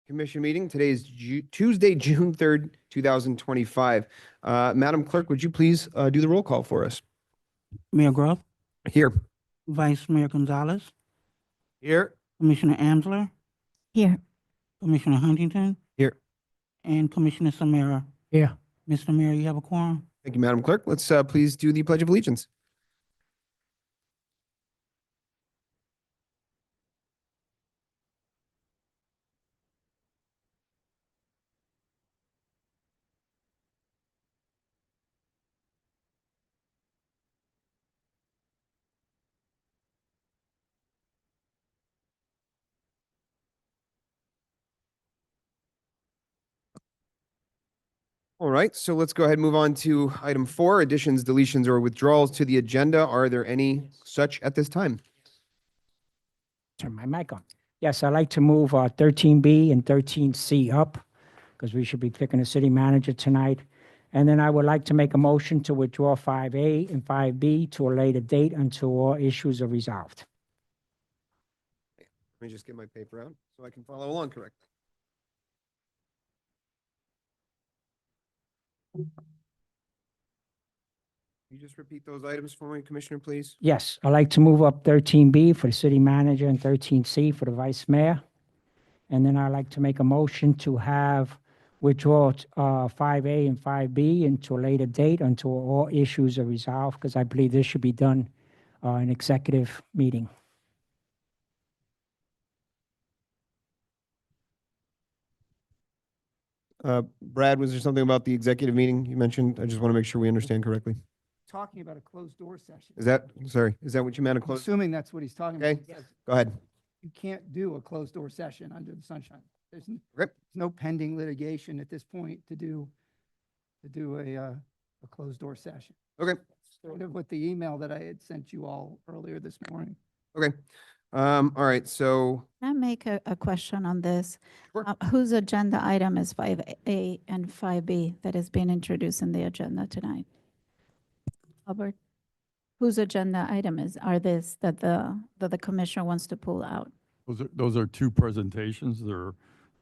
Commission meeting. Today is Tuesday, June 3rd, 2025. Madam Clerk, would you please do the roll call for us? Mayor Gruff, Here. Vice Mayor Gonzalez, Here. Commissioner Amsler, Here. Commissioner Huntington, Here. and Commissioner Samara. Here. Mr. Mayor, you have a quorum? Thank you, Madam Clerk. Let's please do the Pledge of Allegiance. All right, so let's go ahead and move on to item 4, additions, deletions, or withdrawals to the agenda. Are there any such at this time? Turn my mic on. Yes, I'd like to move 13B and 13C up because we should be picking a city manager tonight. And then I would like to make a motion to withdraw 5A and 5B to a later date until all issues are resolved. Let me just get my paper out so I can follow along correctly. Can you just repeat those items for me, Commissioner, please? Yes, I'd like to move up 13B for the city manager and 13C for the vice mayor. And then I'd like to make a motion to have withdraw 5A and 5B into a later date until all issues are resolved, because I believe this should be done in executive meeting. Brad, was there something about the executive meeting you mentioned? I just want to make sure we understand correctly. Talking about a closed door session. Is that what you meant, a I'm close? assuming that's what he's talking about. Okay. because Go ahead. You can't do a closed door session under the sunshine. There's Okay. no pending litigation at this point to do a closed door session. Okay. Sort of with the email that I had sent you all earlier this morning. Okay. All right, so Can I make a question on this? Sure. Whose agenda item is 5A and 5B that is being introduced in the agenda tonight? Albert? Whose agenda item are this that the commissioner wants to pull out? Those are two presentations. They're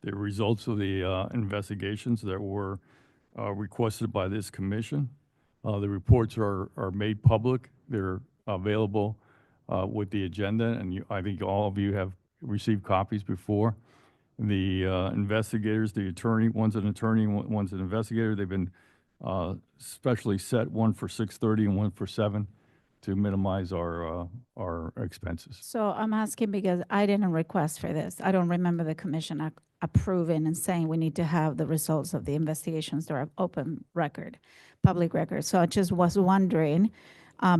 the results of the investigations that were requested by this commission. The reports are made public. They're available with the agenda, and I think all of you have received copies before. The investigators, the attorney, one's an attorney, one's an investigator. They've been specially set, one for 6:30 and one for 7, to minimize our expenses. So I'm asking because I didn't request for this. I don't remember the commission approving and saying we need to have the results of the investigations that are open record, public record. So I just was wondering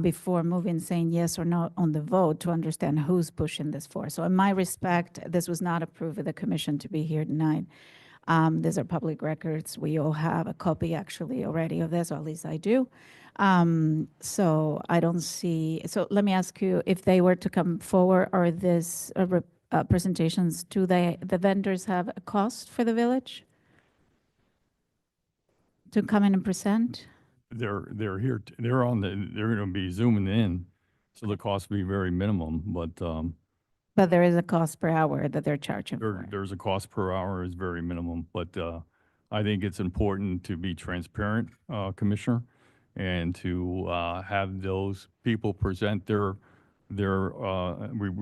before moving, saying yes or no on the vote to understand who's pushing this for. So in my respect, this was not approved of the commission to be here tonight. These are public records. We all have a copy actually already of this, or at least I do. So I don't see, so let me ask you, if they were to come forward, are this presentations, do the vendors have a cost for the village to come in and present? They're here, they're going to be zooming in, so the cost will be very minimum, But there is a cost per hour that they're charging for. there's a cost per hour is very minimum, but I think it's important to be transparent, Commissioner, and to have those people present their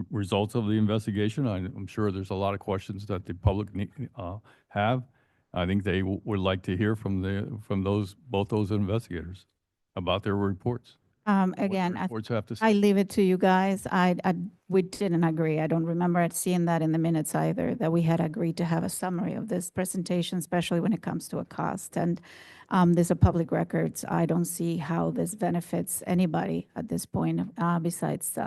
results of the investigation. I'm sure there's a lot of questions that the public have. I think they would like to hear from both those investigators about their reports. what the Again, reports have to I say. leave it to you guys. We didn't agree. I don't remember seeing that in the minutes either, that we had agreed to have a summary of this presentation, especially when it comes to a cost. And these are public records. I don't see how this benefits anybody at this point, besides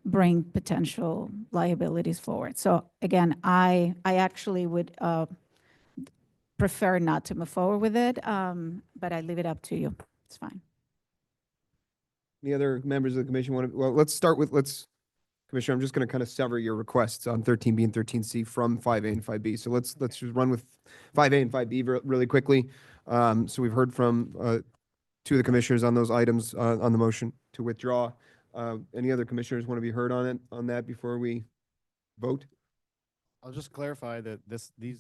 bring potential liabilities forward. So again, I actually would prefer not to move forward with it, but I leave it up to you. It's fine. any other members of the commission want to, well, let's start with, Commissioner, I'm just going to kind of sever your requests on 13B and 13C from 5A and 5B. So let's just run with 5A and 5B really quickly. So we've heard from two of the commissioners on those items on the motion to withdraw. Any other commissioners want to be heard on that before we vote? I'll just clarify that these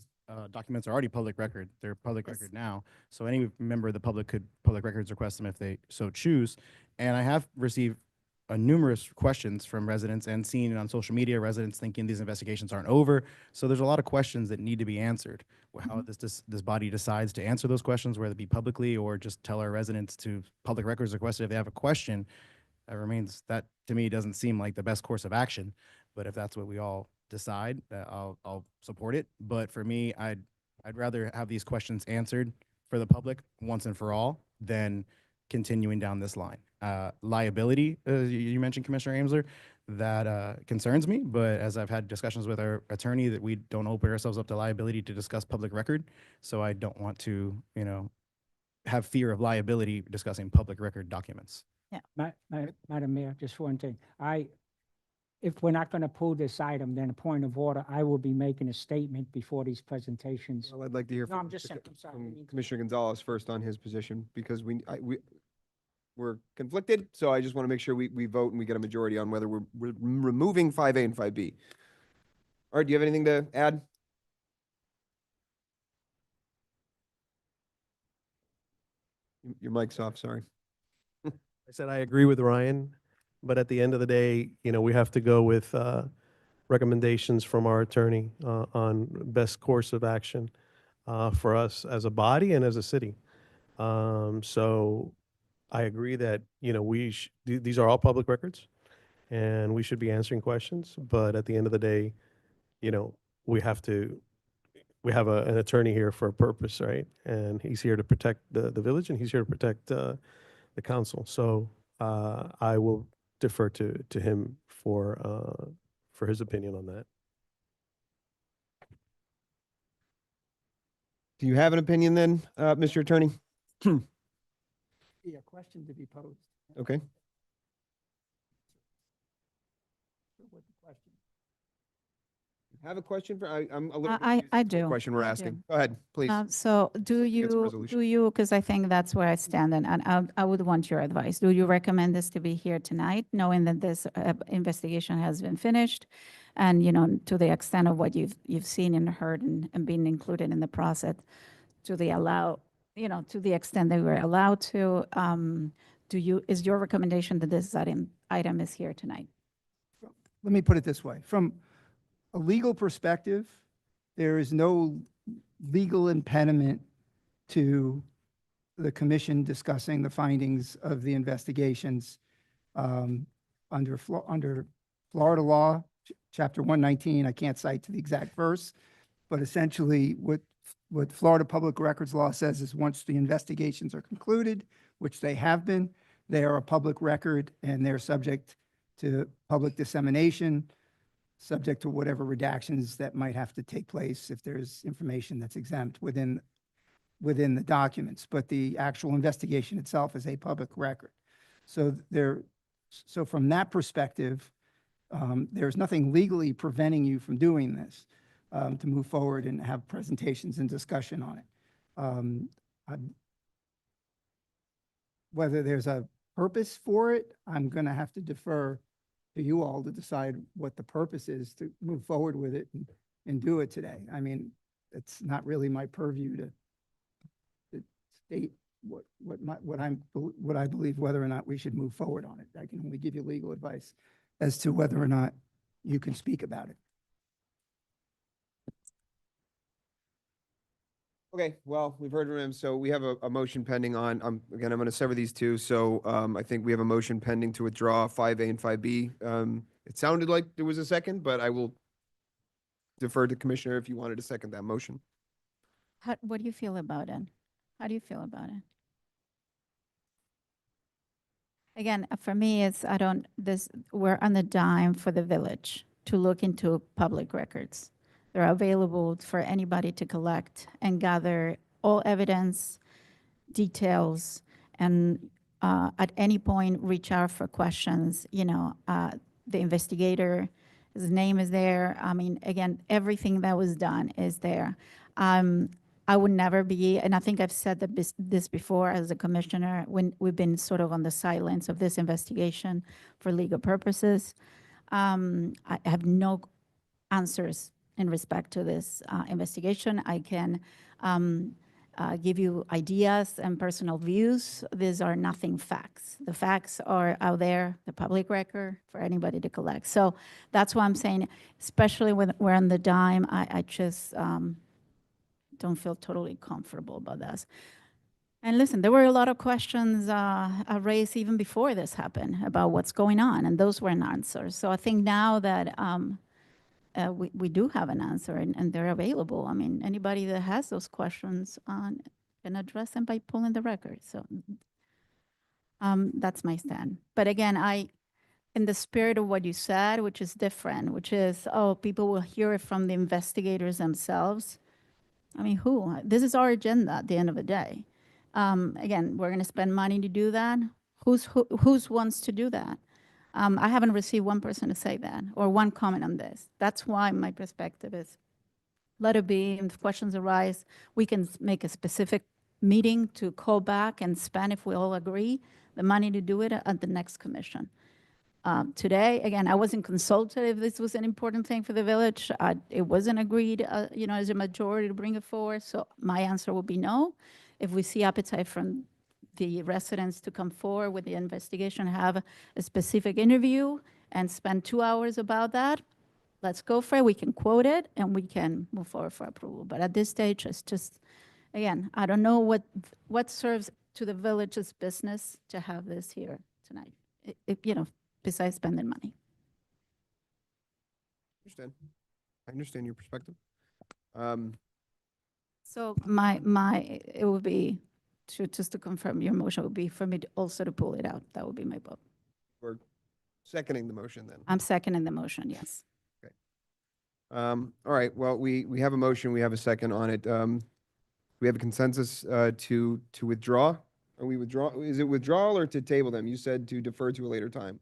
documents are already public record. They're public Yes. record now. So any member of the public could public records request them if they so choose. And I have received numerous questions from residents and seen on social media, residents thinking these investigations aren't over. So there's a lot of questions that need to be answered. How this body decides to answer those questions, whether it be publicly or just tell our residents to public records request it if they have a question, that to me doesn't seem like the best course of action. But if that's what we all decide, I'll support it. But for me, I'd rather have these questions answered for the public once and for all than continuing down this line. Liability, you mentioned, Commissioner Amsler, that concerns me. But as I've had discussions with our attorney, that we don't open ourselves up to liability to discuss public record. So I don't want to, have fear of liability discussing public record documents. Madam Mayor, just one thing. If we're not going to pull this item, then a point of order, I will be making a statement before these presentations. Well, I'd like to hear No, from I'm just saying, I'm sorry. I from didn't mean to- Commissioner Gonzalez first on his position, because we're conflicted, so I just want to make sure we vote and we get a majority on whether we're removing 5A and 5B. All right, do you have anything to add? Your mic's off, sorry. I said I agree with Ryan, but at the end of the day, we have to go with recommendations from our attorney on best course of action for us as a body and as a city. So I agree that, these are all public records and we should be answering questions. But at the end of the day, we have an attorney here for a purpose, right? And he's here to protect the village and he's here to protect the council. So I will defer to him for his opinion on that. Do you have an opinion then, Mr. Attorney? Be a question to be posed. Okay. What the question? Have a question for, I'm a little I confused as to do. what question we're I asking. do. Go ahead, please. So do resolution. you, because I think that's where I stand, and I would want your advice. Do you recommend this to be here tonight, knowing that this investigation has been finished? And, to the extent of what you've seen and heard and been included in the process, to the extent that we're allowed to, is your recommendation that this item is here tonight? Let me put it this way. From a legal perspective, there is no legal impediment to the commission discussing the findings of the investigations under Florida law, Chapter 119. I can't cite to the exact verse, but essentially what Florida Public Records Law says is once the investigations are concluded, which they have been, they are a public record and they're subject to public dissemination, subject to whatever redactions that might have to take place if there's information that's exempt within the documents. But the actual investigation itself is a public record. So from that perspective, there's nothing legally preventing you from doing this, to move forward and have presentations and discussion on it. Whether there's a purpose for it, I'm going to have to defer to you all to decide what the purpose is to move forward with it and do it today. I mean, it's not really my purview to state what I believe whether or not we should move forward on it. I can only give you legal advice as to whether or not you can speak about it. Okay, well, we've heard from him, so we have a motion pending on, again, I'm going to sever these two, so I think we have a motion pending to withdraw 5A and 5B. It sounded like there was a second, but I will defer to Commissioner if you wanted to second that motion. What do you feel about it? How do you feel about it? Again, for me, we're on the dime for the village to look into public records. They're available for anybody to collect and gather all evidence, details, and at any point, reach out for questions. The investigator, his name is there. I mean, again, everything that was done is there. I would never be, and I think I've said this before as a commissioner, when we've been sort of on the silence of this investigation for legal purposes. I have no answers in respect to this investigation. I can give you ideas and personal views. These are nothing facts. The facts are out there, the public record for anybody to collect. So that's why I'm saying, especially when we're on the dime, I just don't feel totally comfortable about this. And listen, there were a lot of questions raised even before this happened about what's going on, and those weren't answered. So I think now that we do have an answer and they're available. I mean, anybody that has those questions can address them by pulling the record. So that's my stand. But again, in the spirit of what you said, which is different, which is, oh, people will hear it from the investigators themselves. I mean, who? This is our agenda at the end of the day. Again, we're going to spend money to do that. Who's wants to do that? I haven't received one person to say that or one comment on this. That's why my perspective is let it be. If questions arise, we can make a specific meeting to call back and spend, if we all agree, the money to do it at the next commission. Today, again, I wasn't consulted if this was an important thing for the village. It wasn't agreed, as a majority to bring it forward. So my answer will be no. If we see appetite from the residents to come forward with the investigation, have a specific interview and spend 2 hours about that, let's go for it. We can quote it and we can move forward for approval. But at this stage, it's just, again, I don't know what serves to the village's business to have this here tonight, besides spending money. I understand your perspective. So it would be, just to confirm, your motion would be for me also to pull it out. That would be my vote. We're seconding the motion then. I'm seconding the motion, yes. All right, well, we have a motion, we have a second on it. We have a consensus to withdraw. Are we withdraw? Is it withdrawal or to table them? You said to defer to a later time.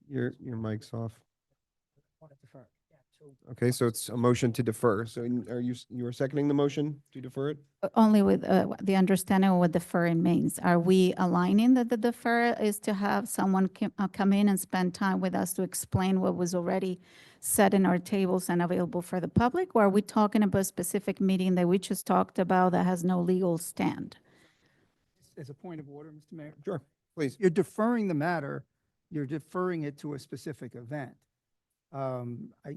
Your mic's off. Okay, so it's a motion to defer. So you are seconding the motion to defer it? Only with the understanding of what deferring means. Are we aligning that the defer is to have someone come in and spend time with us to explain what was already set in our tables and available for the public? Or are we talking about a specific meeting that we just talked about that has no legal stand? As a point of order, Mr. Mayor, Sure, please. you're deferring the matter, you're deferring it to a specific event. I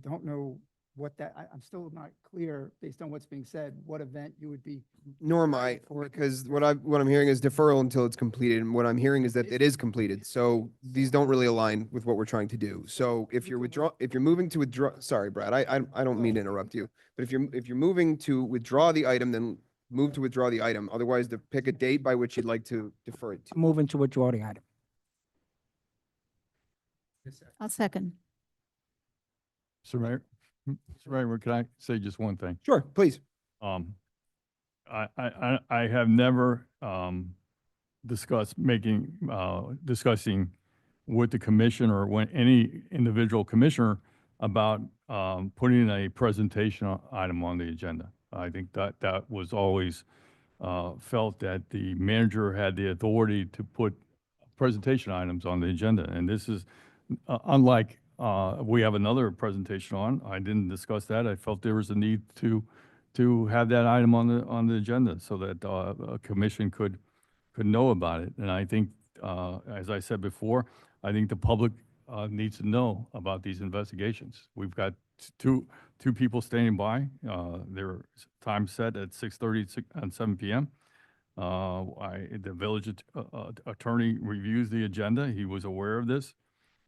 don't know what that, I'm still not clear, based on what's being said, what event you would be. Nor am I, because what I'm hearing is deferral until it's completed, and what I'm hearing is that it is completed. So these don't really align with what we're trying to do. So if you're moving to withdraw, sorry, Brad, I don't mean to interrupt you, but if you're moving to withdraw the item, then move to withdraw the item. Otherwise, pick a date by which you'd like to defer it to. Moving to withdraw the item. I'll second. Mr. Mayor, Mr. Mayor, can I say just one thing? Sure, please. I have never discussing with the commission or when any individual commissioner about putting a presentation item on the agenda. I think that was always felt that the manager had the authority to put presentation items on the agenda. And this is unlike we have another presentation on. I didn't discuss that. I felt there was a need to have that item on the agenda so that a commission could know about it. And I think, as I said before, I think the public needs to know about these investigations. We've got two people standing by. Their time set at 6:30 and 7 p.m. The village attorney reviews the agenda. He was aware of this.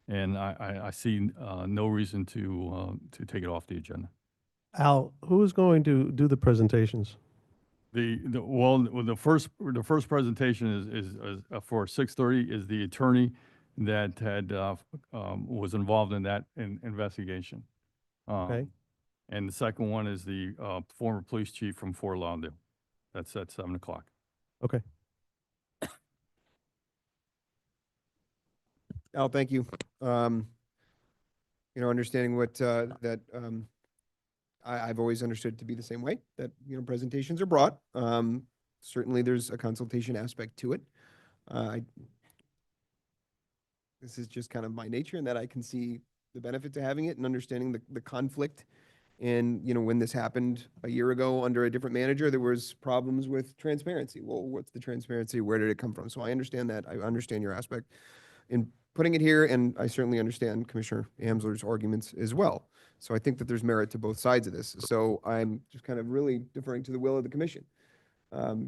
And I see no reason to take it off the agenda. Al, who is going to do the presentations? The first presentation is for 6:30 is the attorney that had was involved in that investigation. Okay. And the second one is the former police chief from Fort Lauderdale. That's at 7 o'clock. Okay. Al, thank you. Understanding what I've always understood to be the same way, that, presentations are brought. Certainly there's a consultation aspect to it. this is just kind of my nature and that I can see the benefit to having it and understanding the conflict. And, you know, when this happened a year ago under a different manager, there was problems with transparency. Well, what's the transparency? Where did it come from? So I understand that. I understand your aspect in putting it here, and I certainly understand Commissioner Amsler's arguments as well. So I think that there's merit to both sides of this. So I'm just kind of really deferring to the will of the commission.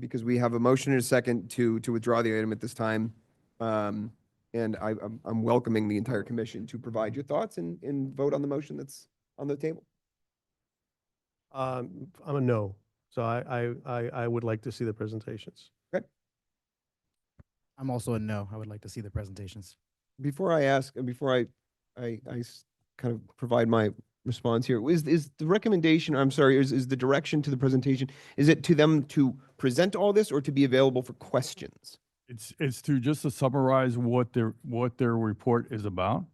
Because we have a motion and a second to withdraw the item at this time. And I'm welcoming the entire commission to provide your thoughts and vote on the motion that's on the table. I'm a no, so I would like to see the presentations. I'm also a no. I would like to see the presentations. Before I ask, and before I kind of provide my response here, is the recommendation, I'm sorry, is the direction to the presentation, is it to them to present all this or to be available for questions? It's just to summarize what their report is about.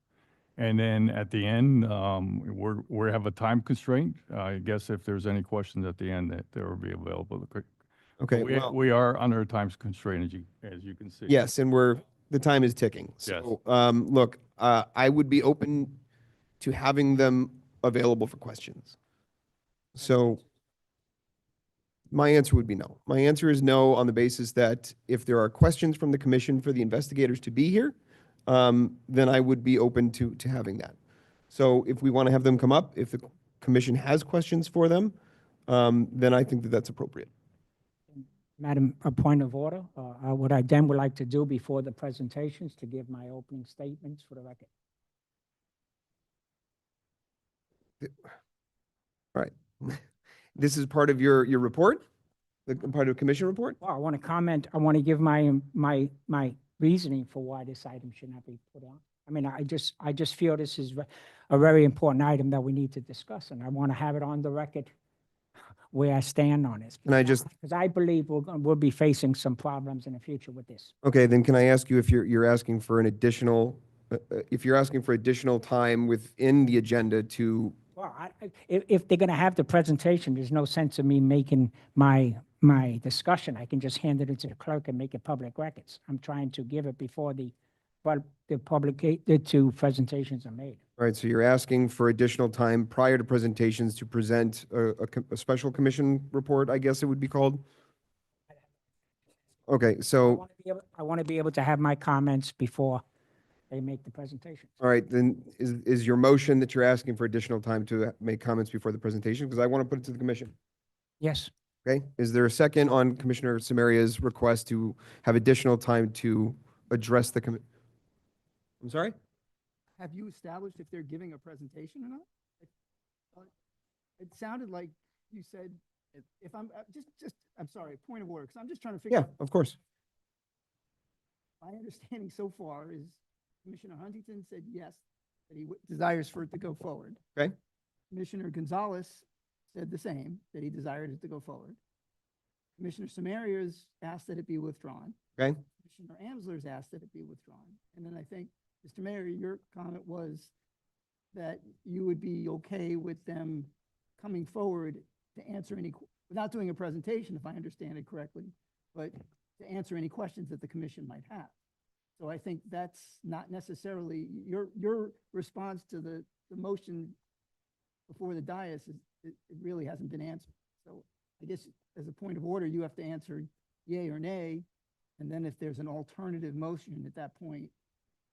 And then at the end, we have a time constraint. I guess if there's any questions at the end, that they will be available. Okay, We, well, we are under a time constraint, as you can see. yes, and the time is ticking. So, look, I would be open to having them available for questions. So my answer would be no. My answer is no on the basis that if there are questions from the commission for the investigators to be here, then I would be open to having that. So if we want to have them come up, if the commission has questions for them, then I think that that's appropriate. Madam, a point of order. What I then would like to do before the presentations to give my opening statements for the record. All right. This is part of your report, part of the commission report? Well, I want to comment, I want to give my reasoning for why this item should not be put on. I mean, I just feel this is a very important item that we need to discuss, and I want to have it on the record where I stand on this. And I just, Because I believe we'll be facing some problems in the future with this. okay, then can I ask you if you're asking for an additional, if you're asking for additional time within the agenda to, Well, if they're going to have the presentation, there's no sense of me making my discussion. I can just hand it to the clerk and make it public records. I'm trying to give it before the two presentations are made. all right, so you're asking for additional time prior to presentations to present a special commission report, I guess it would be called? Okay, so, I want to be able to have my comments before they make the presentation. all right, then is your motion that you're asking for additional time to make comments before the presentation? Because I want to put it to the commission. Yes. Okay, is there a second on Commissioner Samaria's request to have additional time to address the I'm sorry? Have you established if they're giving a presentation or not? It sounded like you said, if I'm, I'm sorry, point of order, because I'm just trying to figure Yeah, out. of course. My understanding so far is Commissioner Huntington said yes, that he desires for it to go forward. Okay. Commissioner Gonzalez said the same, that he desired it to go forward. Commissioner Samaria's asked that it be withdrawn. Okay, Commissioner Amsler's asked that it be withdrawn. And then I think, Mr. Mayor, your comment was that you would be okay with them coming forward to answer any, without doing a presentation, if I understand it correctly, but to answer any questions that the commission might have. So I think that's not necessarily, your response to the motion before the dais is, it really hasn't been answered. So I guess as a point of order, you have to answer yay or nay. And then if there's an alternative motion at that point,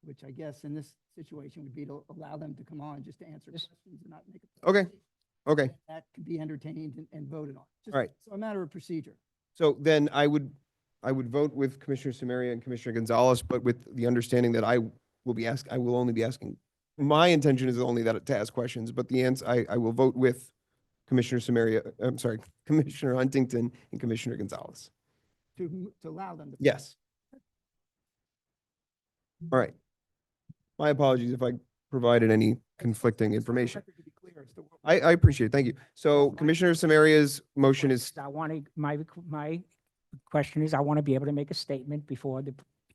which I guess in this situation would be to allow them to come on just to answer questions and not make a. Okay. Okay, That could be entertained and voted on. Just- All right. So a matter of procedure. so then I would vote with Commissioner Samaria and Commissioner Gonzalez, but with the understanding that I will only be asking, my intention is only that to ask questions, but the answer, I will vote with Commissioner Samaria, I'm sorry, Commissioner Huntington and Commissioner Gonzalez. To allow them to. Yes. All right. My apologies if I provided any conflicting information. Record to be clear as to what- I appreciate it. Thank you. So Commissioner Samaria's motion is, I want to, my question is, I want to be able to make a statement before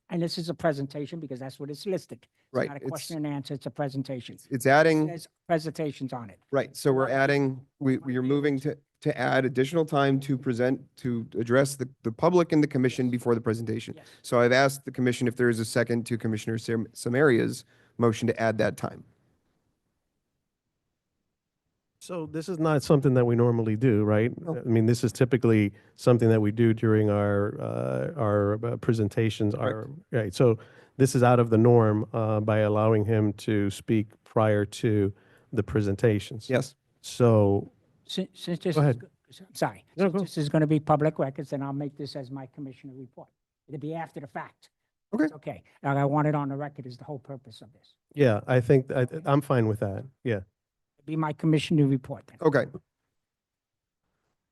and this is a presentation because that's what it's listed. It's Right, not a it's- question and answer, it's a presentation. it's adding, There's presentations on it. right, so we're adding, you're moving to to add additional time to present, to address the public and the commission before the presentation. Yes. So I've asked the commission if there is a second to Commissioner Samaria's motion to add that time. So this is not something that we normally do, right? No. I mean, this is typically something that we do during our presentations, right? So this is out of the norm by allowing him to speak prior to the presentations. Yes? Oh. So, Since this is, Go ahead. I'm sorry, No, since go. this is going to be public records, then I'll make this as my commissioner report. It'll be after the fact. Okay. It's okay. And I want it on the record is the whole purpose of this. yeah, I think, I'm fine with that, yeah. It'll be my commissioner report then. Okay.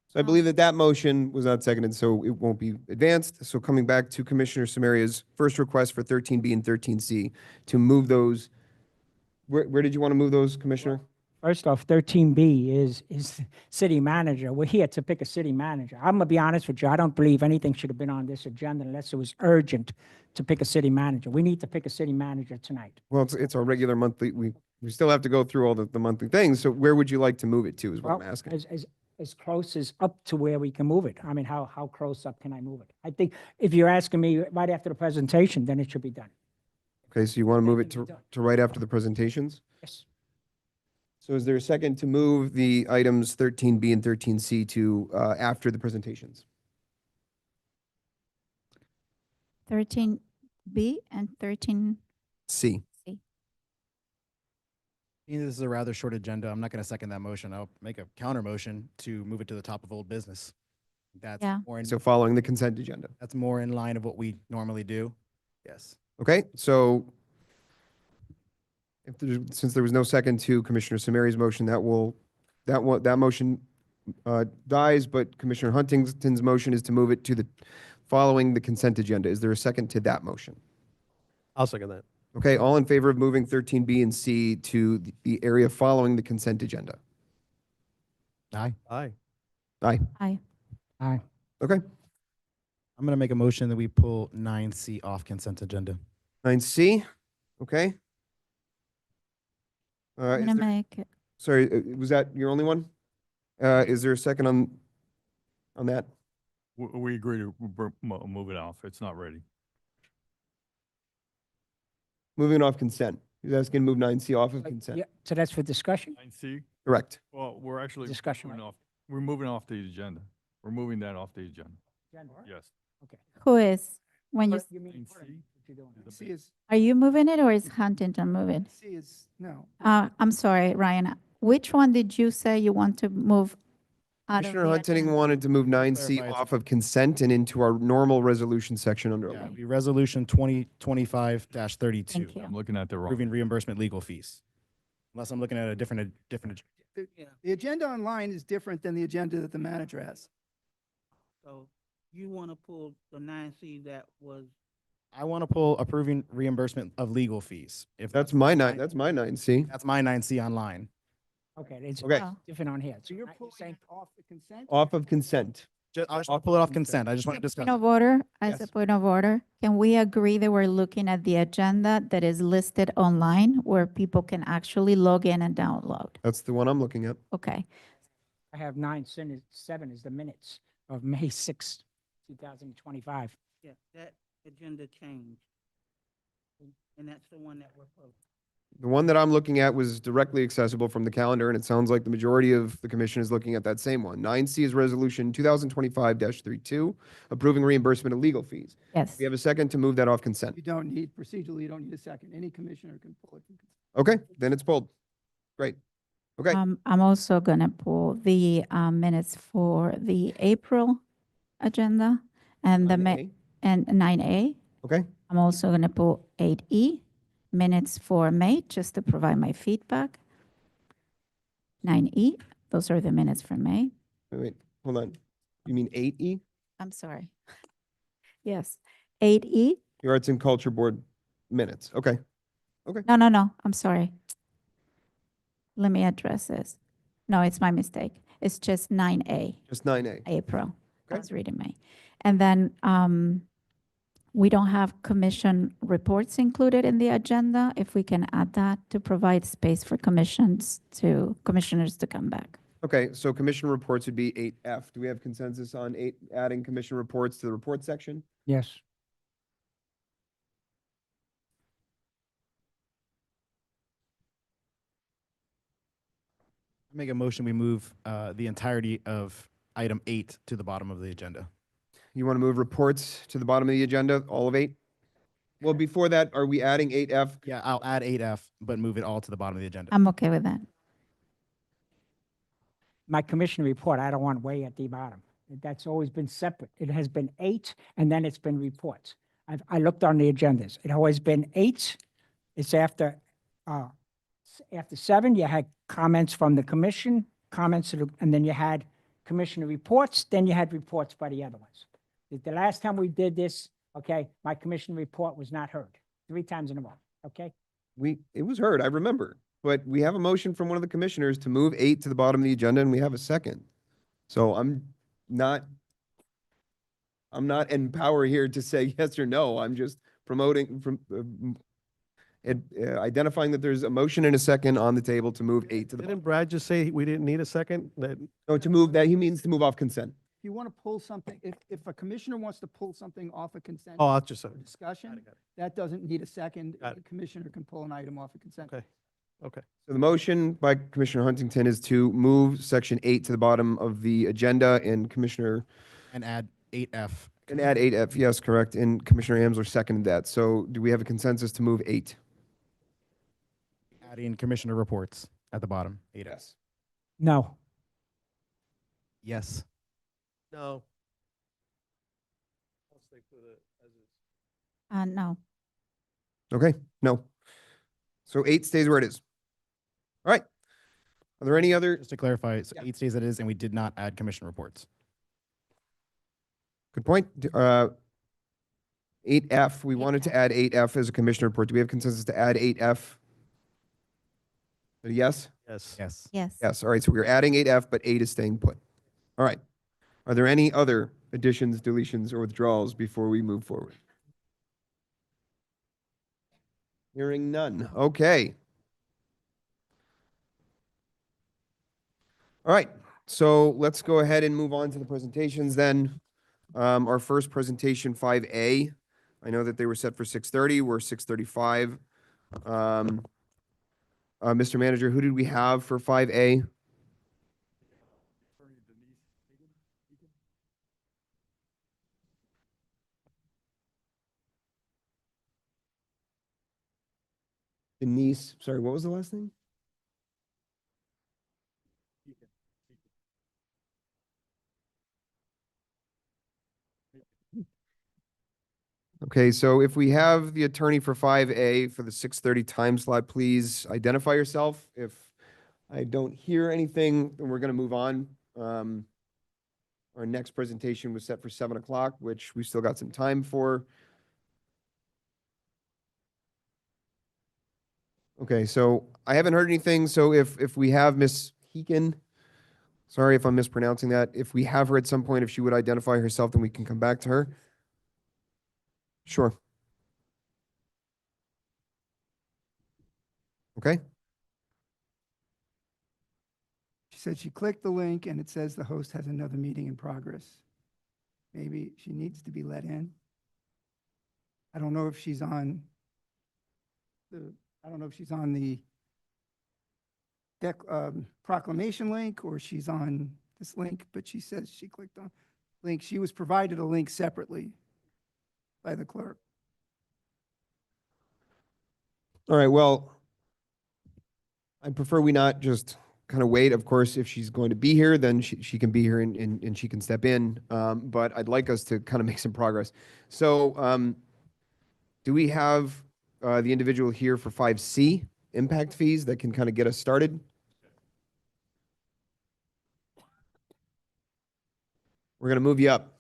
So I believe that that motion was not seconded, so it won't be advanced. So coming back to Commissioner Samaria's first request for 13B and 13C to move those, where did you want to move those, Commissioner? First off, 13B is city manager. We're here to pick a city manager. I'm gonna be honest with you, I don't believe anything should have been on this agenda unless it was urgent to pick a city manager. We need to pick a city manager tonight. Well, it's our regular monthly, we still have to go through all the monthly things. So where would you like to move it to is what I'm Well, asking. as close as up to where we can move it. I mean, how close up can I move it? I think if you're asking me right after the presentation, then it should be done. Okay, so you want to move it can be done. to right after the presentations? Yes. So is there a second to move the items 13B and 13C to after the presentations? 13B and 13C. C. This is a rather short agenda. I'm not going to second that motion. I'll make a counter motion to move it to the top of old business. That's Yeah. more in, So following the consent agenda. that's more in line of what we normally do. Yes. Okay, so if there's, since there was no second to Commissioner Samaria's motion, that motion dies, but Commissioner Huntington's motion is to move it to the following the consent agenda. Is there a second to that motion? I'll second that. Okay, all in favor of moving 13B and C to the area following the consent agenda? Aye. Aye. Aye. Aye. Aye. Okay, I'm going to make a motion that we pull 9C off consent agenda. 9C, okay. I'm Is gonna there- make, Sorry, was that your only one? Is there a second on that? We agree to move it off. It's not ready. Moving off consent. He's asking to move 9C off of consent. Yeah, so that's for discussion? 9C? Correct. Well, we're actually Discussion, moving right? off, we're moving off the agenda. We're moving that off the agenda. Yes. Okay. who is, when you, You mean, 9C? what you doing? C is, are you moving it or is Huntington moving? C is, no. I'm sorry, Ryan. Which one did you say you want to move out of Commissioner the Huntington agenda? wanted to move 9C Clarify, it's- off of consent and into our normal resolution section under Yeah, 11. be resolution 2025-32. Thank you. I'm looking at the wrong. Approving reimbursement legal fees. Unless I'm looking at a different. The agenda online is different than the agenda that the manager has. So you want to pull the 9C that was, I want to pull approving reimbursement of legal fees. If That's my 9C. That's my 9C online. Okay, it's Okay. Oh. different on here. So you're I- pulling saying- it off the consent? Off of consent. I'll pull it off consent. I just want to discuss. Point of order, as a Yes. point of order, can we agree that we're looking at the agenda that is listed online where people can actually log in and download? That's the one I'm looking at. Okay, I have 9-7 is the minutes of May 6, 2025. yeah, that agenda changed. And that's the one that we're pulling. The one that I'm looking at was directly accessible from the calendar, and it sounds like the majority of the commission is looking at that same one. 9C is Resolution 2025-32, approving reimbursement of legal fees. yes. We have a second to move that off consent. You don't need, procedurally, you don't need a second. Any commissioner can pull it from consent. Okay, then it's pulled. Great. Okay, I'm also gonna pull the minutes for the April agenda and the, 9A. and 9A. Okay, I'm also gonna pull 8E, minutes for May, just to provide my feedback. 9E, those are the minutes for May. wait, hold on. You mean 8E? I'm sorry. Yes, 8E, Your Arts and Culture Board minutes. Okay, no, I'm sorry. Let me address this. No, it's my mistake. It's just 9A, just 9A. April. I Okay. was reading May. And then we don't have commission reports included in the agenda. If we can add that to provide space for commissioners to come back. Okay, so commission reports would be 8F. Do we have consensus on adding commission reports to the report section? Yes. Make a motion, we move the entirety of item 8 to the bottom of the agenda. You want to move reports to the bottom of the agenda, all of 8? Well, before that, are we adding 8F? Yeah, I'll add 8F, but move it all to the bottom of the agenda. I'm okay with that. My commission report, I don't want way at the bottom. That's always been separate. It has been 8, and then it's been reports. I looked on the agendas. It always been 8. It's after 7, you had comments from the commission, and then you had commissioner reports, then you had reports by the other ones. The last time we did this, okay, my commission report was not heard 3 times in a row, okay? It was heard, I remember, but we have a motion from one of the commissioners to move 8 to the bottom of the agenda, and we have a second. So I'm not in power here to say yes or no. I'm just promoting identifying that there's a motion and a second on the table to move 8 to the Didn't bottom. Brad just say we didn't need a second? That, No, to move that, he means to move off consent. If you want to pull something, if a commissioner wants to pull something off a consent oh, I'll just, for got discussion, it, got it. that doesn't need a second. Got The it. commissioner can pull an item off a consent. Okay. Okay. So the motion by Commissioner Huntington is to move section 8 to the bottom of the agenda, and And add 8F. and add 8F, yes, correct, and Commissioner Amsler seconded that. So do we have a consensus to move 8? Adding commissioner reports at the bottom, 8F. Yes. No. Yes. No. I'll stick with it as is. No. Okay, no. So 8 stays where it is. All right. Are there any other, Just to clarify, so Yeah. 8 stays as it is, and we did not add commission reports. good point. 8F, we wanted to add 8F as a commissioner report. Do we have consensus to add 8F? Yes? Yes. Yes. Yes. Yes, all right, so we're adding 8F, but 8 is staying put. All right. Are there any other additions, deletions, or withdrawals before we move forward? Hearing none. Okay. All right, so let's go ahead and move on to the presentations then. Our first presentation, 5A. I know that they were set for 6:30, we're 6:35. Mr. Manager, who did we have for 5A? Denise, sorry, what was the last name? Okay, so if we have the attorney for 5A for the 6:30 time slot, please identify yourself. If I don't hear anything, then we're going to move on. Our next presentation was set for 7 o'clock, which we still got some time for. Okay, so I haven't heard anything, so if we have Miss Heekin, sorry if I'm mispronouncing that, if we have her at some point, if she would identify herself, then we can come back to her. Sure. Okay, She said she clicked the link and it says the host has another meeting in progress. Maybe she needs to be let in. I don't know if she's on the proclamation link or she's on this link, but she says she clicked on link. She was provided a link separately by the clerk. all right, well, I prefer we not just kind of wait. Of course, if she's going to be here, then she can be here and she can step in. But I'd like us to kind of make some progress. So do we have the individual here for 5C, impact fees, that can kind of get us started? We're going to move you up.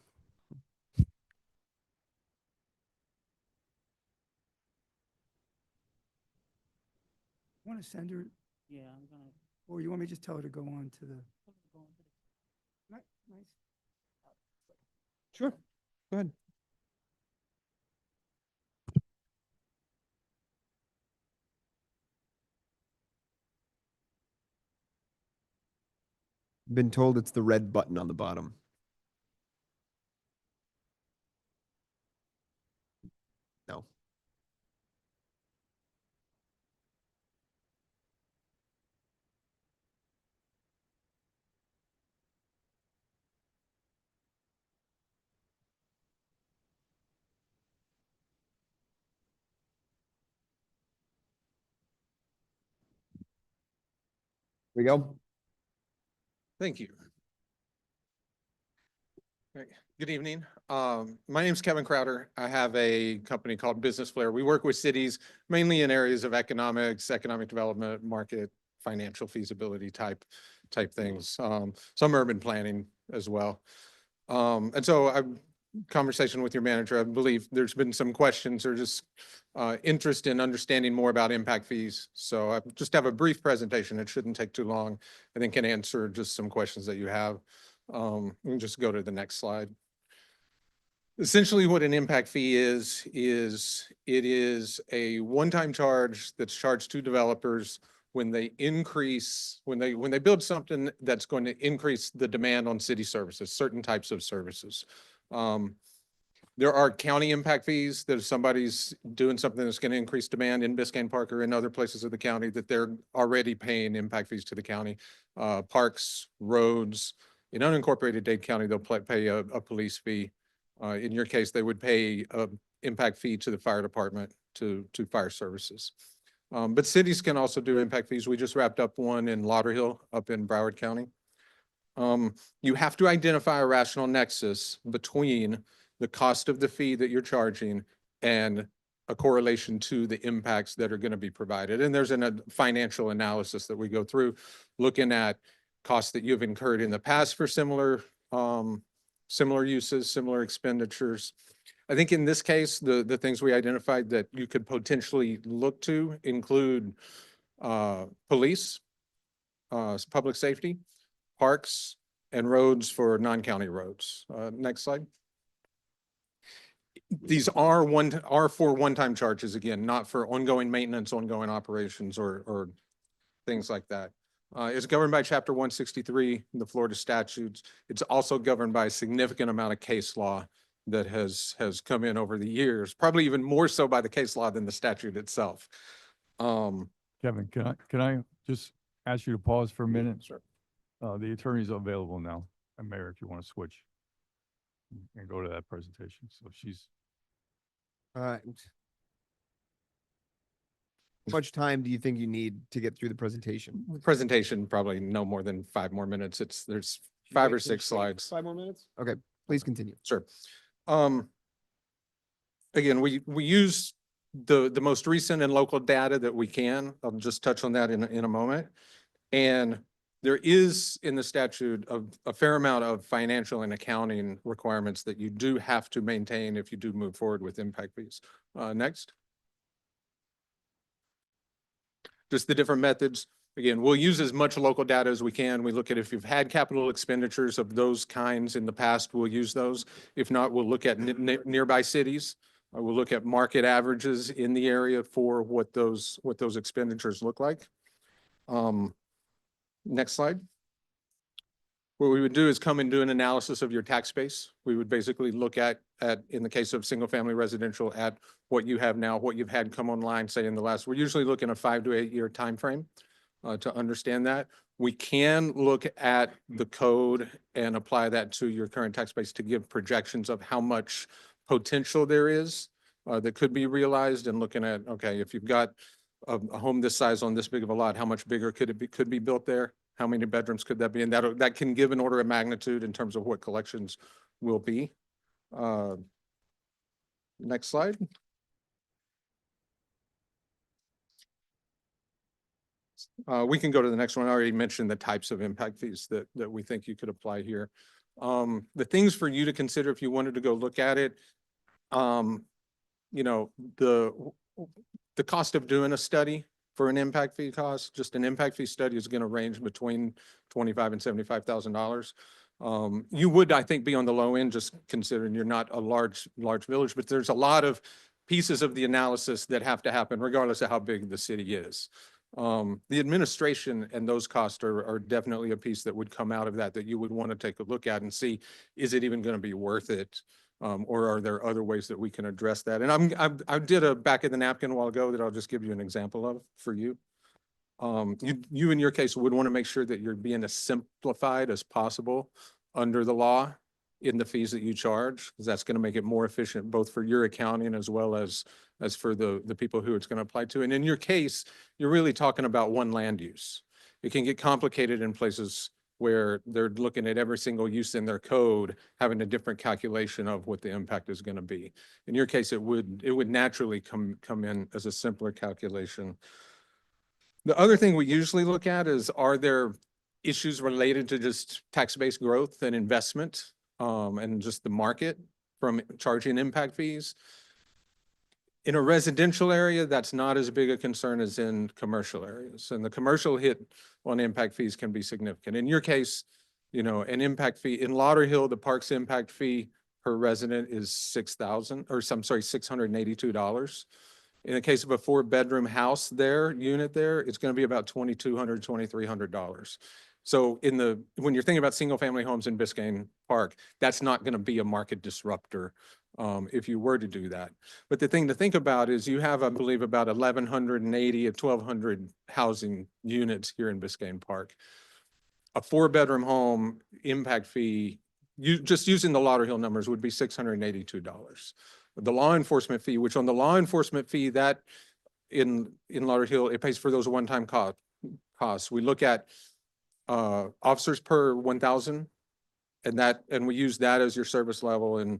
Want to send her, Yeah, I'm gonna. or you want me to just tell her to go on to the? Nice. Sure, go ahead. been told it's the red button on the bottom. No. Here we go. Thank you. Right. Good evening. My name is Kevin Crowder. I have a company called Business Flair. We work with cities mainly in areas of economics, economic development, market, financial feasibility type things. Some urban planning as well. And so I've conversation with your manager. I believe there's been some questions or just interest in understanding more about impact fees. So I just have a brief presentation. It shouldn't take too long. I think can answer just some questions that you have. We can just go to the next slide. Essentially what an impact fee is it is a one-time charge that's charged to developers when they increase, when they build something that's going to increase the demand on city services, certain types of services. There are county impact fees that if somebody's doing something that's going to increase demand in Biscayne Park or in other places of the county that they're already paying impact fees to the county. Parks, roads, in unincorporated Dade County, they'll pay a police fee. In your case, they would pay a impact fee to the fire department to fire services. But cities can also do impact fees. We just wrapped up one in Lauderhill up in Broward County. You have to identify a rational nexus between the cost of the fee that you're charging and a correlation to the impacts that are going to be provided. And there's a financial analysis that we go through looking at costs that you've incurred in the past for similar uses, similar expenditures. I think in this case, the things we identified that you could potentially look to include police, public safety, parks, and roads for non-county roads. Next slide. These are for one-time charges, again, not for ongoing maintenance, ongoing operations, or things like that. It's governed by Chapter 163, the Florida statutes. It's also governed by a significant amount of case law that has come in over the years, probably even more so by the case law than the statute itself. Kevin, can I just ask you to pause for a minute? Sure. The attorney's available now. And Mayor, if you want to switch and go to that presentation. So she's. How much time do you think you need to get through the presentation? Presentation, probably no more than 5 more minutes. There's 5 or 6 slides. 5 more minutes? Okay, please continue. Sure. Again, we use the most recent and local data that we can. I'll just touch on that in a moment. And there is in the statute a fair amount of financial and accounting requirements that you do have to maintain if you do move forward with impact fees. Next. Just the different methods. Again, we'll use as much local data as we can. We look at if you've had capital expenditures of those kinds in the past, we'll use those. If not, we'll look at nearby cities. We'll look at market averages in the area for what those expenditures look like. Next slide. What we would do is come and do an analysis of your tax base. We would basically look at in the case of single family residential, at what you have now, what you've had come online, say in the last, we're usually looking at a 5 to 8 year time frame to understand that. We can look at the code and apply that to your current tax base to give projections of how much potential there is that could be realized, and looking at, okay, if you've got a home this size on this big of a lot, how much bigger could be built there? How many bedrooms could that be? And that can give an order of magnitude in terms of what collections will be. Next slide. We can go to the next one. I already mentioned the types of impact fees that we think you could apply here. The things for you to consider if you wanted to go look at it, you know, the cost of doing a study for an impact fee cost, just an impact fee study is going to range between $25,000 and $75,000. You would, I think, be on the low end, just considering you're not a large village, but there's a lot of pieces of the analysis that have to happen regardless of how big the city is. The administration and those costs are definitely a piece that would come out of that you would want to take a look at and see, is it even going to be worth it? Or are there other ways that we can address that? And I did a back of the napkin a while ago that I'll just give you an example of for you. You in your case would want to make sure that you're being as simplified as possible under the law in the fees that you charge, because that's going to make it more efficient both for your accounting as well as for the people who it's going to apply to. And in your case, you're really talking about one land use. It can get complicated in places where they're looking at every single use in their code, having a different calculation of what the impact is going to be. In your case, it would naturally come in as a simpler calculation. The other thing we usually look at is, are there issues related to just tax-based growth and investment, and just the market from charging impact fees? In a residential area, that's not as big a concern as in commercial areas. And the commercial hit on impact fees can be significant. In your case, an impact fee in Lauderhill, the park's impact fee per resident is $682. In the case of a 4-bedroom house unit there, it's going to be about $2,200, $2,300. So when you're thinking about single family homes in Biscayne Park, that's not going to be a market disruptor if you were to do that. But the thing to think about is you have, I believe, about 1,180 to 1,200 housing units here in Biscayne Park. A 4-bedroom home impact fee, just using the Lauderhill numbers, would be $682. The law enforcement fee, which on the law enforcement fee, that in Lauderhill, it pays for those one-time costs. We look at officers per 1,000, and we use that as your service level. And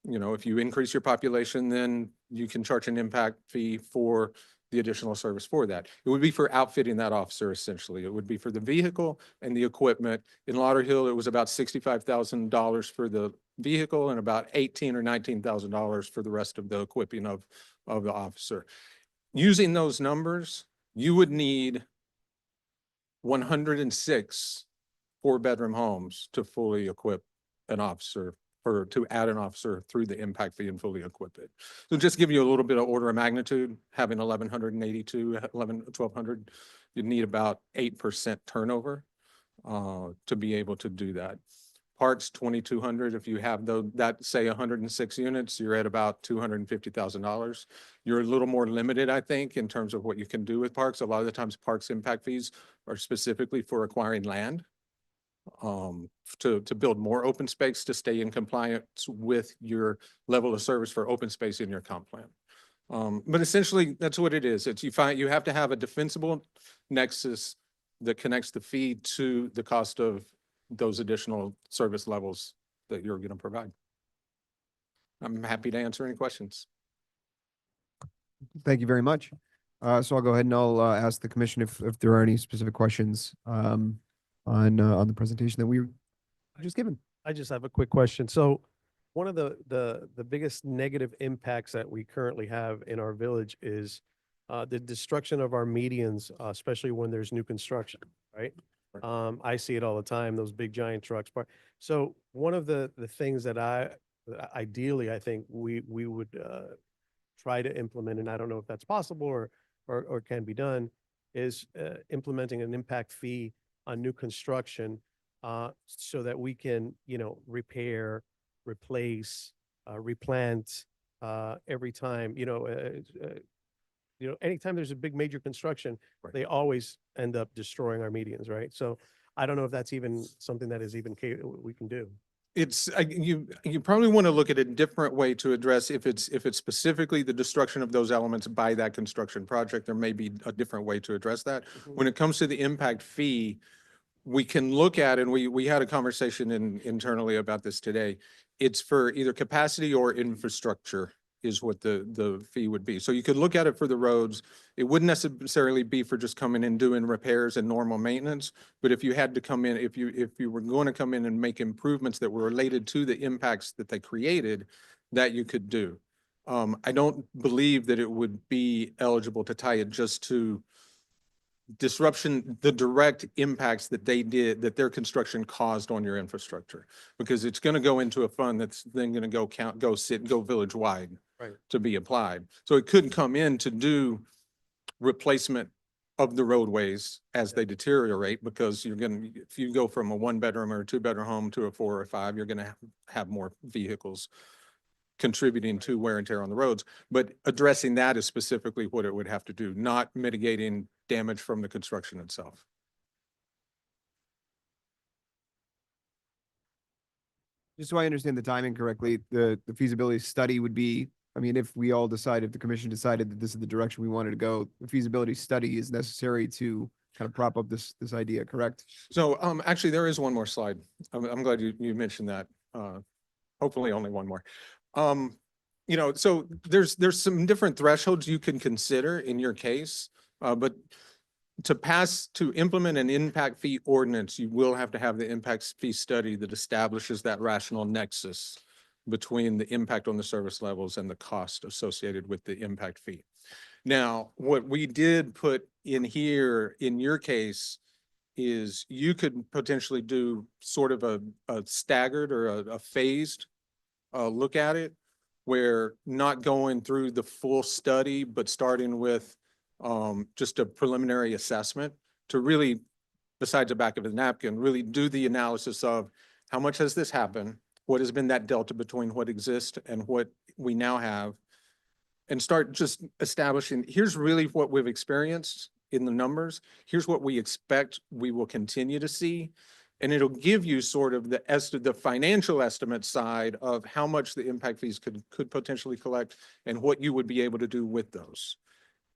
if you increase your population, then you can charge an impact fee for the additional service for that. It would be for outfitting that officer, essentially. It would be for the vehicle and the equipment. In Lauderhill, it was about $65,000 for the vehicle and about $18,000 or $19,000 for the rest of the equipping of the officer. Using those numbers, you would need 106 4-bedroom homes to fully equip an officer, or to add an officer through the impact fee and fully equip it. So just give you a little bit of order of magnitude, having 1,100, you'd need about 8% turnover to be able to do that. Parks, 2,200. If you have that, say 106 units, you're at about $250,000. You're a little more limited, I think, in terms of what you can do with parks. A lot of the times parks impact fees are specifically for acquiring land, to build more open space to stay in compliance with your level of service for open space in your comp plan. But essentially, that's what it is. You have to have a defensible nexus that connects the fee to the cost of those additional service levels that you're going to provide. I'm happy to answer any questions. Thank you very much. So I'll go ahead and I'll ask the commission if there are any specific questions on the presentation that we were just given. I just have a quick question. So one of the biggest negative impacts that we currently have in our village is the destruction of our medians, especially when there's new construction, right? I see it all the time, those big giant trucks. So one of the things that ideally, I think we would try to implement, and I don't know if that's possible or can be done, is implementing an impact fee on new construction, so that we can, repair, replace, replant every time, anytime there's a big major construction, Right. they always end up destroying our medians, right? So I don't know if that's even something that is even we can do. You probably want to look at a different way to address if it's specifically the destruction of those elements by that construction project. There may be a different way to address that. When it comes to the impact fee, we can look at, and we had a conversation internally about this today. It's for either capacity or infrastructure is what the fee would be. So you could look at it for the roads. It wouldn't necessarily be for just coming and doing repairs and normal maintenance. But if you had to come in, if you were going to come in and make improvements that were related to the impacts that they created, that you could do. I don't believe that it would be eligible to tie it just to disruption, the direct impacts that their construction caused on your infrastructure, because it's going to go into a fund that's then going to go village wide, Right. to be applied. So it couldn't come in to do replacement of the roadways as they deteriorate, because you're gonna, if you go from a 1-bedroom or a 2-bedroom home to a 4 or 5, you're gonna have more vehicles contributing to wear and tear on the roads. But addressing that is specifically what it would have to do, not mitigating damage from the construction itself. Just so I understand the timing correctly, the feasibility study would be, I mean, if we all decide, if the commission decided that this is the direction we wanted to go, the feasibility study is necessary to kind of prop up this idea, correct? So, actually, there is one more slide. I'm glad you mentioned that. Hopefully only one more. You know, so there's some different thresholds you can consider in your case, but to implement an impact fee ordinance, you will have to have the impact fee study that establishes that rational nexus between the impact on the service levels and the cost associated with the impact fee. Now, what we did put in here in your case is you could potentially do sort of a staggered or a phased look at it, where not going through the full study, but starting with just a preliminary assessment to really, besides the back of the napkin, really do the analysis of how much has this happened? What has been that delta between what exists and what we now have? And start just establishing, here's really what we've experienced in the numbers. Here's what we expect we will continue to see. And it'll give you sort of the financial estimate side of how much the impact fees could potentially collect and what you would be able to do with those.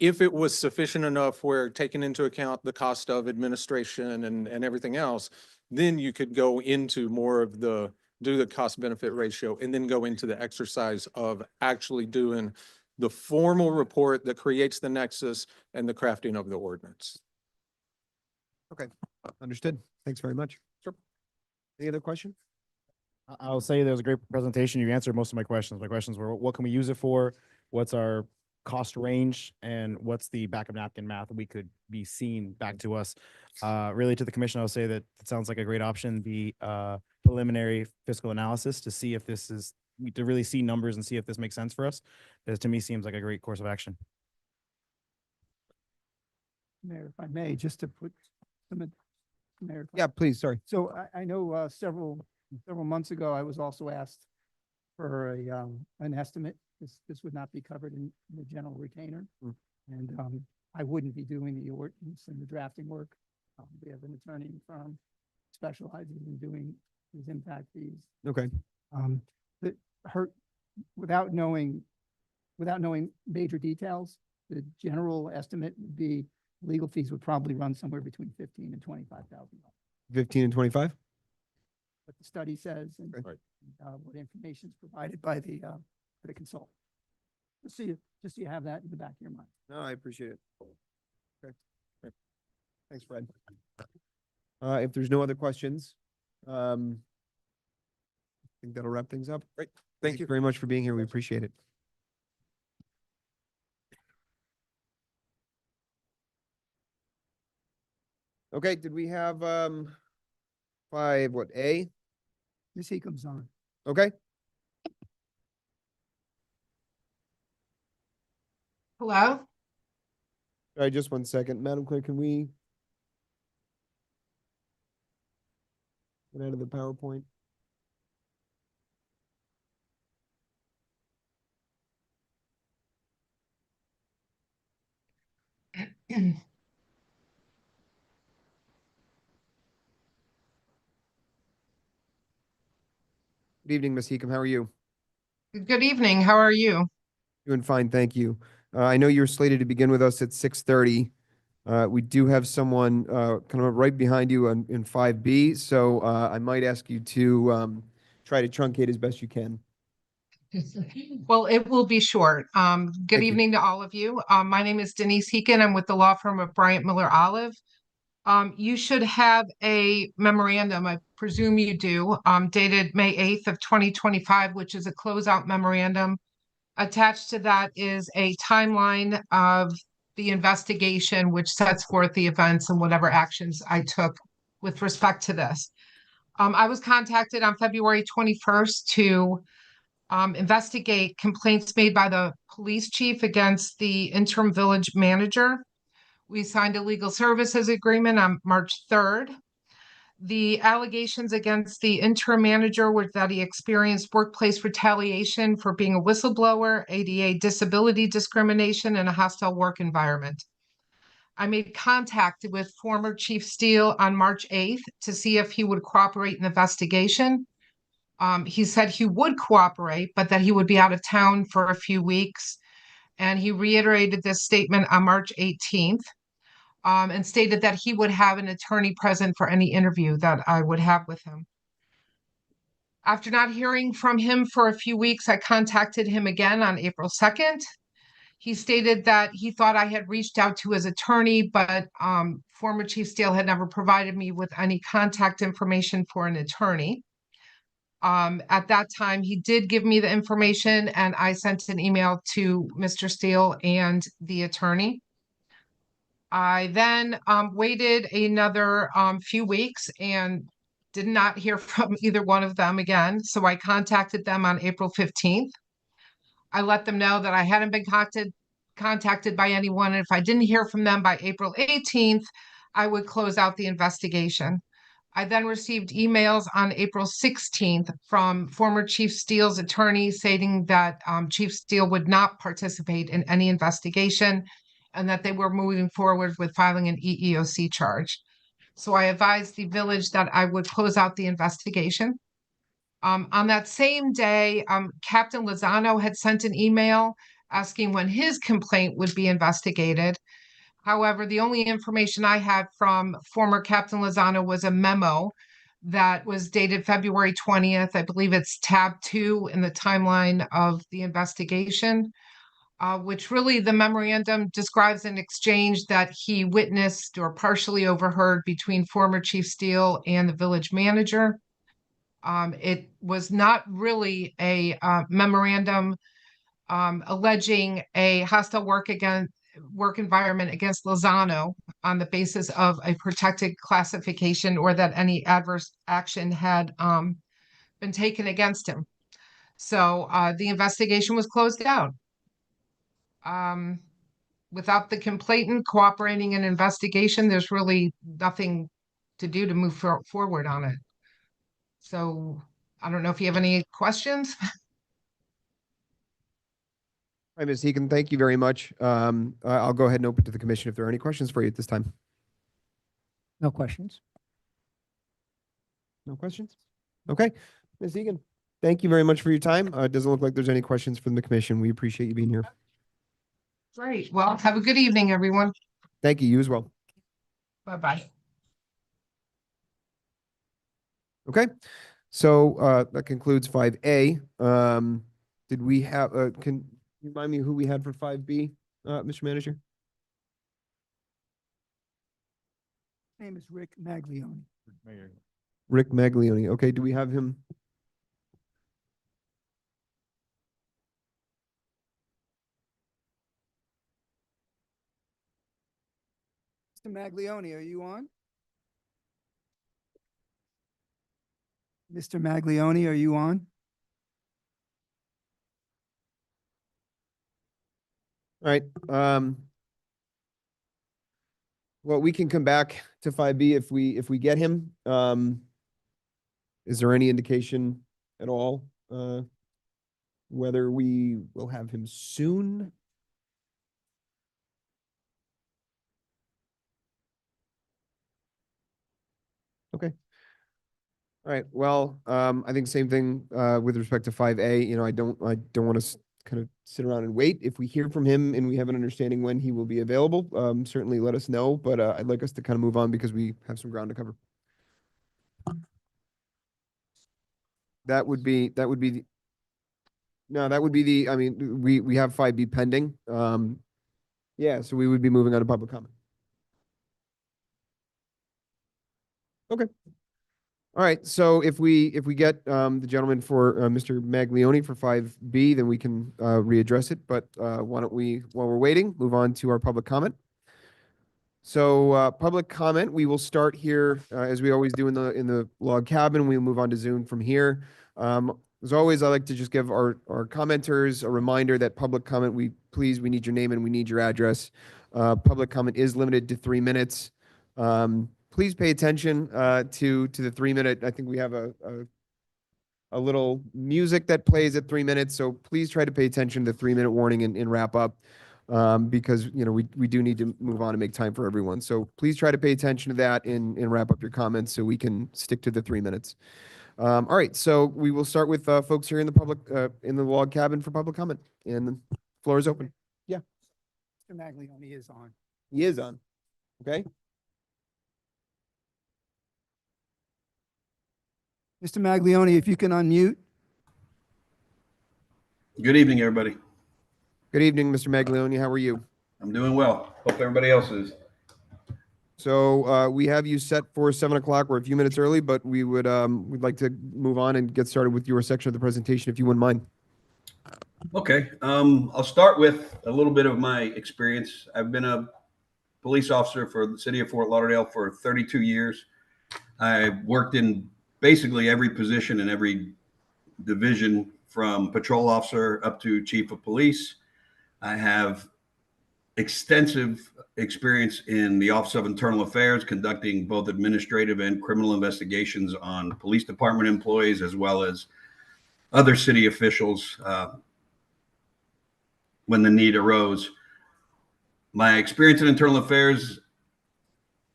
If it was sufficient enough where taking into account the cost of administration and everything else, then you could go into more of do the cost benefit ratio and then go into the exercise of actually doing the formal report that creates the nexus and the crafting of the ordinance. Okay, understood. Thanks very much. Sure. Any other question? I'll say there was a great presentation. You answered most of my questions. My questions were, what can we use it for? What's our cost range? And what's the back of napkin math we could be seen back to us? Really, to the commission, I'll say that it sounds like a great option, the preliminary fiscal analysis, to see if this is, to really see numbers and see if this makes sense for us. This to me seems like a great course of action. Mayor, if I may, just to put some, Mayor. if I- Yeah, please, sorry. So I know several months ago, I was also asked for an estimate. This would not be covered in the general retainer. Mm. And I wouldn't be doing the ordinance and the drafting work. We have an attorney firm specializing in doing these impact fees. Okay. That hurt, without knowing major details, the general estimate would be legal fees would probably run somewhere between $15,000 and $25,000. 15 and 25? What the study says and Okay. what information is provided by the consultant. Just so you have that in the back of your mind. No, I appreciate it. Okay. Great. Thanks, Fred. If there's no other questions, I think that'll wrap things up. Great. Thank you very much for being here. We appreciate it. Okay, did we have 5, Ms. Hecomb's on. Okay, Hello? all right, just 1 second. Madam Clerk, can we get out of the PowerPoint? Good evening, Ms. Heacom. How are you? Good evening. How are you? Doing fine, thank you. I know you're slated to begin with us at 6:30. We do have someone kind of right behind you in 5B, so I might ask you to try to truncate as best you can. Well, it will be short. Good Thank you. evening to all of you. My name is Denise Heekin. I'm with the law firm of Bryant Miller Olive. You should have a memorandum, I presume you do, dated May 8th of 2025, which is a closeout memorandum. Attached to that is a timeline of the investigation, which sets forth the events and whatever actions I took with respect to this. I was contacted on February 21st to investigate complaints made by the police chief against the interim village manager We signed a legal services agreement on March 3rd. The allegations against the interim manager were that he experienced workplace retaliation for being a whistleblower, ADA disability discrimination, and a hostile work environment. I made contact with former Chief Steele on March 8th to see if he would cooperate in the investigation. He said he would cooperate, but that he would be out of town for a few weeks. And he reiterated this statement on March 18th. And stated that he would have an attorney present for any interview that I would have with him. After not hearing from him for a few weeks, I contacted him again on April 2nd. He stated that he thought I had reached out to his attorney, but former Chief Steele had never provided me with any contact information for an attorney. At that time, he did give me the information, and I sent an email to Mr. Steele and the attorney. I then waited another few weeks and did not hear from either one of them again. So I contacted them on April 15th. I let them know that I hadn't been contacted by anyone. And if I didn't hear from them by April 18th, I would close out the investigation. I then received emails on April 16th from former Chief Steele's attorney stating that Chief Steele would not participate in any investigation and that they were moving forward with filing an EEOC charge. So I advised the village that I would close out the investigation. On that same day, Captain Lozano had sent an email asking when his complaint would be investigated. However, the only information I had from former Captain Lozano was a memo that was dated February 20th. I believe it's tab 2 in the timeline of the investigation. Which really the memorandum describes an exchange that he witnessed or partially overheard between former Chief Steele and the village manager. It was not really a memorandum alleging a hostile work environment against Lozano on the basis of a protected classification or that any adverse action had been taken against him. So the investigation was closed out. Without the complainant cooperating in investigation, there's really nothing to do to move forward on it. So I don't know if you have any questions. All right, Ms. Hegan, thank you very much. I'll go ahead and open to the commission if there are any questions for you at this time. No questions. No questions? Okay. Ms. Egan, thank you very much for your time. It doesn't look like there's any questions from the commission. We appreciate you being here. Great. Well, have a good evening, everyone. Thank you. You as well. Bye-bye. Okay. So that concludes 5A. Did we have, can you remind me who we had for 5B, Mr. Manager? His name is Rick Maglione. Rick Maglione. Okay. Do we have him? Mr. Maglione, are you on? Mr. Maglione, are you on? All right. Well, we can come back to 5B if we get him. Is there any indication at all whether we will have him soon? Okay. All right. Well, I think same thing with respect to 5A. You know, I don't want to kind of sit around and wait. If we hear from him and we have an understanding when he will be available, certainly let us know. But I'd like us to kind of move on because we have some ground to cover. That would be the, no, that would be the, I mean, we have 5B pending. Yeah, so we would be moving on to public comment. Okay. All right, so if we get the gentleman for Mr. Maglione for 5B, then we can readdress it. But why don't we, while we're waiting, move on to our public comment. So public comment, we will start here as we always do in the log cabin. We'll move on to Zoom from here. As always, I like to just give our commenters a reminder that public comment, we need your name and we need your address. Public comment is limited to 3 minutes. Please pay attention to the 3-minute. I think we have a little music that plays at 3 minutes. So please try to pay attention to the 3-minute warning and wrap up, because we do need to move on and make time for everyone. So please try to pay attention to that and wrap up your comments so we can stick to the 3 minutes. All right, so we will start with folks here in the public in the log cabin for public comment, and the floor is open. Mr. Maglione is on. He is on. Okay. Mr. Maglione, if you can unmute. Good evening, everybody. Good evening, Mr. Maglione. How are you? I'm doing well. Hope everybody else is. So we have you set for 7 o'clock. We're a few minutes early, but we'd like to move on and get started with your section of the presentation, if you wouldn't mind. Okay. I'll start with a little bit of my experience. I've been a police officer for the city of Fort Lauderdale for 32 years. I worked in basically every position in every division, from patrol officer up to chief of police. I have extensive experience in the Office of Internal Affairs, conducting both administrative and criminal investigations on police department employees, as well as other city officials when the need arose. My experience in internal affairs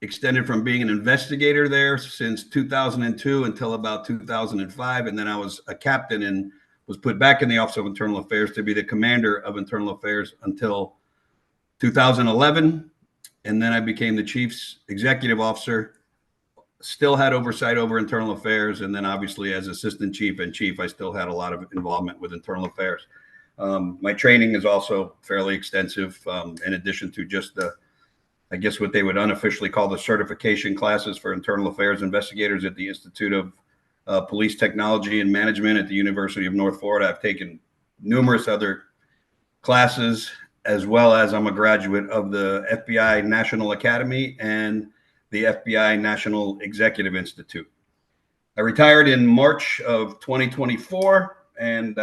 extended from being an investigator there since 2002 until about 2005. And then I was a captain and was put back in the Office of Internal Affairs to be the commander of internal affairs until 2011. And then I became the chief's executive officer, still had oversight over internal affairs. And then obviously as assistant chief and chief, I still had a lot of involvement with internal affairs. My training is also fairly extensive, in addition to just the, I guess what they would unofficially call the certification classes for internal affairs investigators at the Institute of Police Technology and Management at the University of North Florida. I've taken numerous other classes, as well as I'm a graduate of the FBI National Academy and the FBI National Executive Institute. I retired in March of 2024, and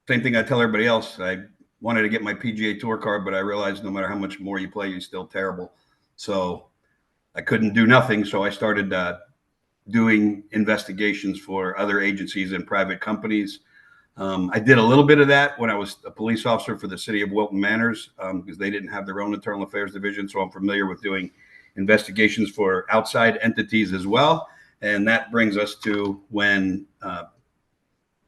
same thing I tell everybody else. I wanted to get my PGA Tour card, but I realized no matter how much more you play, you're still terrible. So I couldn't do nothing. So I started doing investigations for other agencies and private companies. I did a little bit of that when I was a police officer for the city of Wilton Manors, because they didn't have their own internal affairs division. So I'm familiar with doing investigations for outside entities as well. And that brings us to when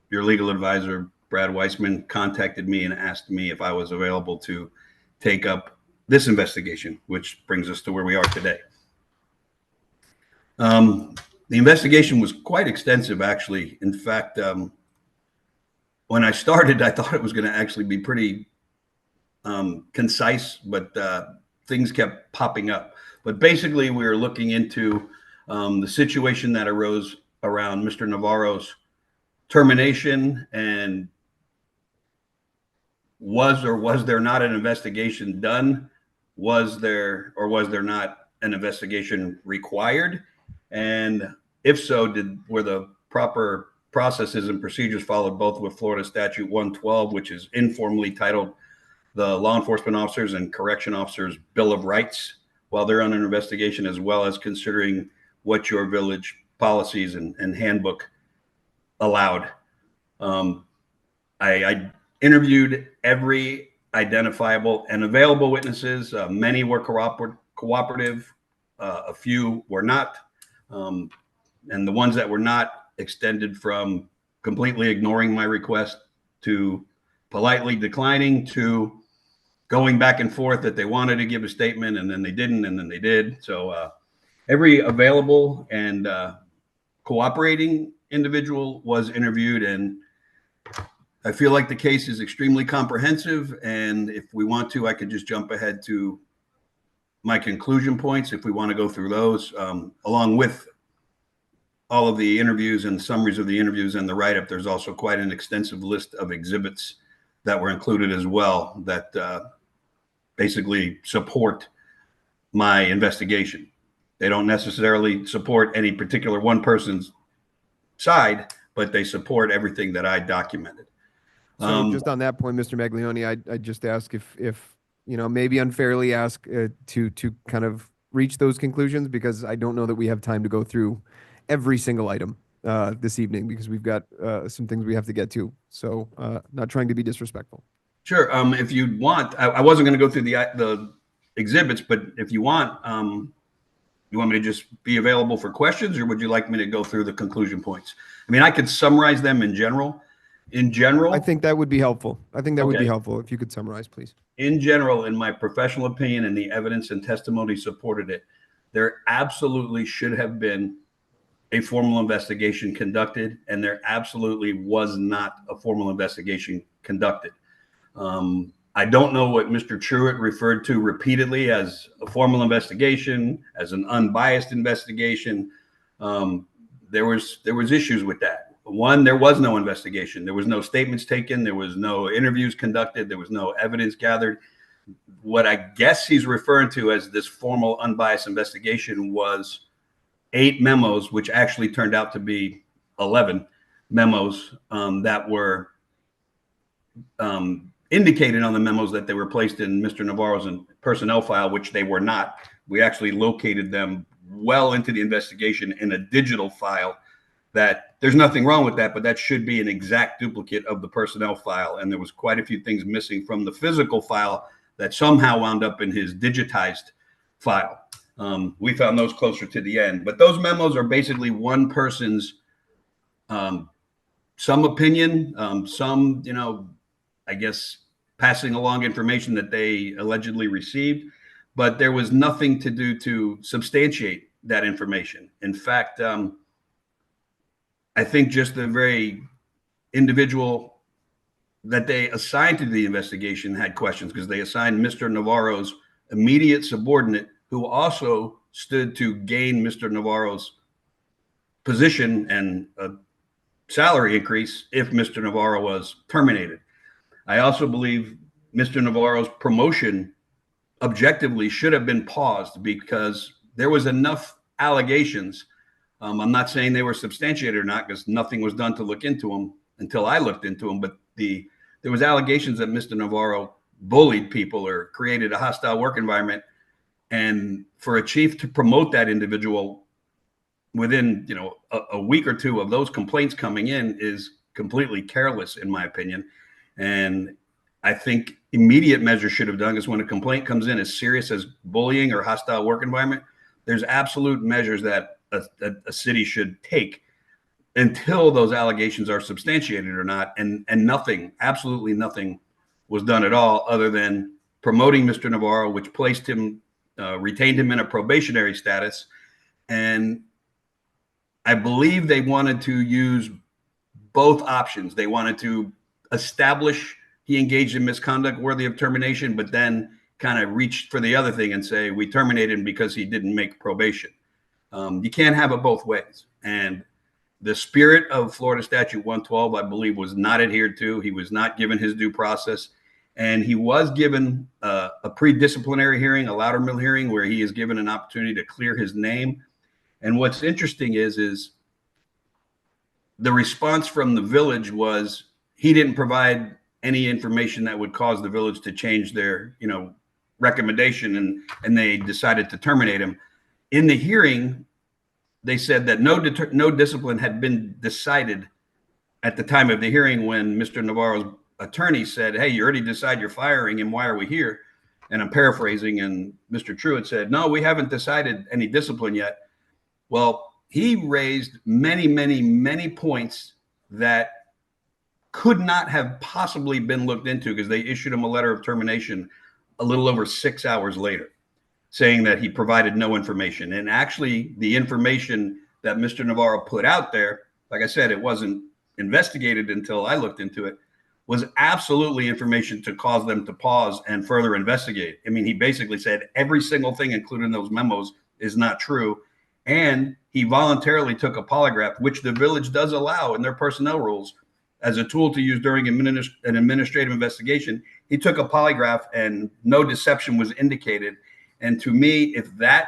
your legal advisor, Brad Weissman, contacted me and asked me if I was available to take up this investigation, which brings us to where we are today. The investigation was quite extensive, actually. In fact, when I started, I thought it was going to actually be pretty concise, but things kept popping up. But basically, we were looking into the situation that arose around Mr. Navarro's termination, and was there not an investigation done? Was there or was there not an investigation required? And if so, were the proper processes and procedures followed, both with Florida Statute 112, which is informally titled the Law Enforcement Officers and Correction Officers Bill of Rights, while they're on an investigation, as well as considering what your village policies and handbook allowed. I interviewed every identifiable and available witnesses. Many were cooperative. A few were not. And the ones that were not extended from completely ignoring my request to politely declining to going back and forth that they wanted to give a statement and then they didn't and then they did. So every available and cooperating individual was interviewed, and I feel like the case is extremely comprehensive. And if we want to, I could just jump ahead to my conclusion points if we want to go through those, along with all of the interviews and summaries of the interviews and the write-up. There's also quite an extensive list of exhibits that were included as well that basically support my investigation. They don't necessarily support any particular one person's side, but they support everything that I documented. So just on that point, Mr. Maglione, I just ask if you know, maybe unfairly ask to kind of reach those conclusions, because I don't know that we have time to go through every single item this evening, because we've got some things we have to get to. So not trying to be disrespectful. Sure. If you want, I wasn't going to go through the exhibits, but if you want, you want me to just be available for questions, or would you like me to go through the conclusion points? I mean, I could summarize them in general. I think that would be helpful. I think that would be Okay. helpful if you could summarize, please. In general, in my professional opinion, and the evidence and testimony supported it, there absolutely should have been a formal investigation conducted, and there absolutely was not a formal investigation conducted. I don't know what Mr. Truitt referred to repeatedly as a formal investigation, as an unbiased investigation. There was issues with that. One, there was no investigation. There was no statements taken. There was no interviews conducted. There was no evidence gathered. What I guess he's referring to as this formal unbiased investigation was 8 memos, which actually turned out to be 11 memos that were indicated on the memos that they were placed in Mr. Navarro's personnel file, which they were not. We actually located them well into the investigation in a digital file. That there's nothing wrong with that, but that should be an exact duplicate of the personnel file. And there was quite a few things missing from the physical file that somehow wound up in his digitized file. We found those closer to the end, but those memos are basically one person's some opinion, some, you know, I guess passing along information that they allegedly received, but there was nothing to do to substantiate that information. In fact, I think just the very individual that they assigned to the investigation had questions, because they assigned Mr. Navarro's immediate subordinate, who also stood to gain Mr. Navarro's position and a salary increase if Mr. Navarro was terminated. I also believe Mr. Navarro's promotion objectively should have been paused, because there was enough allegations. I'm not saying they were substantiated or not, because nothing was done to look into them until I looked into them. But there was allegations that Mr. Navarro bullied people or created a hostile work environment. And for a chief to promote that individual within, you know, a week or two of those complaints coming in is completely careless, in my opinion. And I think immediate measures should have done is when a complaint comes in as serious as bullying or hostile work environment, there's absolute measures that a city should take until those allegations are substantiated or not. And nothing, absolutely nothing was done at all, other than promoting Mr. Navarro, which placed him, retained him in a probationary status. And I believe they wanted to use both options. They wanted to establish he engaged in misconduct worthy of termination, but then kind of reached for the other thing and say, we terminated him because he didn't make probation. You can't have it both ways. And the spirit of Florida Statute 112, I believe, was not adhered to. He was not given his due process. And he was given a pre-disciplinary hearing, a Loudermill hearing, where he is given an opportunity to clear his name. And what's interesting is the response from the village was he didn't provide any information that would cause the village to change their, you know, recommendation, and they decided to terminate him. In the hearing, they said that no discipline had been decided at the time of the hearing, when Mr. Navarro's attorney said, hey, you already decided you're firing him. Why are we here? And I'm paraphrasing. And Mr. Truitt said, no, we haven't decided any discipline yet. Well, he raised many, many, many points that could not have possibly been looked into, because they issued him a letter of termination a little over 6 hours later, saying that he provided no information. And actually, the information that Mr. Navarro put out there, like I said, it wasn't investigated until I looked into it, was absolutely information to cause them to pause and further investigate. I mean, he basically said every single thing included in those memos is not true. And he voluntarily took a polygraph, which the village does allow in their personnel rules as a tool to use during an administrative investigation. He took a polygraph and no deception was indicated. And to me, if that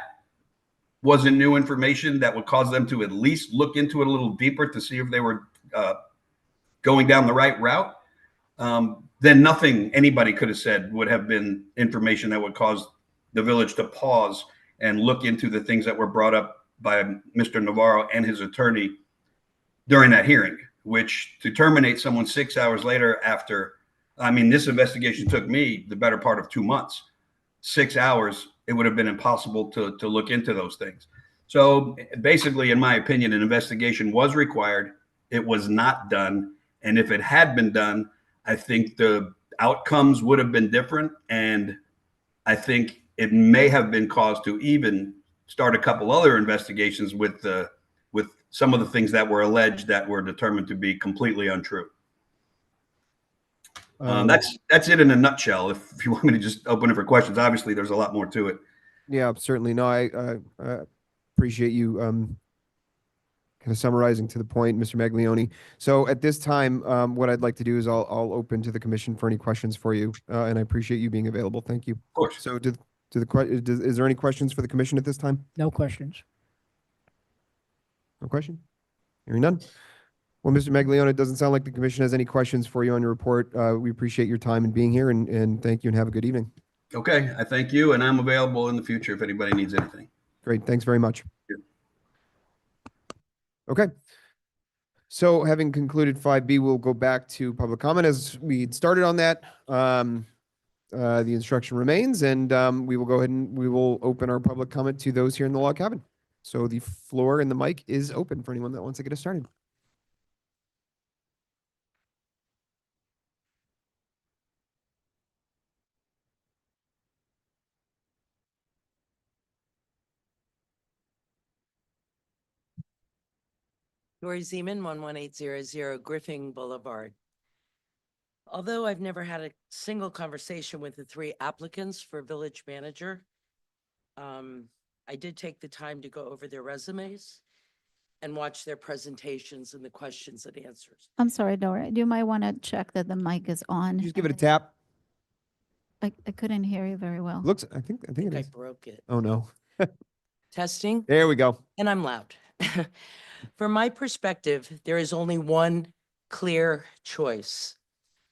wasn't new information that would cause them to at least look into it a little deeper to see if they were going down the right route, then nothing anybody could have said would have been information that would cause the village to pause and look into the things that were brought up by Mr. Navarro and his attorney during that hearing, which to terminate someone 6 hours later after, I mean, this investigation took me the better part of 2 months. 6 hours, it would have been impossible to look into those things. So basically, in my opinion, an investigation was required. It was not done. And if it had been done, I think the outcomes would have been different. And I think it may have been cause to even start a couple other investigations with some of the things that were alleged that were determined to be completely untrue. That's it in a nutshell. If you want me to just open it for questions, obviously there's a lot more to it. Yeah, certainly. No, I appreciate you kind of summarizing to the point, Mr. Maglione. So at this time, what I'd like to do is I'll open to the commission for any questions for you, and I appreciate you being available. Thank you. Of course. So is there any questions for the commission at this time? No questions. No question? Hearing none? Well, Mr. Maglione, it doesn't sound like the commission has any questions for you on your report. We appreciate your time and being here, and thank you, and have a good evening. Okay, I thank you, and I'm available in the future if anybody needs anything. Great, thanks very much. Sure. Okay. So having concluded 5B, we'll go back to public comment as we started on that. The instruction remains, and we will go ahead and we will open our public comment to those here in the log cabin. So the floor and the mic is open for anyone that wants to get us started. Dory Zeman, 11800 Griffin Boulevard. Although I've never had a single conversation with the 3 applicants for village manager, I did take the time to go over their resumes and watch their presentations and the questions and answers. I'm sorry, Dora, you might want to check that the mic is on. Just give it a tap. I couldn't hear you very well. Looks, I think it I is. broke it. Oh, no. Testing, There we go. and I'm loud. From my perspective, there is only one clear choice.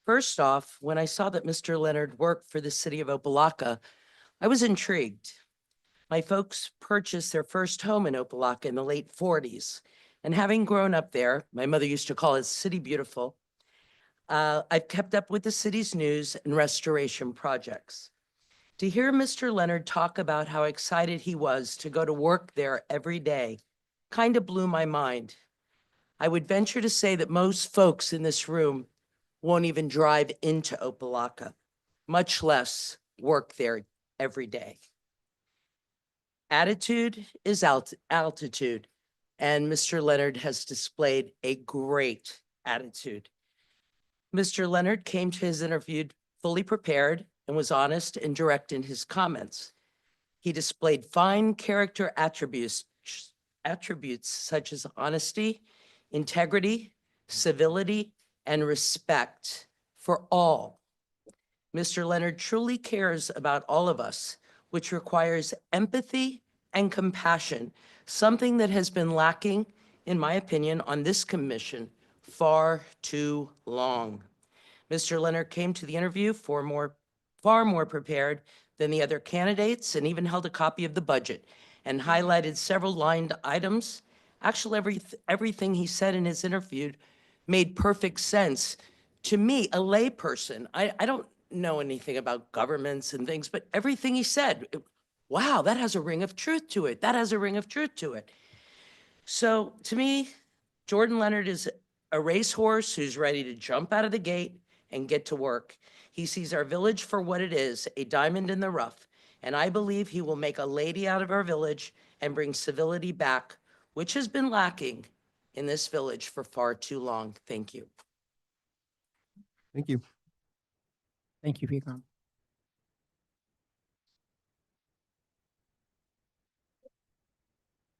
First off, when I saw that Mr. Leonard worked for the city of Opelika, I was intrigued. My folks purchased their first home in Opelika in the late 40s. And having grown up there, my mother used to call it City Beautiful, I've kept up with the city's news and restoration projects. To hear Mr. Leonard talk about how excited he was to go to work there every day kind of blew my mind. I would venture to say that most folks in this room won't even drive into Opelika, much less work there every day. Attitude is altitude, and Mr. Leonard has displayed a great attitude. Mr. Leonard came to his interview fully prepared and was honest and direct in his comments. He displayed fine character attributes such as honesty, integrity, civility, and respect for all. Mr. Leonard truly cares about all of us, which requires empathy and compassion, something that has been lacking, in my opinion, on this commission far too long. Mr. Leonard came to the interview far more prepared than the other candidates, and even held a copy of the budget and highlighted several lined items. Actually, everything he said in his interview made perfect sense to me, a layperson. I don't know anything about governments and things, but everything he said, wow, that has a ring of truth to it. That has a ring of truth to it. So to me, Jordan Leonard is a racehorse who's ready to jump out of the gate and get to work. He sees our village for what it is, a diamond in the rough. And I believe he will make a lady out of our village and bring civility back, which has been lacking in this village for far too long. Thank you. Thank you. Thank you for your comment.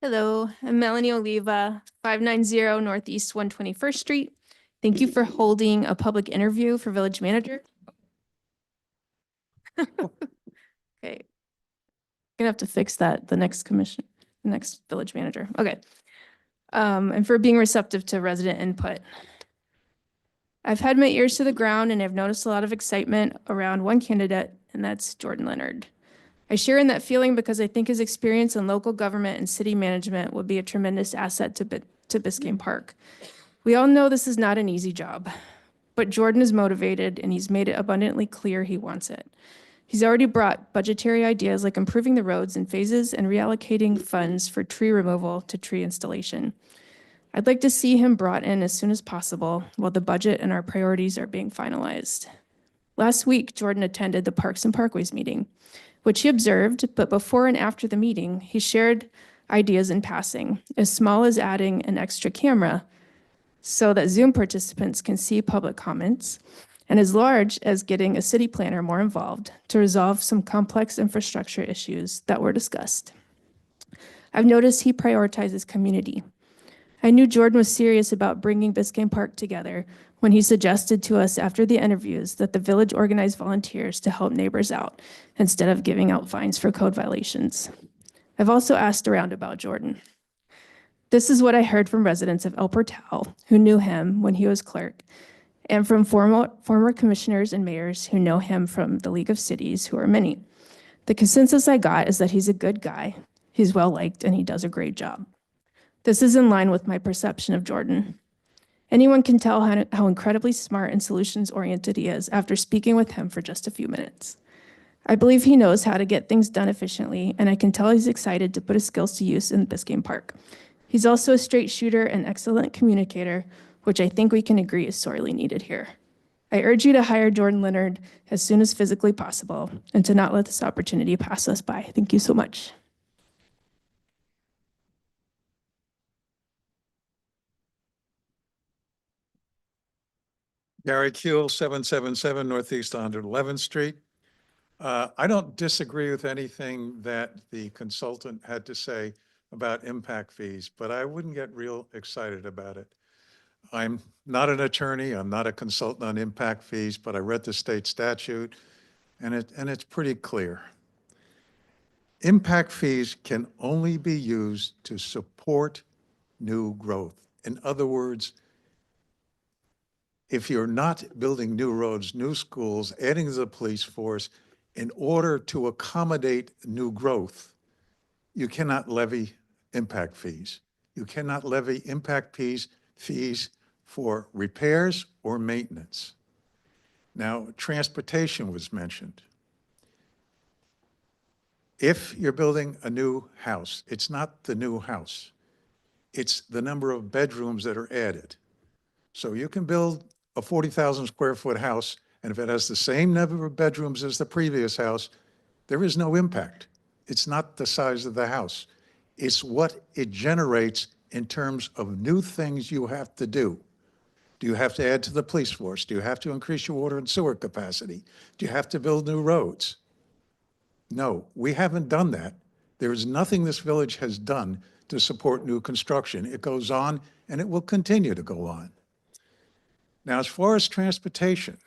Hello, I'm Melanie Oliva, 590 Northeast 121st Street. Thank you for holding a public interview for village manager. Okay. Gonna have to fix that, the next village manager. Okay. And for being receptive to resident input. I've had my ears to the ground and I've noticed a lot of excitement around one candidate, and that's Jordan Leonard. I share in that feeling because I think his experience in local government and city management would be a tremendous asset to Biscayne Park. We all know this is not an easy job, but Jordan is motivated and he's made it abundantly clear he wants it. He's already brought budgetary ideas like improving the roads in phases and reallocating funds for tree removal to tree installation. I'd like to see him brought in as soon as possible while the budget and our priorities are being finalized. Last week, Jordan attended the Parks and Parkways meeting, which he observed, but before and after the meeting, he shared ideas in passing, as small as adding an extra camera so that Zoom participants can see public comments, and as large as getting a city planner more involved to resolve some complex infrastructure issues that were discussed. I've noticed he prioritizes community. I knew Jordan was serious about bringing Biscayne Park together when he suggested to us after the interviews that the village organize volunteers to help neighbors out instead of giving out fines for code violations. I've also asked around about Jordan. This is what I heard from residents of El Portal who knew him when he was clerk, and from former commissioners and mayors who know him from the League of Cities, who are many. The consensus I got is that he's a good guy, he's well-liked, and he does a great job. This is in line with my perception of Jordan. Anyone can tell how incredibly smart and solutions-oriented he is after speaking with him for just a few minutes. I believe he knows how to get things done efficiently, and I can tell he's excited to put his skills to use in Biscayne Park. He's also a straight shooter and excellent communicator, which I think we can agree is sorely needed here. I urge you to hire Jordan Leonard as soon as physically possible and to not let this opportunity pass us by. Thank you so much. Gary Kuehl, 777 Northeast 111th Street. I don't disagree with anything that the consultant had to say about impact fees, but I wouldn't get real excited about it. I'm not an attorney, I'm not a consultant on impact fees, but I read the state statute and it's pretty clear. Impact fees can only be used to support new growth. In other words, if you're not building new roads, new schools, adding to the police force in order to accommodate new growth, you cannot levy impact fees. You cannot levy impact fees for repairs or maintenance. Now, transportation was mentioned. If you're building a new house, it's not the new house. It's the number of bedrooms that are added. So you can build a 40,000 square foot house, and if it has the same number of bedrooms as the previous house, there is no impact. It's not the size of the house. It's what it generates in terms of new things you have to do. Do you have to add to the police force? Do you have to increase your water and sewer capacity? Do you have to build new roads? No, we haven't done that. There is nothing this village has done to support new construction. It goes on and it will continue to go on. Now, as far as transportation,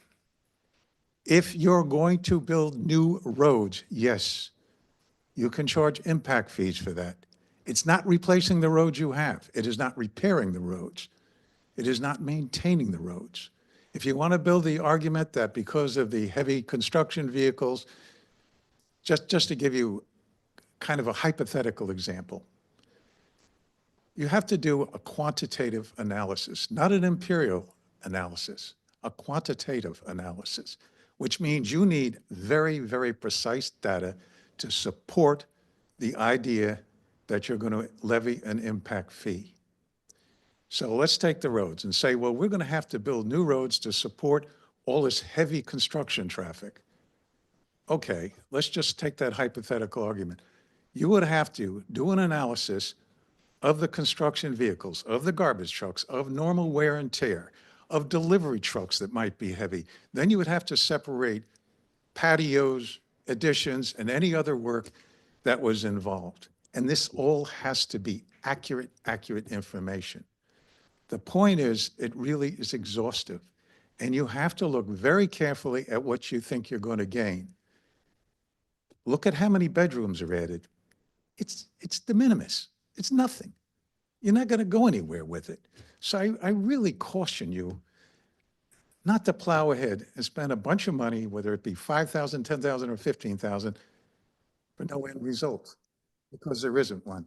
if you're going to build new roads, yes, you can charge impact fees for that. It's not replacing the roads you have. It is not repairing the roads. It is not maintaining the roads. If you want to build the argument that because of the heavy construction vehicles, just to give you kind of a hypothetical example, you have to do a quantitative analysis, not an imperial analysis, a quantitative analysis, which means you need very, very precise data to support the idea that you're going to levy an impact fee. So let's take the roads and say, well, we're going to have to build new roads to support all this heavy construction traffic. Okay, let's just take that hypothetical argument. You would have to do an analysis of the construction vehicles, of the garbage trucks, of normal wear and tear, of delivery trucks that might be heavy. Then you would have to separate patios, additions, and any other work that was involved. And this all has to be accurate information. The point is, it really is exhaustive. And you have to look very carefully at what you think you're going to gain. Look at how many bedrooms are added. It's de minimis. It's nothing. You're not going to go anywhere with it. So I really caution you not to plow ahead and spend a bunch of money, whether it be 5,000, 10,000, or 15,000, for no end result, because there isn't one.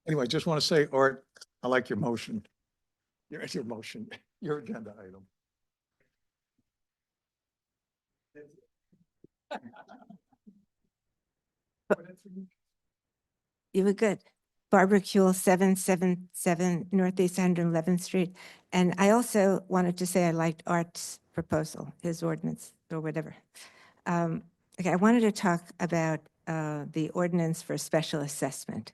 Anyway, just want to say, Art, I like your motion. Your motion, your agenda item. You were good. Barbara Kuhl, 777 Northeast 111th Street. And I also wanted to say I liked Art's proposal, his ordinance or whatever. Okay, I wanted to talk about the ordinance for special assessment.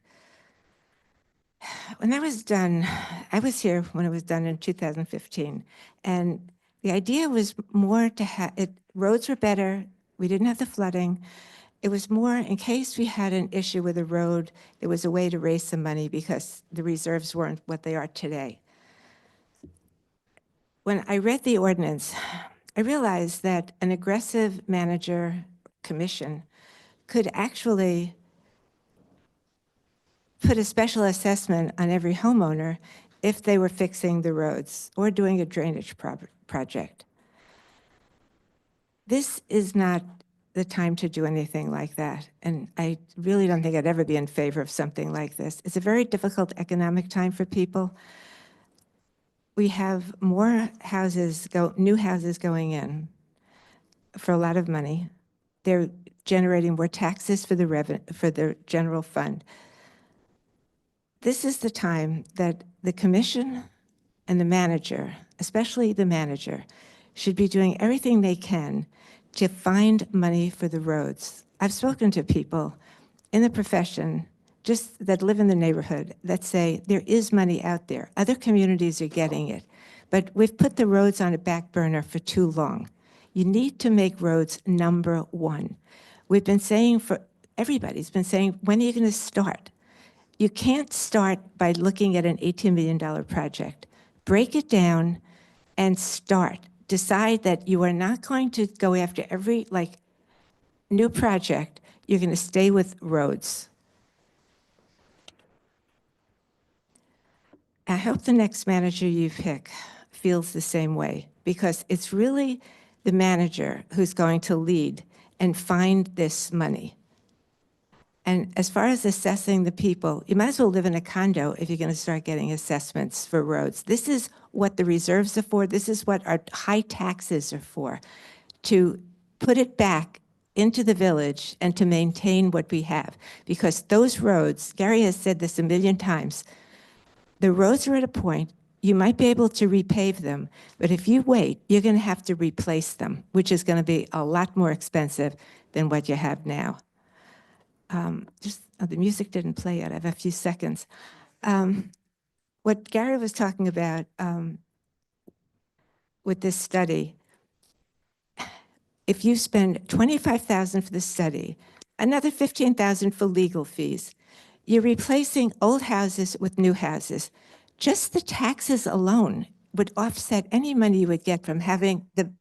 When that was done, I was here when it was done in 2015. And the idea was more to have, roads were better. We didn't have the flooding. It was more in case we had an issue with a road, there was a way to raise some money because the reserves weren't what they are today. When I read the ordinance, I realized that an aggressive manager commission could actually put a special assessment on every homeowner if they were fixing the roads or doing a drainage project. This is not the time to do anything like that. And I really don't think I'd ever be in favor of something like this. It's a very difficult economic time for people. We have more houses, new houses going in for a lot of money. They're generating more taxes for the general fund. This is the time that the commission and the manager, especially the manager, should be doing everything they can to find money for the roads. I've spoken to people in the profession just that live in the neighborhood that say there is money out there. Other communities are getting it, but we've put the roads on a back burner for too long. You need to make roads number one. We've been saying everybody's been saying, when are you going to start? You can't start by looking at an $18 million project. Break it down and start. Decide that you are not going to go after every new project. You're going to stay with roads. I hope the next manager you pick feels the same way, because it's really the manager who's going to lead and find this money. And as far as assessing the people, you might as well live in a condo if you're going to start getting assessments for roads. This is what the reserves are for. This is what our high taxes are for, to put it back into the village and to maintain what we have. Because those roads, Gary has said this a million times, the roads are at a point, you might be able to repave them, but if you wait, you're going to have to replace them, which is going to be a lot more expensive than what you have now. The music didn't play yet. I have a few seconds. What Gary was talking about with this study, if you spend $25,000 for the study, another $15,000 for legal fees, you're replacing old houses with new houses. Just the taxes alone would offset any money you would get from having the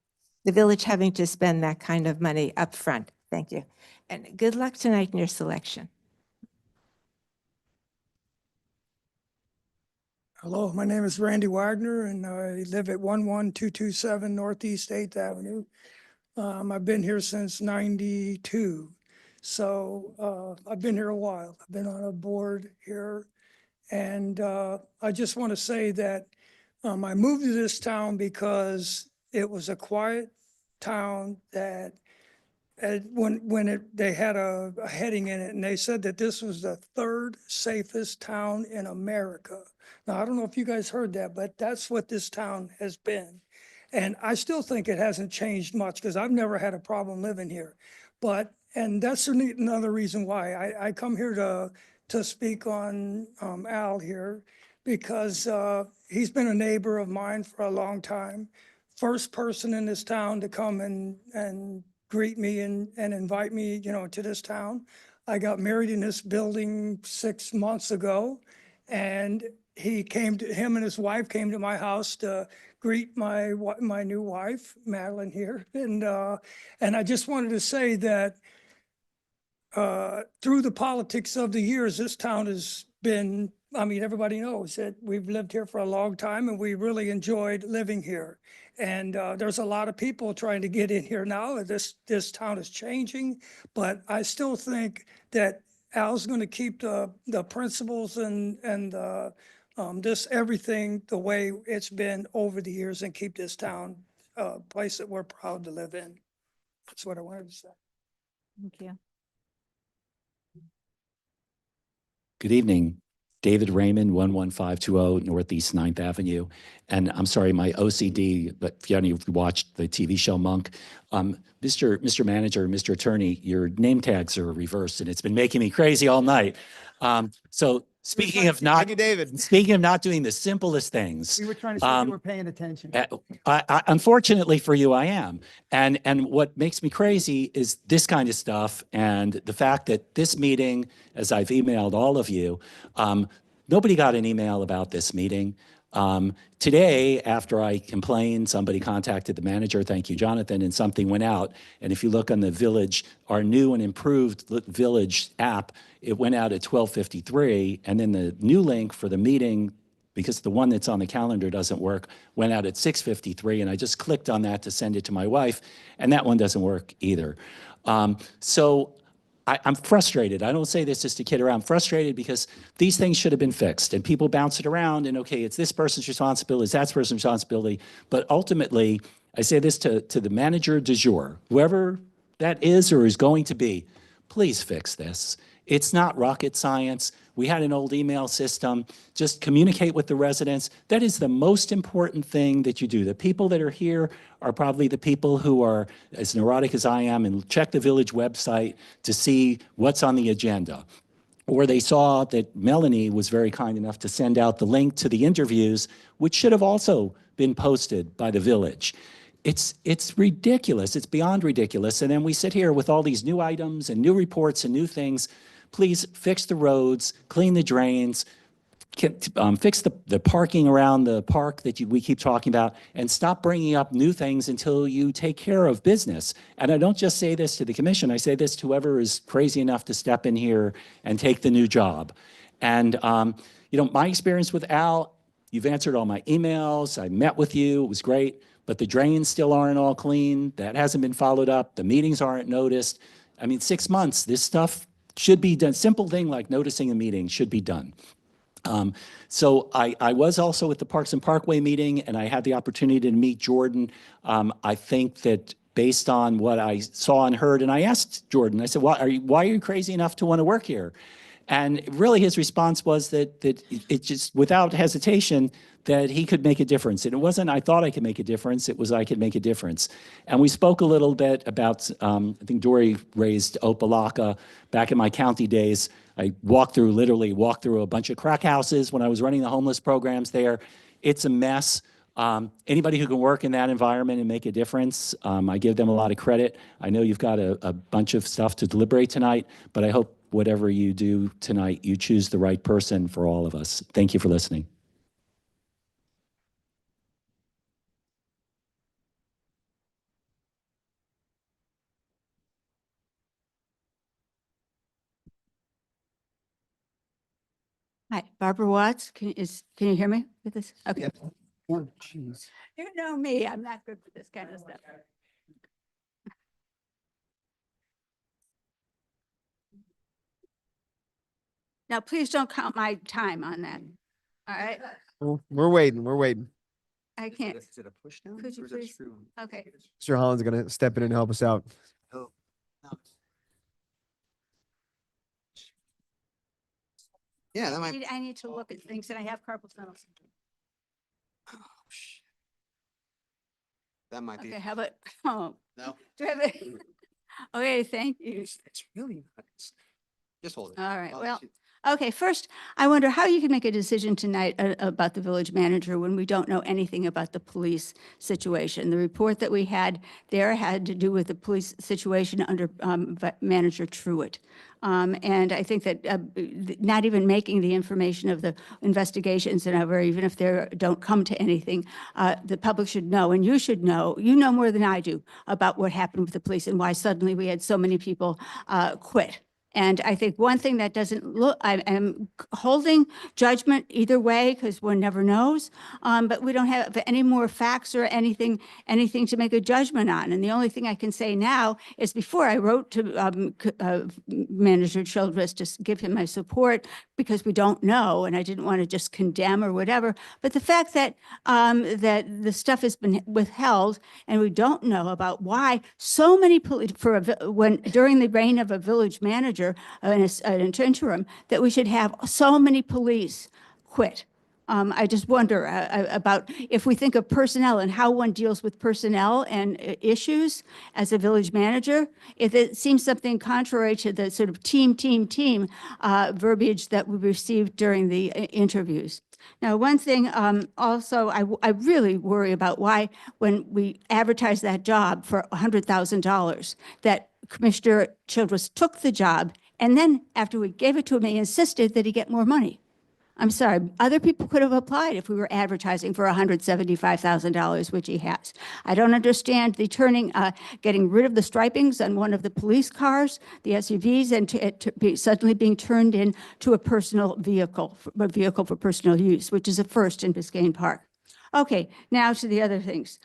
village having to spend that kind of money up front. Thank you. And good luck tonight in your selection. Hello, my name is Randy Wagner, and I live at 11227 Northeast 8th Avenue. I've been here since '92, so I've been here a while. I've been on a board here, and I just want to say that I moved to this town because it was a quiet town that they had a heading in it, and they said that this was the third safest town in America. Now, I don't know if you guys heard that, but that's what this town has been. And I still think it hasn't changed much because I've never had a problem living here. And that's another reason why I come here to speak on Al here, because he's been a neighbor of mine for a long time. First person in this town to come and greet me and invite me, to this town. I got married in this building 6 months ago, and him and his wife came to my house to greet my new wife, Madeline here. And I just wanted to say that through the politics of the years, this town has been I mean, everybody knows that we've lived here for a long time and we really enjoyed living here. And there's a lot of people trying to get in here now. This town is changing, but I still think that Al's going to keep the principles and this everything the way it's been over the years and keep this town a place that we're proud to live in. That's what I wanted to say. Thank you. Good evening. David Raymond, 11520 Northeast 9th Avenue. And I'm sorry, my OCD, but if you haven't watched the TV show Monk, Mr. Manager, Mr. Attorney, your name tags are reversed and it's been making me crazy all night. So speaking of not, Thank you, David. speaking of not doing the simplest things, We were trying to see if you were paying attention. unfortunately for you, I am. And what makes me crazy is this kind of stuff and the fact that this meeting, as I've emailed all of you, nobody got an email about this meeting. Today, after I complained, somebody contacted the manager, thank you, Jonathan, and something went out. And if you look on the Village, our new and improved Village app, it went out at 12:53. And then the new link for the meeting, because the one that's on the calendar doesn't work, went out at 6:53. And I just clicked on that to send it to my wife, and that one doesn't work either. So I'm frustrated. I don't say this just to kid around. I'm frustrated because these things should have been fixed and people bounce it around and okay, it's this person's responsibility, it's that person's responsibility. But ultimately, I say this to the manager du jour, whoever that is or is going to be, please fix this. It's not rocket science. We had an old email system. Just communicate with the residents. That is the most important thing that you do. The people that are here are probably the people who are as neurotic as I am and check the Village website to see what's on the agenda. Or they saw that Melanie was very kind enough to send out the link to the interviews, which should have also been posted by the Village. It's ridiculous. It's beyond ridiculous. And then we sit here with all these new items and new reports and new things. Please fix the roads, clean the drains, fix the parking around the park that we keep talking about, and stop bringing up new things until you take care of business. And I don't just say this to the commission, I say this to whoever is crazy enough to step in here and take the new job. And, my experience with Al, you've answered all my emails, I met with you, it was great, but the drains still aren't all clean, that hasn't been followed up, the meetings aren't noticed. I mean, 6 months, this stuff should be done. Simple thing like noticing a meeting should be done. So I was also at the Parks and Parkway meeting and I had the opportunity to meet Jordan. I think that based on what I saw and heard, and I asked Jordan, I said, why are you crazy enough to want to work here? And really his response was that it just, without hesitation, that he could make a difference. And it wasn't, I thought I could make a difference, it was I could make a difference. And we spoke a little bit about, I think Dory raised Opalaka. Back in my county days, I literally walked through a bunch of crack houses when I was running the homeless programs there. It's a mess. Anybody who can work in that environment and make a difference, I give them a lot of credit. I know you've got a bunch of stuff to deliberate tonight, but I hope whatever you do tonight, you choose the right person for all of us. Thank you for listening. Hi, Barbara Watts. Can you hear me with this? Okay. Yep. Oh, jeez. You know me, I'm not good for this kind of stuff. Now, please don't count my time on that. All right? We're waiting. I can't. Is it a push down? Could you or is that please? screw? Okay. Mr. Holland's gonna step in and help us out. Oh, no. Yeah, that might. I need to look at things and I have carpal tunnel. Oh, shit. That might be. Okay, how about, oh, No, do I have a, okay, thank you. it's really not. Just hold it. All right, Oh, well, shit. okay, first, I wonder how you can make a decision tonight about the village manager when we don't know anything about the police situation. The report that we had there had to do with the police situation under Manager Truitt. And I think that not even making the information of the investigations and over, even if they don't come to anything, the public should know, and you should know, you know more than I do about what happened with the police and why suddenly we had so many people quit. And I think one thing that doesn't look, I am holding judgment either way because one never knows. But we don't have any more facts or anything to make a judgment on. And the only thing I can say now is before I wrote to Manager Childress to give him my support because we don't know, and I didn't want to just condemn or whatever. But the fact that that the stuff has been withheld and we don't know about why so many during the reign of a village manager an interim that we should have so many police quit. I just wonder about if we think of personnel and how one deals with personnel and issues as a village manager, if it seems something contrary to the sort of team verbiage that we received during the interviews. Now, one thing also, I really worry about why when we advertised that job for $100,000, that Commissioner Childress took the job, and then after we gave it to him, he insisted that he get more money. I'm sorry, other people could have applied if we were advertising for $175,000, which he has. I don't understand the getting rid of the stripings on one of the police cars, the SUVs, and suddenly being turned into a personal vehicle, a vehicle for personal use, which is a first in Biscayne Park. Okay, now to the other things.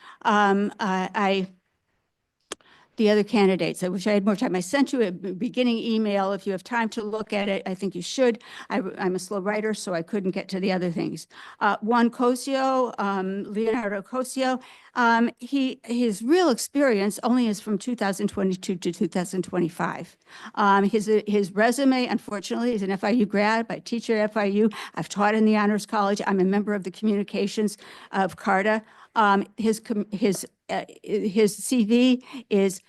The other candidates. I wish I had more time. I sent you a beginning email. If you have time to look at it, I think you should. I'm a slow writer, so I couldn't get to the other things. Juan Cosio, Leonardo Cosio, his real experience only is from 2022 to 2025. His resume, unfortunately, is an FIU grad by teacher at FIU. I've taught in the Honors College. I'm a member of the communications of CARTA. His CV is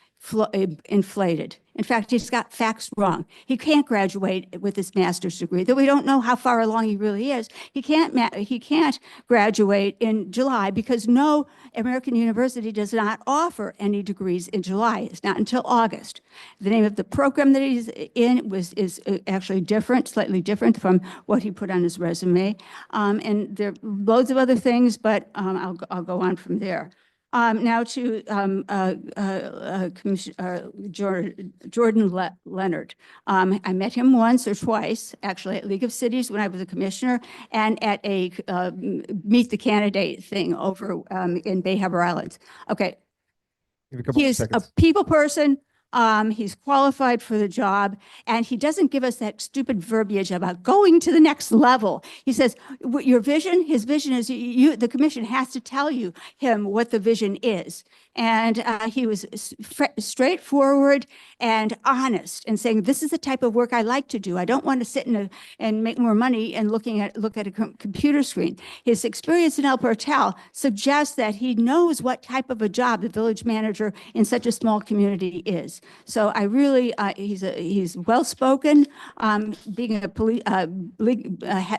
inflated. In fact, he's got facts wrong. He can't graduate with his master's degree, though we don't know how far along he really is. He can't graduate in July because no American university does not offer any degrees in July. It's not until August. The name of the program that he's in is actually different, slightly different from what he put on his resume. And there are loads of other things, but I'll go on from there. Now to Jordan Leonard. I met him once or twice, actually, at League of Cities when I was a commissioner and at a Meet the Candidate thing over in Bay Harbor Islands. Okay. He is a people person. He's qualified for the job, and he doesn't give us that stupid verbiage about going to the next level. He says, your vision, his vision is the commission has to tell him what the vision is. And he was straightforward and honest and saying, this is the type of work I like to do. I don't want to sit and make more money and look at a computer screen. His experience in El Portal suggests that he knows what type of a job the village manager in such a small community is. So I really, he's well-spoken, being a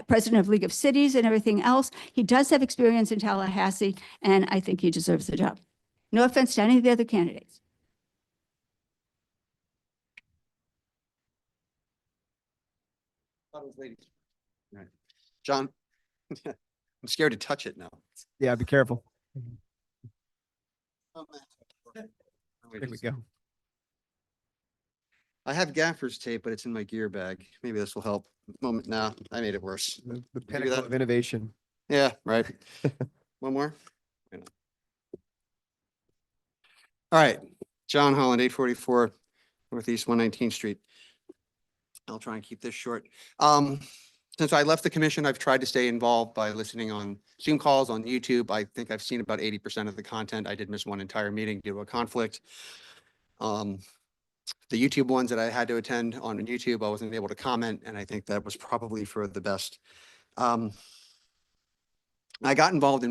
president of League of Cities and everything else. He does have experience in Tallahassee, and I think he deserves the job. No offense to any of the other candidates. John, I'm scared to touch it now. Yeah, be careful. Oh, There we go. I have gaffer's tape, but it's in my gear bag. Maybe this will help. Moment. No, I made it worse. The pinnacle of innovation. Yeah, right. One more. All right, John Holland, 844 Northeast 119th Street. I'll try and keep this short. Since I left the commission, I've tried to stay involved by listening on Zoom calls, on YouTube. I think I've seen about 80% of the content. I did miss one entire meeting due to a conflict. The YouTube ones that I had to attend on YouTube, I wasn't able to comment, and I think that was probably for the best. I got involved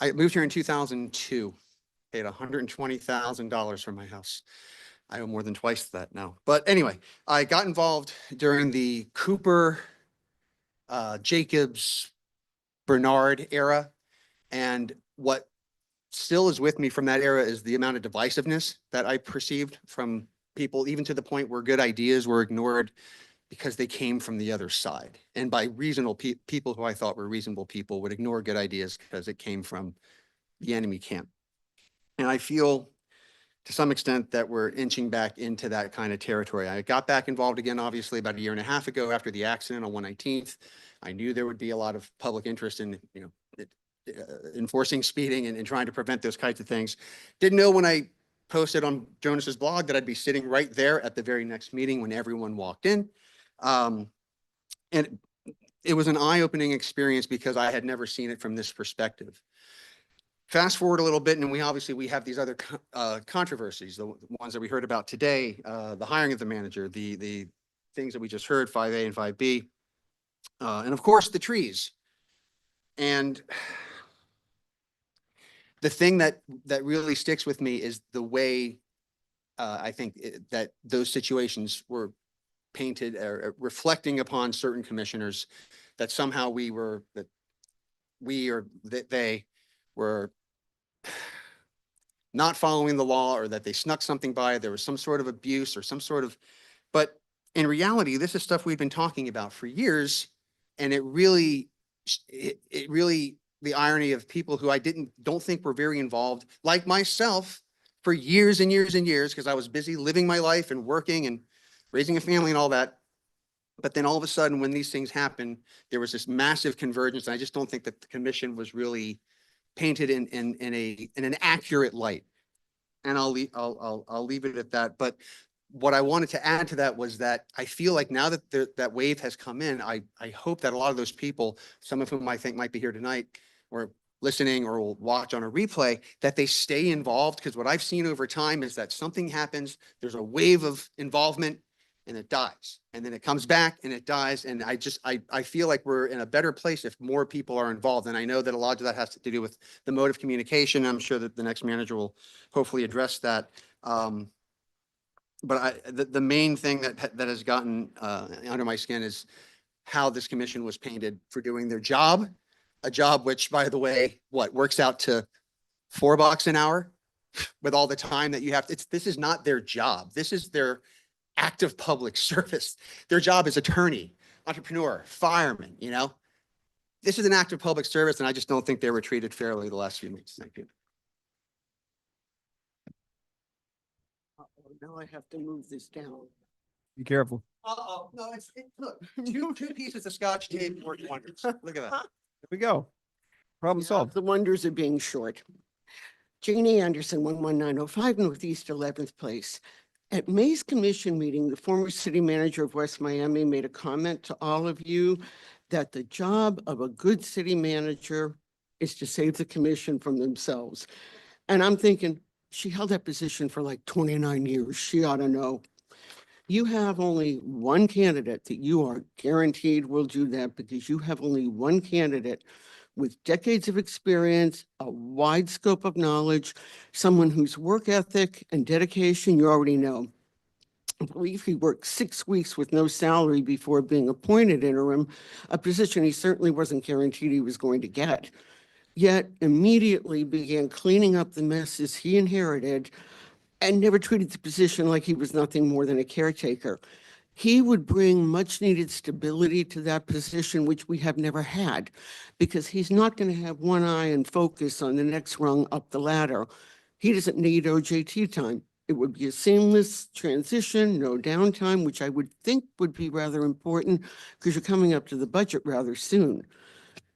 I moved here in 2002. Paid $120,000 for my house. I owe more than twice that now. But anyway, I got involved during the Cooper, Jacobs, Bernard era. And what still is with me from that era is the amount of divisiveness that I perceived from people, even to the point where good ideas were ignored because they came from the other side. And by reasonable people who I thought were reasonable people would ignore good ideas because it came from the enemy camp. And I feel to some extent that we're inching back into that kind of territory. I got back involved again, obviously, about a year and a half ago after the accident on 119th. I knew there would be a lot of public interest in, enforcing speeding and trying to prevent those kinds of things. Didn't know when I posted on Jonas's blog that I'd be sitting right there at the very next meeting when everyone walked in. And it was an eye-opening experience because I had never seen it from this perspective. Fast forward a little bit, and we have these other controversies, the ones that we heard about today, the hiring of the manager, the things that we just heard, 5A and 5B, and of course the trees. And the thing that really sticks with me is the way I think that those situations were painted or reflecting upon certain commissioners, that somehow they were not following the law, or that they snuck something by, there was some sort of abuse or some sort of, but in reality, this is stuff we've been talking about for years. And it really, the irony of people who I don't think were very involved, like myself, for years and years and years, because I was busy living my life and working and raising a family and all that. But then all of a sudden, when these things happen, there was this massive convergence. And I just don't think that the commission was really painted in an accurate light. And I'll leave it at that. But what I wanted to add to that was that I feel like now that that wave has come in, I hope that a lot of those people, some of whom I think might be here tonight or listening or will watch on a replay, that they stay involved. Because what I've seen over time is that something happens, there's a wave of involvement, and it dies. And then it comes back and it dies. And I feel like we're in a better place if more people are involved. And I know that a lot of that has to do with the mode of communication. I'm sure that the next manager will hopefully address that. But the main thing that has gotten under my skin is how this commission was painted for doing their job, a job which, by the way, works out to $4 an hour with all the time that you have. This is not their job. This is their active public service. Their job is attorney, entrepreneur, fireman, This is an active public service, and I just don't think they were treated fairly the last few months. Thank you. Now I have to move this down. Be careful. No, look, two pieces of Scotch tape work wonders. Look at that. There we go. Problem solved. The wonders of being short. Janie Anderson, 11905 Northeast 11th Place. At May's commission meeting, the former city manager of West Miami made a comment to all of you that the job of a good city manager is to save the commission from themselves. And I'm thinking, she held that position for like 29 years. She ought to know. You have only one candidate that you are guaranteed will do that, because you have only one candidate with decades of experience, a wide scope of knowledge, someone whose work ethic and dedication you already know. I believe he worked 6 weeks with no salary before being appointed interim, a position he certainly wasn't guaranteed he was going to get, yet immediately began cleaning up the messes he inherited and never treated the position like he was nothing more than a caretaker. He would bring much needed stability to that position, which we have never had, because he's not going to have one eye and focus on the next rung up the ladder. He doesn't need OJT time. It would be a seamless transition, no downtime, which I would think would be rather important because you're coming up to the budget rather soon.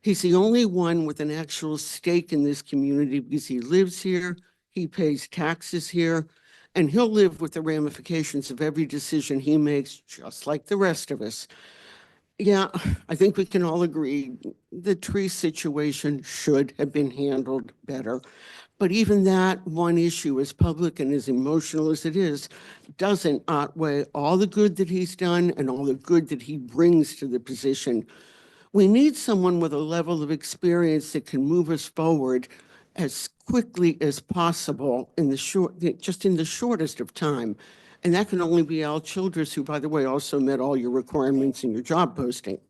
He's the only one with an actual stake in this community because he lives here, he pays taxes here, and he'll live with the ramifications of every decision he makes, just like the rest of us. Yeah, I think we can all agree the tree situation should have been handled better. But even that one issue, as public and as emotional as it is, doesn't outweigh all the good that he's done and all the good that he brings to the position. We need someone with a level of experience that can move us forward as quickly as possible in the shortest of time. And that can only be Al Childress, who, by the way, also met all your requirements in your job posting.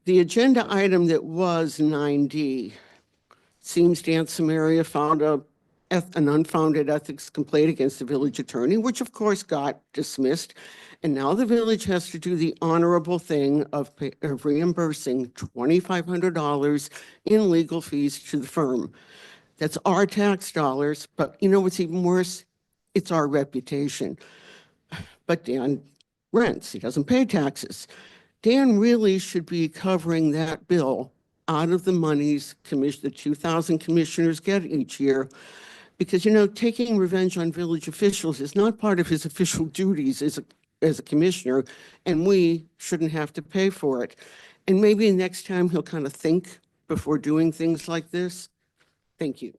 The agenda item that was 9D, seems Dan Samaria found an unfounded ethics complaint against the village attorney, which of course got dismissed. And now the village has to do the honorable thing of reimbursing $2,500 in legal fees to the firm. That's our tax dollars, but you know what's even worse? it's our reputation. But Dan rents, he doesn't pay taxes. Dan really should be covering that bill out of the monies the 2,000 commissioners get each year. Because, you know, taking revenge on village officials is not part of his official duties as a commissioner, and we shouldn't have to pay for it. And maybe next time he'll kind of think before doing things like this. Thank you.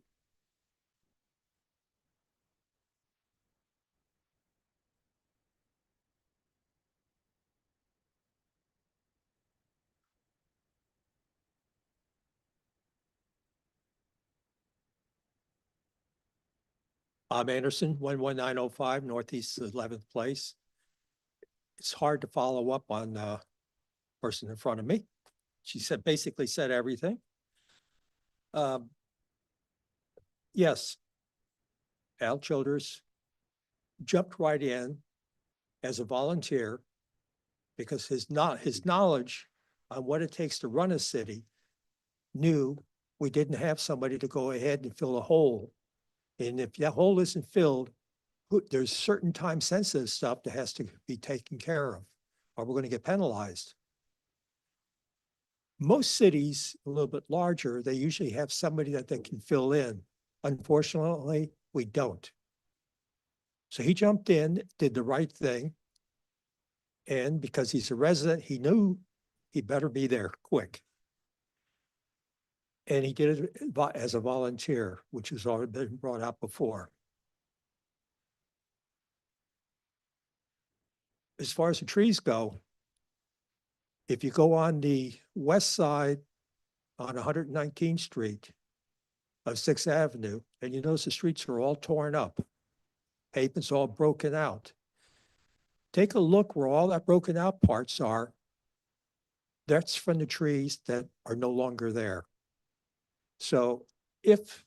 Bob Anderson, 11905 Northeast 11th Place. It's hard to follow up on the person in front of me. She basically said everything. Yes, Al Childers jumped right in as a volunteer because his knowledge on what it takes to run a city knew we didn't have somebody to go ahead and fill a hole. And if that hole isn't filled, there's certain time sensitive stuff that has to be taken care of, or we're going to get penalized. Most cities, a little bit larger, they usually have somebody that they can fill in. Unfortunately, we don't. So he jumped in, did the right thing. And because he's a resident, he knew he better be there quick. And he did it as a volunteer, which has already been brought up before. As far as the trees go, if you go on the west side on 119th Street of 6th Avenue, and you notice the streets are all torn up, pavement's all broken out. Take a look where all that broken out parts are. That's from the trees that are no longer there. So if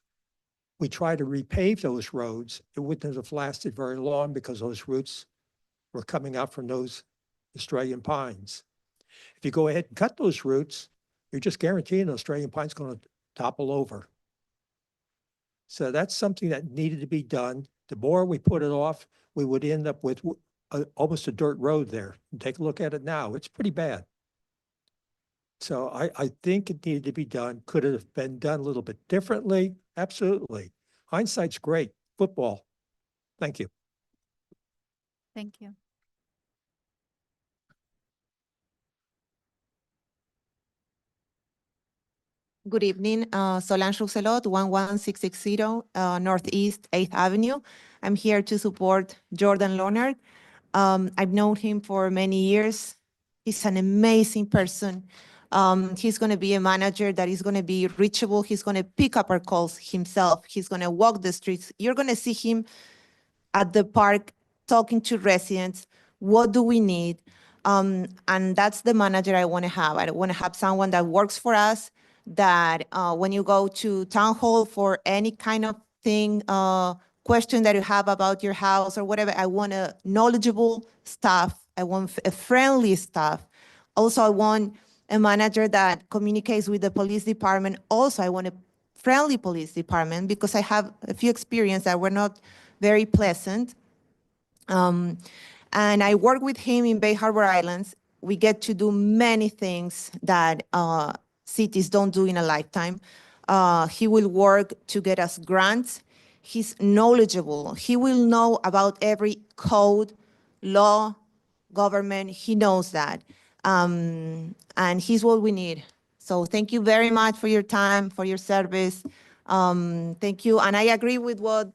we try to repave those roads, it wouldn't have lasted very long because those roots were coming out from those Australian pines. If you go ahead and cut those roots, you're just guaranteeing the Australian pine's going to topple over. So that's something that needed to be done. The more we put it off, we would end up with almost a dirt road there. And take a look at it now. It's pretty bad. So I think it needed to be done. Could it have been done a little bit differently? Absolutely. Hindsight's great. Football. Thank you. Thank you. Good evening, Solange Rousselot, 11660 Northeast 8th Avenue. I'm here to support Jordan Leonard. I've known him for many years. He's an amazing person. He's going to be a manager that is going to be reachable. He's going to pick up our calls himself. He's going to walk the streets. You're going to see him at the park talking to residents. What do we need? And that's the manager I want to have. I want to have someone that works for us, that when you go to town hall for any kind of thing, question that you have about your house or whatever, I want a knowledgeable staff. I want a friendly staff. Also, I want a manager that communicates with the police department. Also, I want a friendly police department because I have a few experiences that were not very pleasant. And I work with him in Bay Harbor Islands. We get to do many things that cities don't do in a lifetime. He will work to get us grants. He's knowledgeable. He will know about every code, law, government. He knows that. And he's what we need. So thank you very much for your time, for your service. Thank you. And I agree with what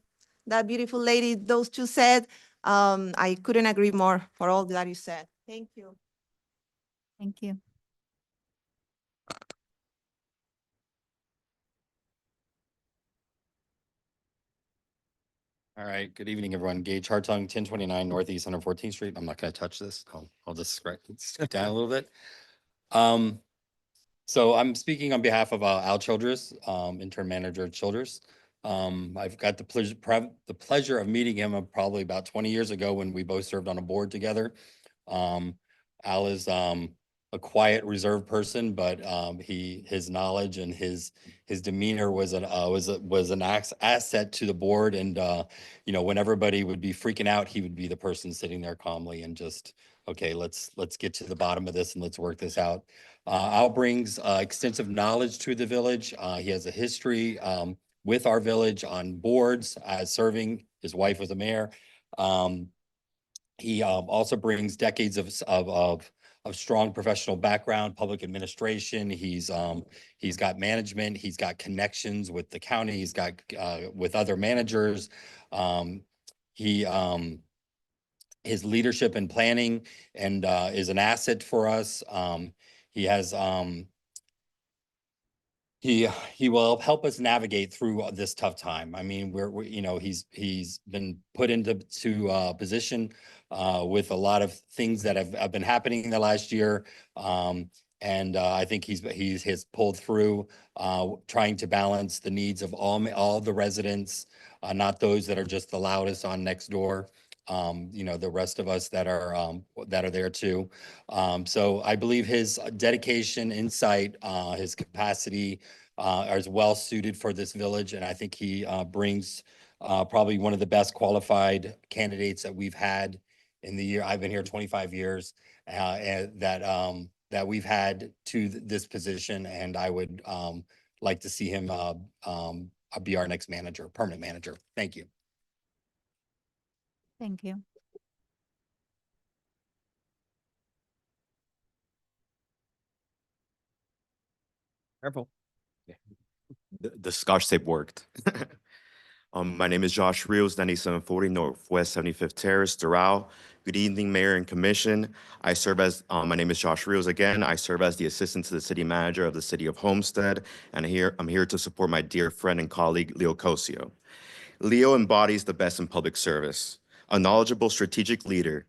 that beautiful lady, those two said. I couldn't agree more for all that you said. Thank you. Thank you. All right, good evening, everyone. Gage Hartung, 1029 Northeast 114th Street. I'm not going to touch this. I'll just scoot down a little bit. So I'm speaking on behalf of Al Childers, intern manager at Childers. I've got the pleasure of meeting him probably about 20 years ago when we both served on a board together. Al is a a quiet, reserved person, but his knowledge and his demeanor was an asset to the board. And you know, when everybody would be freaking out, he would be the person sitting there calmly and just, okay, let's get to the bottom of this and let's work this out. Al brings extensive knowledge to the village. He has a history with our village on boards, serving. His wife was a mayor. He also brings decades of strong professional background, public administration. He's got management. He's got connections with the county. He's got with other managers. His leadership and planning and is an asset for us. He has he will help us navigate through this tough time. I mean, we're you know, he's been put into position with a lot of things that have been happening in the last year. And I think he's pulled through, trying to balance the needs of all the residents, not those that are just the loudest on next door. You know, the rest of us that are there too. So I believe his dedication, insight, his capacity are well suited for this village. And I think he brings probably one of the best qualified candidates that we've had in the year. I've been here 25 years, and that we've had to this position. And I would like to see him be our next manager, permanent manager. Thank you. Thank you. Careful. The Scotch tape worked. My name is Josh Rios, 9740 Northwest 75th Terrace, Doral. Good evening, Mayor and Commission. I serve as, my name is Josh Rios again. I serve as the assistant to the city manager of the city of Homestead, and I'm here to support my dear friend and colleague, Leo Cosio. Leo embodies the best in public service, a knowledgeable strategic leader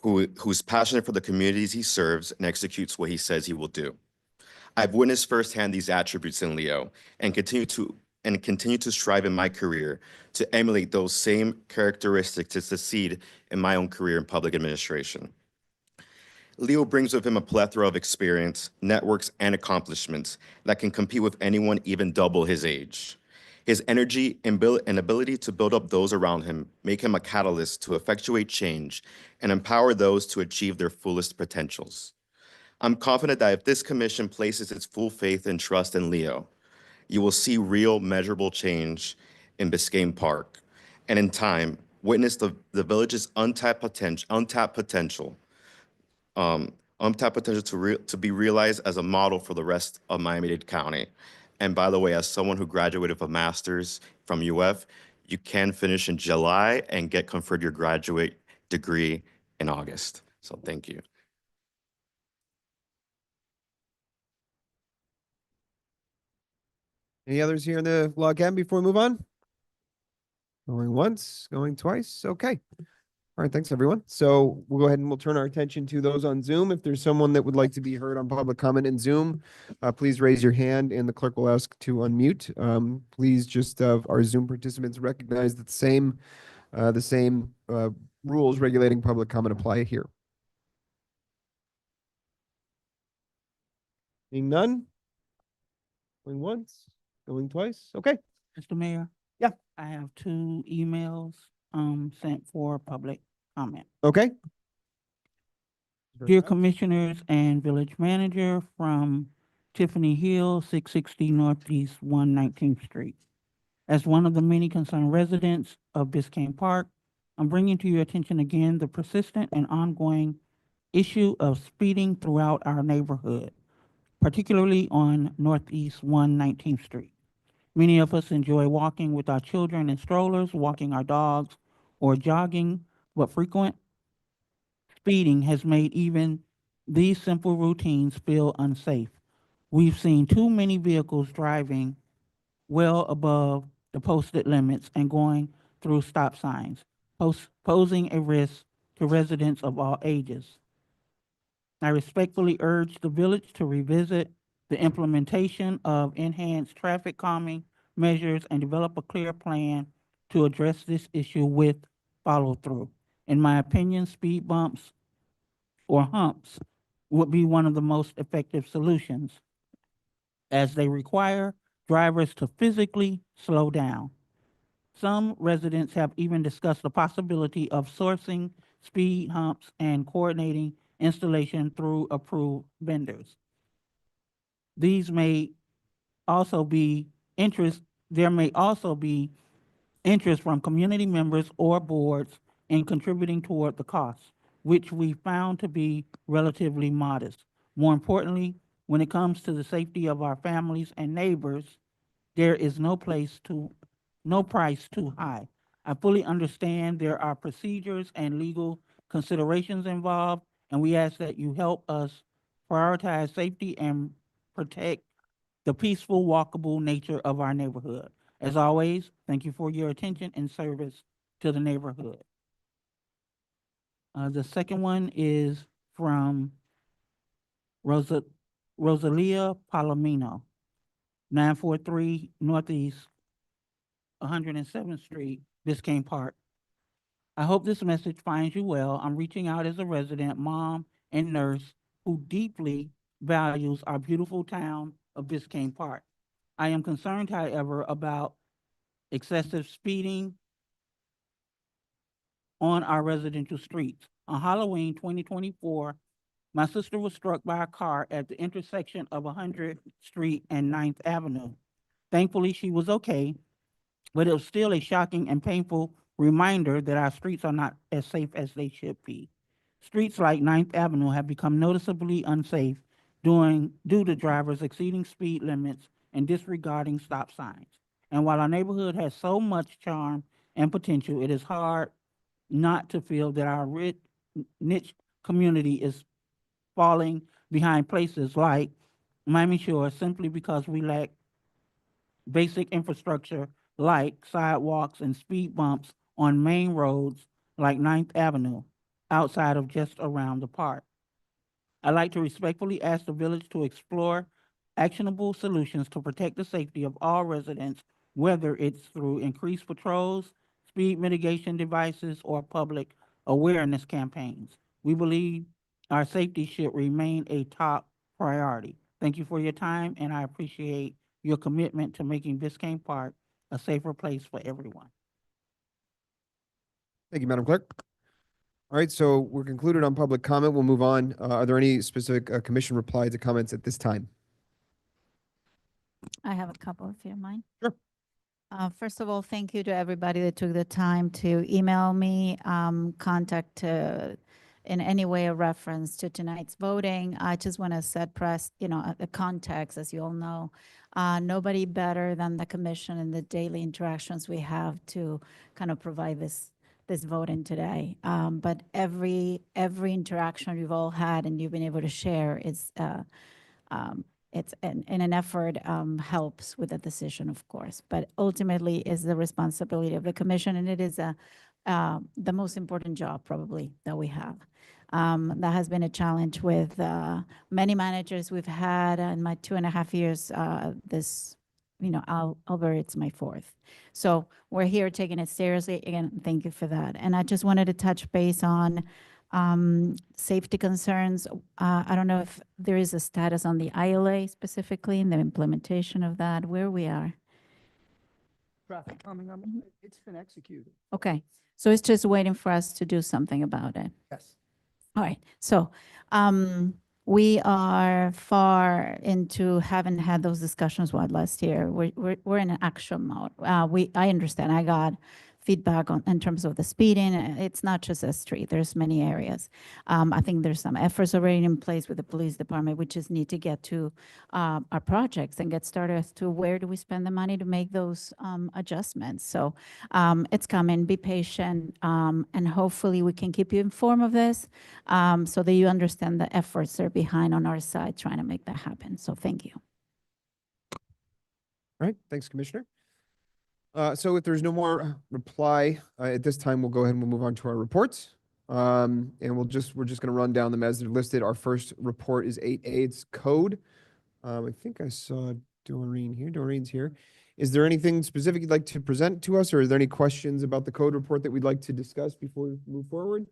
who's passionate for the communities he serves and executes what he says he will do. I've witnessed firsthand these attributes in Leo and continue to strive in my career to emulate those same characteristics to succeed in my own career in public administration. Leo brings with him a plethora of experience, networks, and accomplishments that can compete with anyone even double his age. His energy and ability to build up those around him make him a catalyst to effectuate change and empower those to achieve their fullest potentials. I'm confident that if this commission places its full faith and trust in Leo, you will see real measurable change in Biscayne Park, and in time, witness the village's untapped potential to be realized as a model for the rest of Miami-Dade County. And by the way, as someone who graduated with a master's from UF, you can finish in July and get conferred your graduate degree in August. So thank you. Any others here in the log cabin before we move on? Going once, going twice. Okay. All right, thanks everyone. So we'll go ahead and we'll turn our attention to those on Zoom. If there's someone that would like to be heard on public comment in Zoom, please raise your hand and the clerk will ask to unmute. Please just our Zoom participants recognize that the same rules regulating public comment apply here. Being none? Going once? Going twice? Okay. Mr. Mayor? Yeah. I have 2 emails sent for public comment. Okay. Dear Commissioners and Village Manager, from Tiffany Hill, 660 Northeast 119th Street. As one of the many concerned residents of Biscayne Park, I'm bringing to your attention again the persistent and ongoing issue of speeding throughout our neighborhood, particularly on Northeast 119th Street. Many of us enjoy walking with our children in strollers, walking our dogs, or jogging, but frequent speeding has made even these simple routines feel unsafe. We've seen too many vehicles driving well above the posted limits and going through stop signs, posing a risk to residents of all ages. I respectfully urge the village to revisit the implementation of enhanced traffic calming measures and develop a clear plan to address this issue with follow-through. In my opinion, speed bumps or humps would be one of the most effective solutions, as they require drivers to physically slow down. Some residents have even discussed the possibility of sourcing speed humps and coordinating installation through approved vendors. These may also be there may also be interest from community members or boards in contributing toward the cost, which we found to be relatively modest. More importantly, when it comes to the safety of our families and neighbors, there is no price too high. I fully understand there are procedures and legal considerations involved, and we ask that you help us prioritize safety and protect the peaceful, walkable nature of our neighborhood. As always, thank you for your attention and service to the neighborhood. The second one is from Rosalia Palomino, 943 Northeast 107th Street, Biscayne Park. I hope this message finds you well. I'm reaching out as a resident, mom, and nurse who deeply values our beautiful town of Biscayne Park. I am concerned, however, about excessive speeding on our residential streets. On Halloween 2024, my sister was struck by a car at the intersection of 100th Street and 9th Avenue. Thankfully, she was okay, but it was still a shocking and painful reminder that our streets are not as safe as they should be. Streets like 9th Avenue have become noticeably unsafe due to drivers exceeding speed limits and disregarding stop signs. And while our neighborhood has so much charm and potential, it is hard not to feel that our niche community is falling behind places like Miami Shores simply because we lack basic infrastructure like sidewalks and speed bumps on main roads like 9th Avenue, outside of just around the park. I'd like to respectfully ask the village to explore actionable solutions to protect the safety of all residents, whether it's through increased patrols, speed mitigation devices, or public awareness campaigns. We believe our safety should remain a top priority. Thank you for your time, and I appreciate your commitment to making Biscayne Park a safer place for everyone. Thank you, Madam Clerk. All right, so we're concluded on public comment. We'll move on. Are there any specific commission replies to comments at this time? I have a couple, if you don't mind. Sure. First of all, thank you to everybody that took the time to email me, contact in any way a reference to tonight's voting. I just want to set the context, as you all know. Nobody better than the commission and the daily interactions we have to kind of provide this voting today. But every interaction you've all had and you've been able to share is it's in an effort helps with the decision, of course, but ultimately is the responsibility of the commission, and it is the most important job probably that we have. That has been a challenge with many managers we've had in my 2.5 years. Albert, it's my 4th. So we're here taking it seriously. Again, thank you for that. And I just wanted to touch base on safety concerns. I don't know if there is a status on the ILA specifically in the implementation of that, where we are. Traffic calming, it's been executed. Okay, so it's just waiting for us to do something about it. Yes. All right, so we are far into haven't had those discussions last year. We're in an action mode. I understand. I got feedback in terms of the speeding. It's not just a street. There's many areas. I think there's some efforts already in place with the police department. We just need to get to our projects and get started as to where do we spend the money to make those adjustments. So it's coming. Be patient, and hopefully we can keep you informed of this so that you understand the efforts that are behind on our side trying to make that happen. So thank you. All right, thanks, Commissioner. So if there's no more reply at this time, we'll go ahead and we'll move on to our reports. And we're just going to run down them as they're listed. Our first report is 8A. It's code. I think I saw Doreen here. Doreen's here. Is there anything specific you'd like to present to us, or is there any questions about the code report that we'd like to discuss before we move forward?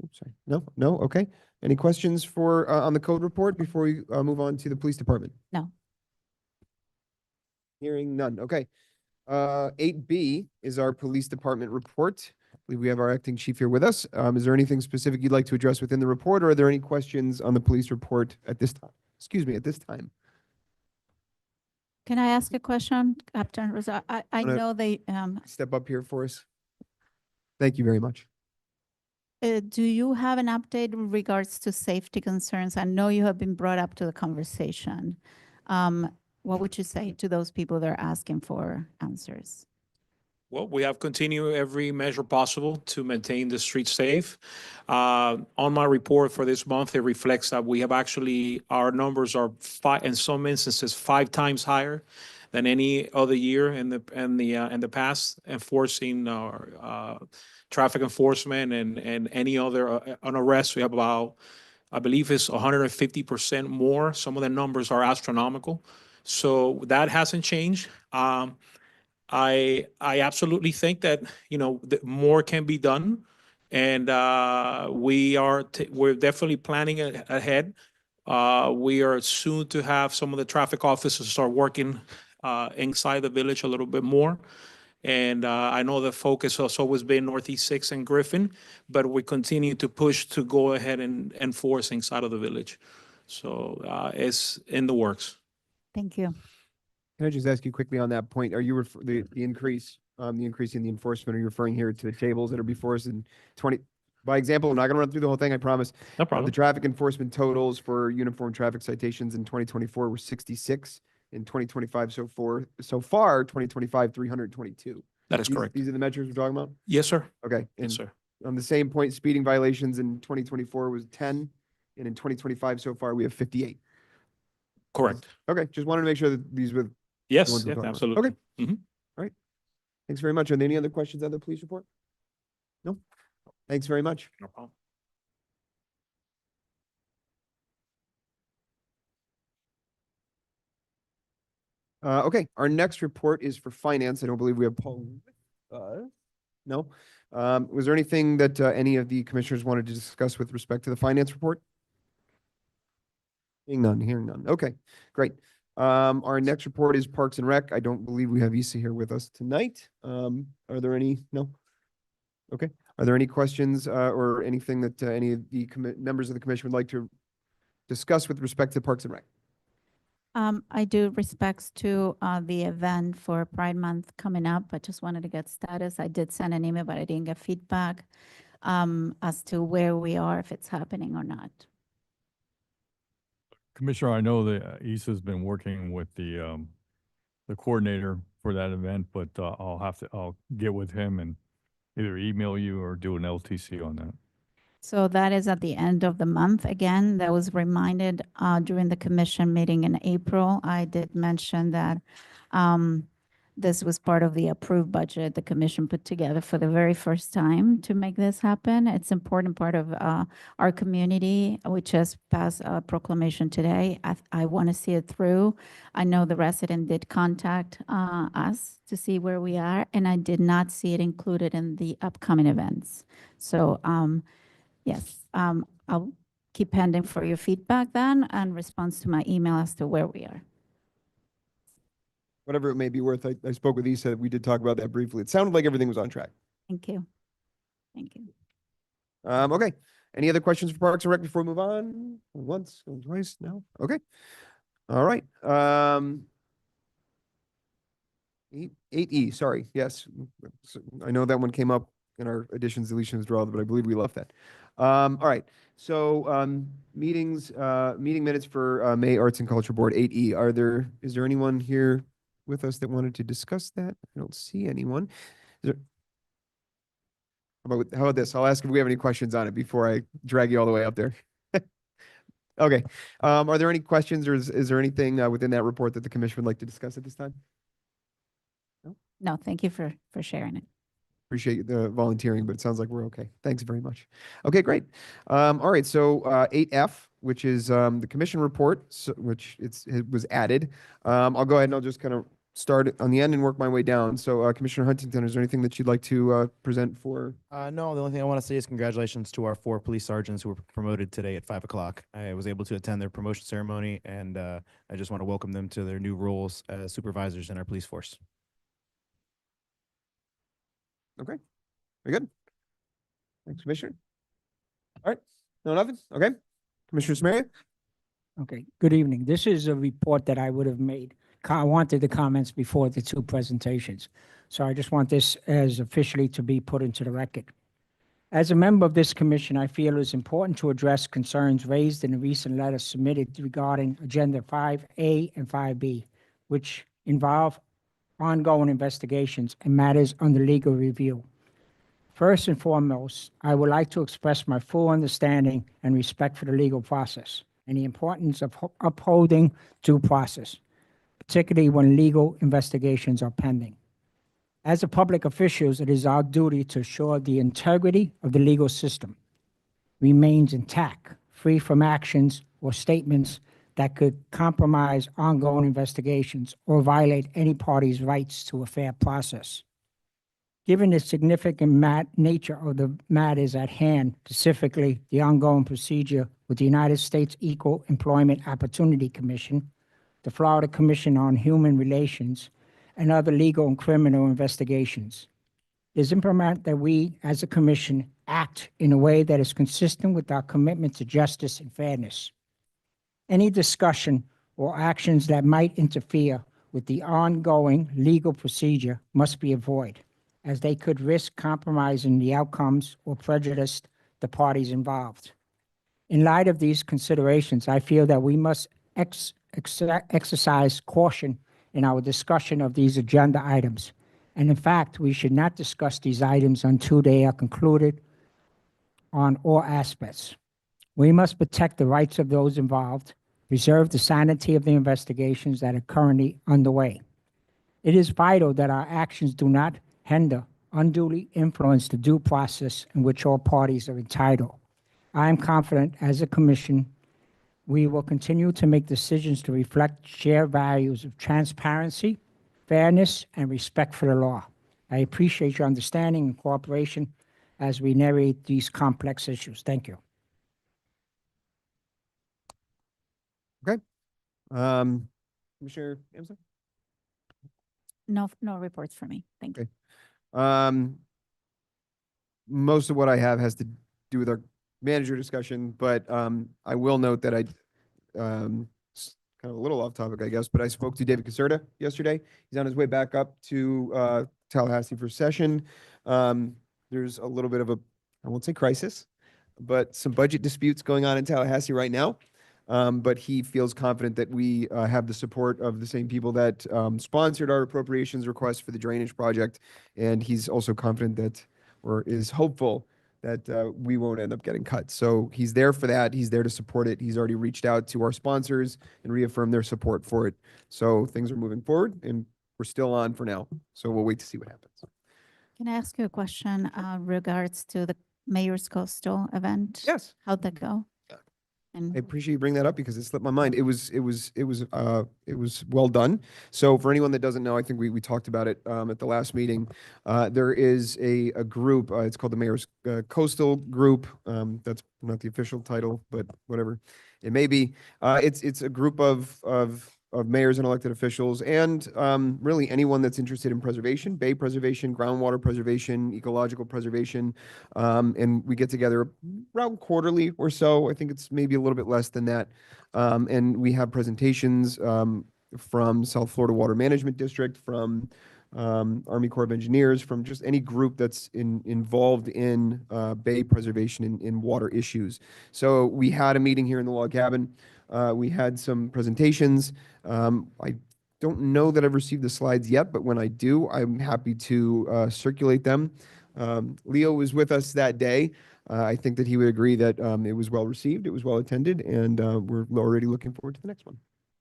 Oops, sorry. No, okay. Any questions for, on the code report before we move on to the police department? No. Hearing none, okay. 8B is our police department report. I believe we have our acting chief here with us. Is there anything specific you'd like to address within the report, or are there any questions on the police report at this time? Excuse me, at this time? Can I ask a question, Captain Rosa? I Wanna- know they, Step up here for us. Thank you very much. do you have an update in regards to safety concerns? I know you have been brought up to the conversation. What would you say to those people that are asking for answers? Well, we have continued every measure possible to maintain the streets safe. On my report for this month, it reflects that we have actually, our numbers are in some instances, 5 times higher than any other year in the past, enforcing traffic enforcement and any other on arrests. We have about, I believe it's 150% more. Some of the numbers are astronomical. So that hasn't changed. I absolutely think that, that more can be done. And we're definitely planning ahead. We are soon to have some of the traffic officers start working inside the village a little bit more. And I know the focus has always been Northeast 6 and Griffin, but we continue to push to go ahead and enforce inside of the village. So it's in the works. Thank you. Can I just ask you quickly on that point? Are you the increase in the enforcement, are you referring here to the tables that are before us in 20? By example, I'm not gonna run through the whole thing, I promise. No problem. The traffic enforcement totals for uniform traffic citations in 2024 were 66. In 2025 so far, 2025, 322. That is correct. These are the measures we're talking about? Yes, sir. Okay. Yes, And sir. on the same point, speeding violations in 2024 was 10, and in 2025 so far, we have 58. Correct. Okay, just wanted to make sure that these were. the Yes, ones we're yeah, talking about. absolutely. Okay. Mhm. All right. Thanks very much. Are there any other questions on the police report? No? Thanks very much. No problem. Okay, our next report is for finance. I don't believe we have Paul. No. Was there anything that any of the commissioners wanted to discuss with respect to the finance report? Hearing none. Okay, great. Our next report is Parks and Rec. I don't believe we have Issa here with us tonight. Are there any? No? Okay. Are there any questions or anything that any of the members of the commission would like to discuss with respect to Parks and Rec? I do respects to the event for Pride Month coming up. I just wanted to get status. I did send an email, but I didn't get feedback as to where we are, if it's happening or not. Commissioner, I know that Issa's been working with the coordinator for that event, but I'll get with him and either email you or do an LTC on that. So that is at the end of the month. Again, that was reminded during the commission meeting in April. I did mention that this was part of the approved budget the commission put together for the very first time to make this happen. It's important part of our community. We just passed a proclamation today. I want to see it through. I know the resident did contact us to see where we are, and I did not see it included in the upcoming events. So yes, I'll keep pending for your feedback then and response to my email as to where we are. Whatever it may be worth, I spoke with Issa. We did talk about that briefly. It sounded like everything was on track. Thank you. Thank you. Okay. Any other questions for Parks and Rec before we move on? Once, going twice? No? Okay. All right. 8E, sorry. Yes. So I know that one came up in our additions, deletions, draw, but I believe we left that. All right. So meeting minutes for May Arts and Culture Board 8E. Is there anyone here with us that wanted to discuss that? I don't see anyone. How about this? I'll ask if we have any questions on it before I drag you all the way up there. Okay. Are there any questions or is there anything within that report that the commission would like to discuss at this time? No, thank you for sharing it. Appreciate the volunteering, but it sounds like we're okay. Thanks very much. Okay, great. All right, so 8F, which is the commission report, which it was added. I'll go ahead and I'll just kind of start on the end and work my way down. So Commissioner Huntington, is there anything that you'd like to present for? No, the only thing I want to say is congratulations to our 4 police sergeants who were promoted today at 5 o'clock. I was able to attend their promotion ceremony, and I just want to welcome them to their new roles as supervisors in our police force. Okay, very good. Thanks, Commissioner. All right, no, nothing? Okay. Commissioner Samaria? Okay, good evening. This is a report that I would have made. I wanted the comments before the 2 presentations. So I just want this as officially to be put into the record. As a member of this commission, I feel it is important to address concerns raised in a recent letter submitted regarding Agenda 5A and 5B, which involve ongoing investigations and matters under legal review. First and foremost, I would like to express my full understanding and respect for the legal process and the importance of upholding due process, particularly when legal investigations are pending. As a public officials, it is our duty to ensure the integrity of the legal system remains intact, free from actions or statements that could compromise ongoing investigations or violate any party's rights to a fair process. Given the significant nature of the matters at hand, specifically the ongoing procedure with the United States Equal Employment Opportunity Commission, the Florida Commission on Human Relations, and other legal and criminal investigations, it is important that we, as a commission, act in a way that is consistent with our commitment to justice and fairness. Any discussion or actions that might interfere with the ongoing legal procedure must be avoided, as they could risk compromising the outcomes or prejudice the parties involved. In light of these considerations, I feel that we must exercise caution in our discussion of these agenda items. And in fact, we should not discuss these items until they are concluded on all aspects. We must protect the rights of those involved, preserve the sanity of the investigations that are currently underway. It is vital that our actions do not hinder, unduly influence the due process in which all parties are entitled. I am confident as a commission, we will continue to make decisions to reflect shared values of transparency, fairness, and respect for the law. I appreciate your understanding and cooperation as we narrate these complex issues. Thank you. Okay. Commissioner Amsa? No reports for me. Thank you. Okay. Most of what I have has to do with our manager discussion, but I will note that kind of a little off topic, I guess, but I spoke to David Caserta yesterday. He's on his way back up to Tallahassee for session. There's a little bit of a, I won't say crisis, but some budget disputes going on in Tallahassee right now. But he feels confident that we have the support of the same people that sponsored our appropriations request for the drainage project. And he's also confident that, or is hopeful that we won't end up getting cut. So he's there for that. He's there to support it. He's already reached out to our sponsors and reaffirmed their support for it. So things are moving forward and we're still on for now. So we'll wait to see what happens. Can I ask you a question regards to the Mayor's Coastal event? Yes. How'd that go? I appreciate you bringing that up because it slipped my mind. It was well done. So for anyone that doesn't know, I think we talked about it at the last meeting. There is a group. It's called the Mayor's Coastal Group. That's not the official title, but whatever it may be. It's a group of mayors and elected officials, and really anyone that's interested in preservation, bay preservation, groundwater preservation, ecological preservation. And we get together around quarterly or so. I think it's maybe a little bit less than that. And we have presentations from South Florida Water Management District, from Army Corps of Engineers, from just any group that's involved in bay preservation in water issues. So we had a meeting here in the log cabin. We had some presentations. I don't know that I've received the slides yet, but when I do, I'm happy to circulate them. Leo was with us that day. I think that he would agree that it was well received, it was well attended, and we're already looking forward to the next one.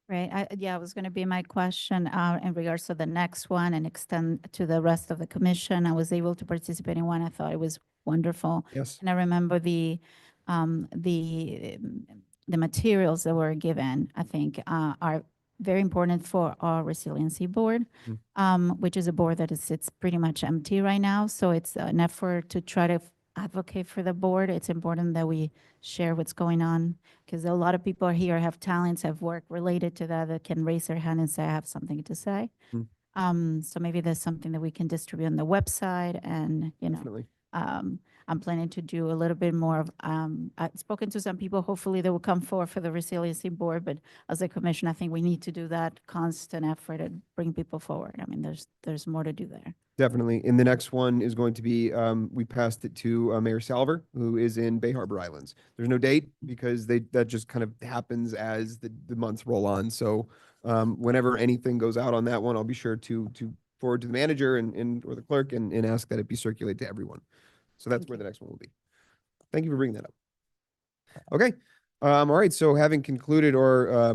Right. Yeah, it was going to be my question in regards to the next one and extend to the rest of the commission. I was able to participate in one. I thought it was wonderful. Yes. And I remember the materials that were given, I think, are very important for our resiliency board, which is a board that sits pretty much empty right now. So it's an effort to try to advocate for the board. It's important that we share what's going on because a lot of people here have talents, have work related to that can raise their hand and say, I have something to say. So maybe there's something that we can distribute on the website and, you know, Definitely. I'm planning to do a little bit more of, I've spoken to some people, hopefully they will come forward for the resiliency board, but as a commission, I think we need to do that constant effort and bring people forward. I mean, there's more to do there. Definitely. And the next one is going to be, we passed it to Mayor Salver, who is in Bay Harbor Islands. There's no date because that just kind of happens as the months roll on. So whenever anything goes out on that one, I'll be sure to forward to the manager and or the clerk and ask that it be circulated to everyone. So that's where the next one will be. Thank you for bringing that up. Okay. All right. So having concluded our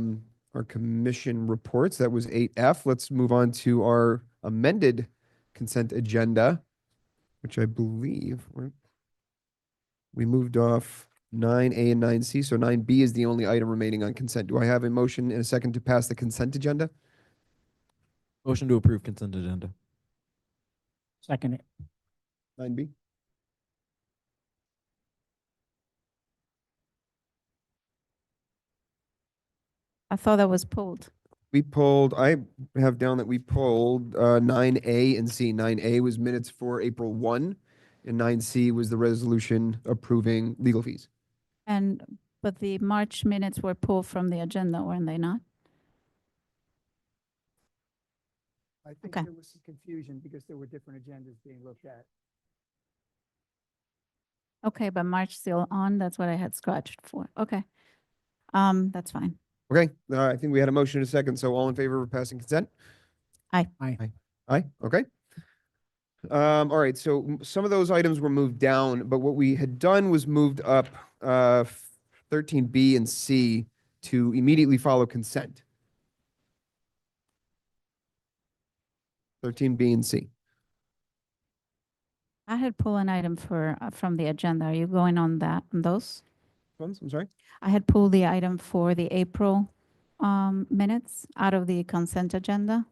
commission reports, that was 8F. Let's move on to our amended consent agenda, which I believe we moved off 9A and 9C. So 9B is the only item remaining on consent. Do I have a motion and a second to pass the consent agenda? Motion to approve consent agenda. Second it. 9B. I thought that was pulled. We pulled, I have down that we pulled 9A and C. 9A was minutes for April 1, and 9C was the resolution approving legal fees. But the March minutes were pulled from the agenda, weren't they not? I think Okay. there was some confusion because there were different agendas being looked at. Okay, but March still on, that's what I had scratched for. Okay. That's fine. Okay, I think we had a motion and a second, so all in favor of passing consent? Aye. Aye, okay. All right, so some of those items were moved down, but what we had done was moved up 13B and C to immediately follow consent. 13B and C. I had pulled an item for, from the agenda. Are you going on that, on those? Ones, I'm sorry? I had pulled the item for the April minutes out of the consent agenda.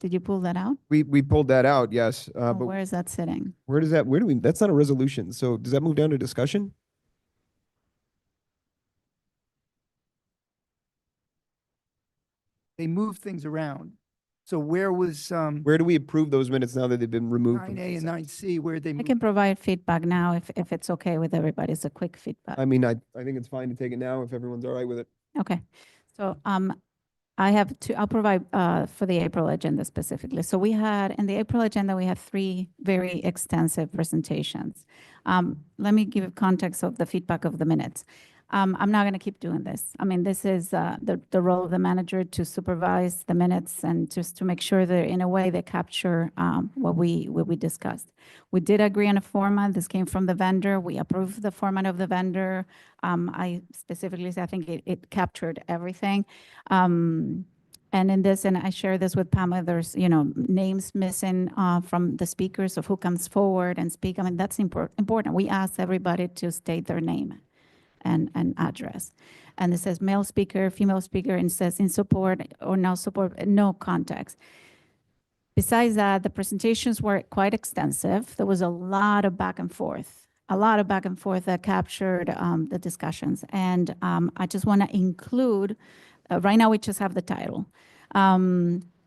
Did you pull that out? We pulled that out, yes, Or but where is that sitting? where do we, that's not a resolution, so does that move down to discussion? They moved things around. So where was Where do we approve those minutes now that they've been removed from 9A and consent? 9C, where they I moved? can provide feedback now if it's okay with everybody. It's a quick feedback. I mean, I think it's fine to take it now if everyone's all right with it. Okay, so I have two, I'll provide for the April agenda specifically. So we had, in the April agenda, we had 3 very extensive presentations. Let me give context of the feedback of the minutes. I'm not going to keep doing this. I mean, this is the role of the manager to supervise the minutes and just to make sure that in a way they capture what we discussed. We did agree on a format. This came from the vendor. We approved the format of the vendor. I specifically said, I think it captured everything. And in this, and I share this with Pamela, there's, names missing from the speakers of who comes forward and speak. I mean, that's important. We asked everybody to state their name and address. And it says male speaker, female speaker, and it says in support or no support, no context. Besides that, the presentations were quite extensive. There was a lot of back and forth that captured the discussions. And I just want to include, right now we just have the title.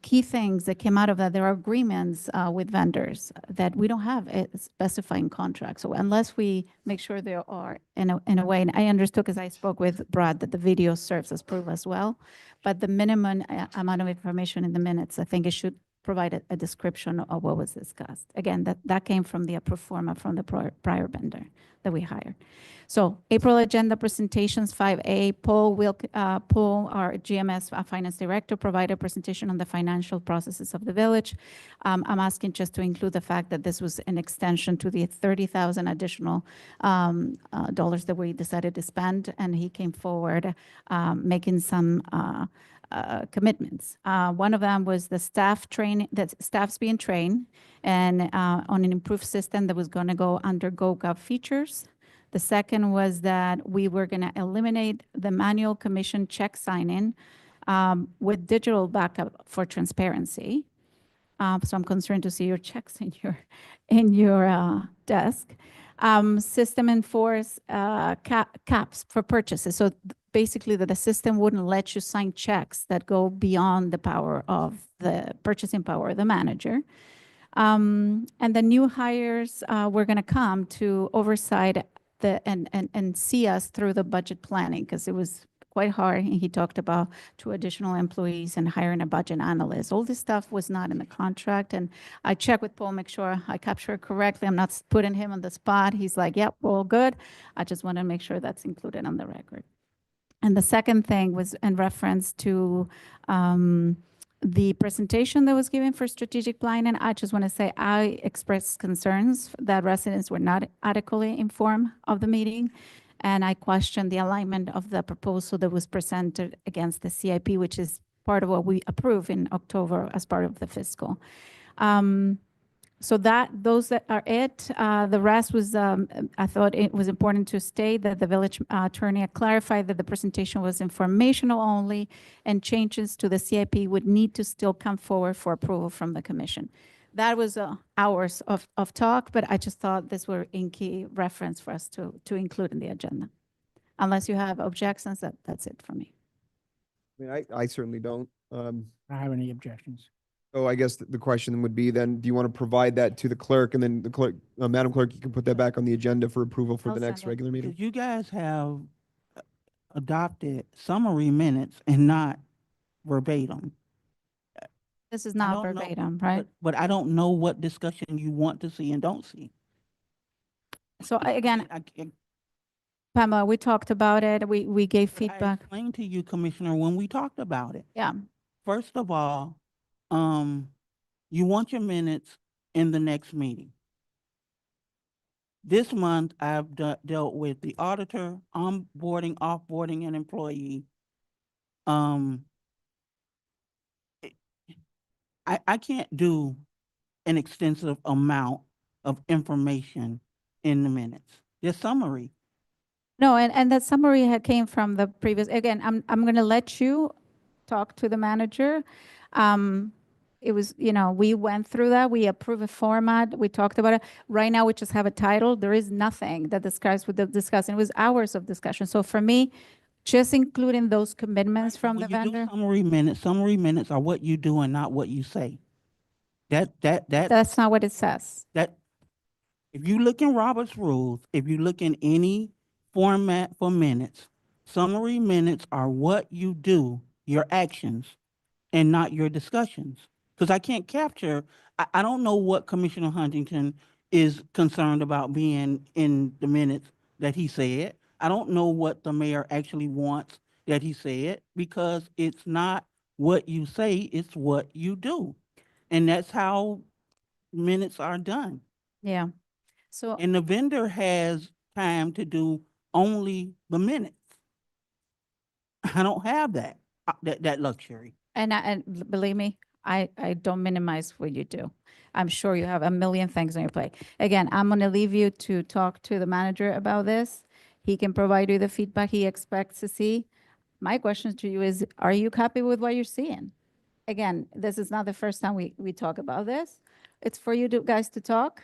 Key things that came out of that, there are agreements with vendors that we don't have a specifying contract. So unless we make sure there are in a way, and I understood because I spoke with Brad that the video serves as proof as well, but the minimum amount of information in the minutes, I think it should provide a description of what was discussed. Again, that came from the pro forma from the prior vendor that we hired. So April agenda presentations, 5A, Paul, our GMS finance director, provided a presentation on the financial processes of the village. I'm asking just to include the fact that this was an extension to the 30,000 additional dollars that we decided to spend, and he came forward making some commitments. One of them was the staff training, that staff's being trained and on an improved system that was going to go under GoGov features. The second was that we were going to eliminate the manual commission check sign-in with digital backup for transparency. So I'm concerned to see your checks in your desk. System enforce caps for purchases. So basically, the system wouldn't let you sign checks that go beyond the power of the purchasing power of the manager. And the new hires were going to come to oversight and see us through the budget planning, because it was quite hard. And he talked about 2 additional employees and hiring a budget analyst. All this stuff was not in the contract. And I checked with Paul, make sure I capture it correctly. I'm not putting him on the spot. He's like, yep, we're all good. I just want to make sure that's included on the record. And the second thing was in reference to the presentation that was given for strategic planning. I just want to say I expressed concerns that residents were not adequately informed of the meeting. And I questioned the alignment of the proposal that was presented against the CIP, which is part of what we approved in October as part of the fiscal. So those that are it. The rest was, I thought it was important to state that the village attorney had clarified that the presentation was informational only, and changes to the CIP would need to still come forward for approval from the commission. That was hours of talk, but I just thought this were in key reference for us to include in the agenda. Unless you have objections, that's it for me. I mean, I certainly don't. I don't have any objections. So I guess the question would be then, do you want to provide that to the clerk, and then the clerk, Madam Clerk, you can put that back on the agenda for approval for I'll the next send it. regular meeting? Because you guys have adopted summary minutes and not verbatim. This is I not don't know, verbatim, right? But I don't know what discussion you want to see and don't see. So again, I can't- Pamela, we talked about it. We gave I feedback. explained to you, Commissioner, when we talked about it. Yeah. First of all, you want your minutes in the next meeting. This month, I've dealt with the auditor, onboarding, offboarding, and employee. I can't do an extensive amount of information in the minutes. The summary. No, and that summary came from the previous, again, I'm going to let you talk to the manager. It was, we went through that. We approved a format. We talked about it. Right now, we just have a title. There is nothing that describes what the discussion. It was hours of discussion. So for me, just including those commitments from the When you do vendor, summary minutes are what you do and not what you say. that's not what it says. If you look in Robert's rules, if you look in any format for minutes, summary minutes are what you do, your actions, and not your discussions. Because I can't capture, I don't know what Commissioner Huntington is concerned about being in the minutes that he said. I don't know what the mayor actually wants that he said, because it's not what you say, it's what you do. And that's how minutes are done. Yeah. So And the vendor has time to do only the minutes. I don't have that, that luxury. And believe me, I don't minimize what you do. I'm sure you have a million things on your plate. Again, I'm going to leave you to talk to the manager about this. He can provide you the feedback he expects to see. My question to you is, are you happy with what you're seeing? Again, this is not the first time we talk about this. It's for you guys to talk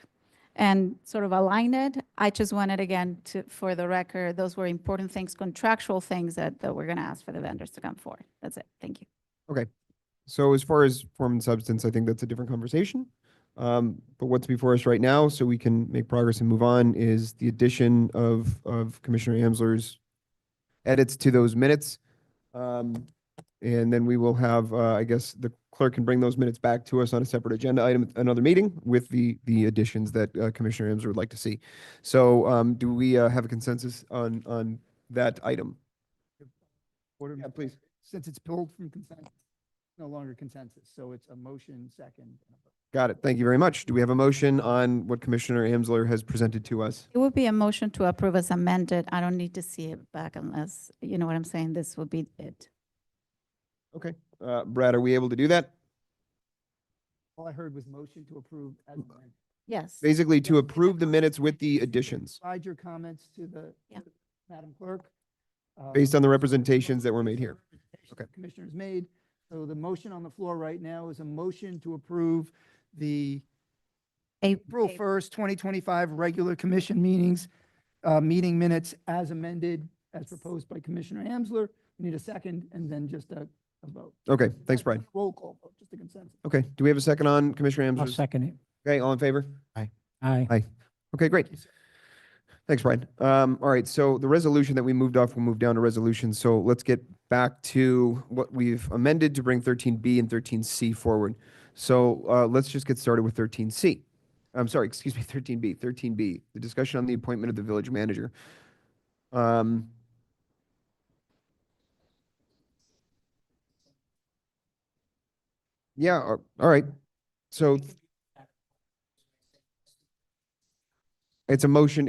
and sort of align it. I just wanted, again, for the record, those were important things, contractual things that we're going to ask for the vendors to come forward. That's it. Thank you. Okay. So as far as form and substance, I think that's a different conversation. But what's before us right now, so we can make progress and move on, is the addition of Commissioner Amsler's edits to those minutes. And then we will have, I guess, the clerk can bring those minutes back to us on a separate agenda item, at another meeting, with the additions that Commissioner Amsler would like to see. So do we have a consensus on that item? Yeah, please. Since it's pulled from consensus, no longer consensus, so it's a motion second. Got it. Thank you very much. Do we have a motion on what Commissioner Amsler has presented to us? It would be a motion to approve as amended. I don't need to see it back unless, you know what I'm saying? This would be it. Okay. Brad, are we able to do that? All I heard was motion to approve as amended. Yes. Basically, to approve the minutes with the additions, Provide your comments to the Yeah. Madam Clerk. based on the representations that were made here. Okay. the commissioners made. So the motion on the floor right now is a motion to approve the April 1st, 2025 regular commission meetings, meeting minutes as amended, as proposed by Commissioner Amsler. We need a second and then just a vote. Okay, thanks, Brian. Roll call vote, just a consensus. Okay, do we have a second on Commissioner I'll Amsler's? second it. Okay, all in favor? Aye. Aye. Okay, great. Thanks, Brian. All right, so the resolution that we moved off, we'll move down to resolution. So let's get back to what we've amended to bring 13B and 13C forward. So let's just get started with 13C. I'm sorry, excuse me, 13B. 13B, the discussion on the appointment of the village manager. Yeah, all right. So it's a motion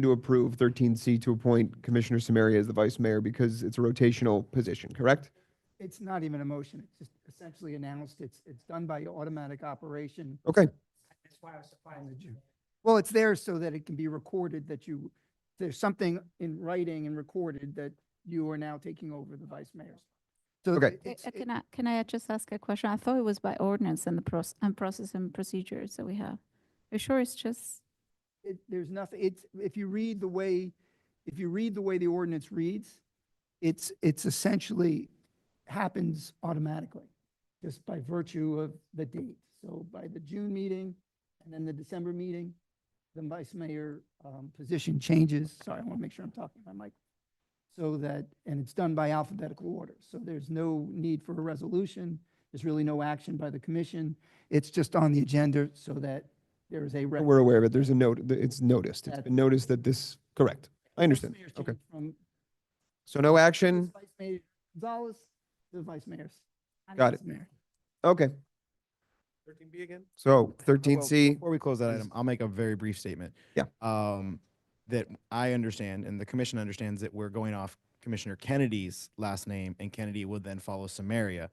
to approve 13C to appoint Commissioner Samaria as the vice mayor because it's a rotational position, correct? It's not even a motion. It's just essentially announced. It's done by automatic operation. Okay. That's why I was surprised that you. Well, it's there so that it can be recorded that there's something in writing and recorded that you are now taking over the vice mayor. So Okay. Can I just ask a question? I thought it was by ordinance and the process and procedures that we have. Are you sure it's just? There's nothing, if you read the way the ordinance reads, it's essentially happens automatically, just by virtue of the date. So by the June meeting and then the December meeting, the vice mayor position changes. Sorry, I want to make sure I'm talking to my mic. So that, and it's done by alphabetical order. So there's no need for a resolution. There's really no action by the commission. It's just on the agenda so that there is a. We're aware of it. There's a note, it's noticed. It's been noticed that this, correct. I understand. Vice mayor's Okay. changed from So no action. Vice Mayor Gonzalez to Vice Mayor. Got it. Mayor. Okay. 13B again? So 13C. Before we close that item, I'll make a very brief statement. Yeah. That I understand and the commission understands that we're going off Commissioner Kennedy's last name and Kennedy would then follow Samaria.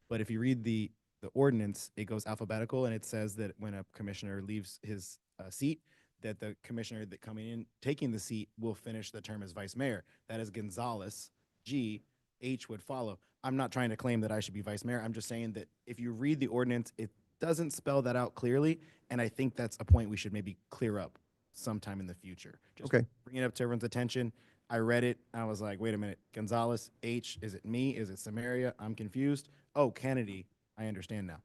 But if you read the ordinance, it goes alphabetical and it says that when a commissioner leaves his seat, that the commissioner that coming in, taking the seat will finish the term as vice mayor. That is Gonzalez, G, H would follow. I'm not trying to claim that I should be vice mayor. I'm just saying that if you read the ordinance, it doesn't spell that out clearly. And I think that's a point we should maybe clear up sometime in the future. Just Okay. bring it up to everyone's attention. I read it. I was like, wait a minute, Gonzalez, H, is it me? Is it Samaria? I'm confused. Oh, Kennedy. I understand now.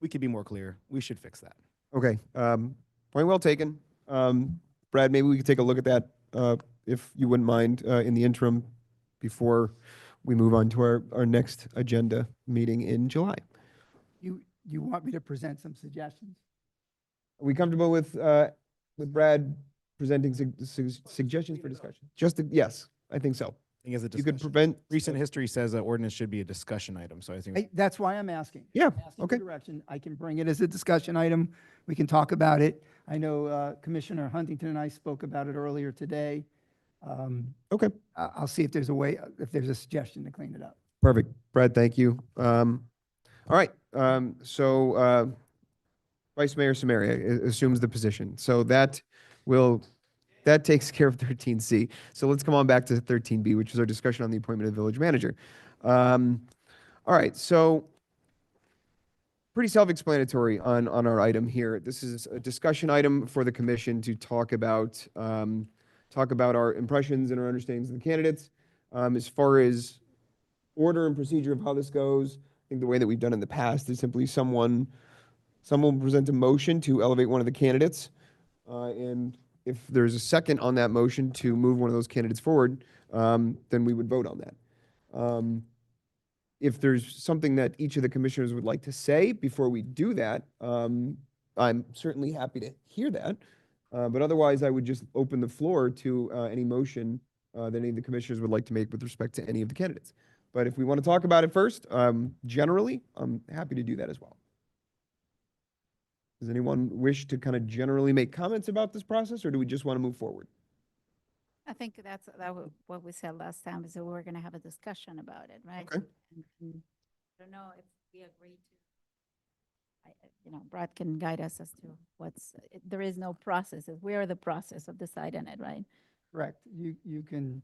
We could be more clear. We should fix that. Okay, point well taken. Brad, maybe we could take a look at that, if you wouldn't mind, in the interim before we move on to our next agenda meeting in July. You want me to present some suggestions? Are we comfortable with Brad presenting suggestions for discussion? Yes, I think so. I think as a You could discussion. prevent. Recent history says that ordinance should be a discussion item, so I think. That's why I'm asking. Yeah, I'm asking for okay. direction. I can bring it as a discussion item. We can talk about it. I know Commissioner Huntington and I spoke about it earlier today. Okay. I'll see if there's a way, if there's a suggestion to clean it up. Perfect. Brad, thank you. All right, so Vice Mayor Samaria assumes the position. So that takes care of 13C. So let's come on back to 13B, which is our discussion on the appointment of village manager. All right, so pretty self-explanatory on our item here. This is a discussion item for the commission to talk about our impressions and our understandings of the candidates. As far as order and procedure of how this goes, I think the way that we've done in the past is simply someone will present a motion to elevate one of the candidates. And if there's a second on that motion to move one of those candidates forward, then we would vote on that. If there's something that each of the commissioners would like to say before we do that, I'm certainly happy to hear that. But otherwise, I would just open the floor to any motion that any of the commissioners would like to make with respect to any of the candidates. But if we want to talk about it first, generally, I'm happy to do that as well. Does anyone wish to kind of generally make comments about this process, or do we just want to move forward? I think what we said last time is that we were going to have a discussion about it, right? Okay. And I don't know if we agree to, Brad can guide us as to there is no process. We are the process of deciding it, right? Correct. You can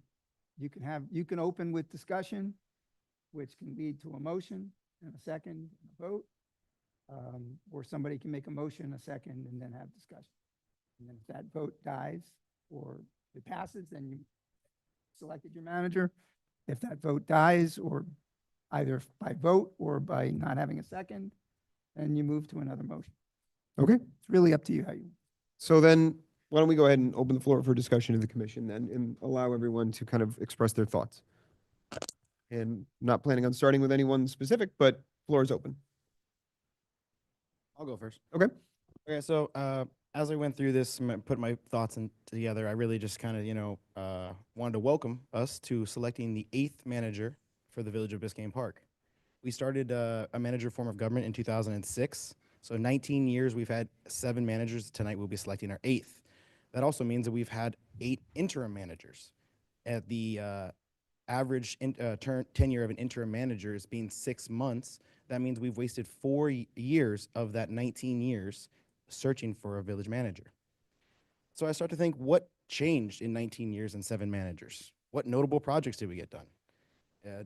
open with discussion. which can lead to a motion and a second and a vote. Or somebody can make a motion, a second, and then have discussion. And then if that vote dies or it passes, then you selected your manager. If that vote dies, or either by vote or by not having a second, then you move to another motion. Okay. It's really up to you how you. So then, why don't we go ahead and open the floor for discussion of the commission then, and allow everyone to kind of express their thoughts. And not planning on starting with anyone specific, but floor is open. I'll go first. Okay. Okay, so as I went through this, put my thoughts together, I really just kind of, wanted to welcome us to selecting the 8th manager for the Village of Biscayne Park. We started a manager form of government in 2006. So 19 years, we've had 7 managers. Tonight, we'll be selecting our 8th. That also means that we've had 8 interim managers. At the average tenure of an interim manager is being 6 months. That means we've wasted 4 years of that 19 years searching for a village manager. So I start to think, what changed in 19 years and 7 managers? What notable projects did we get done?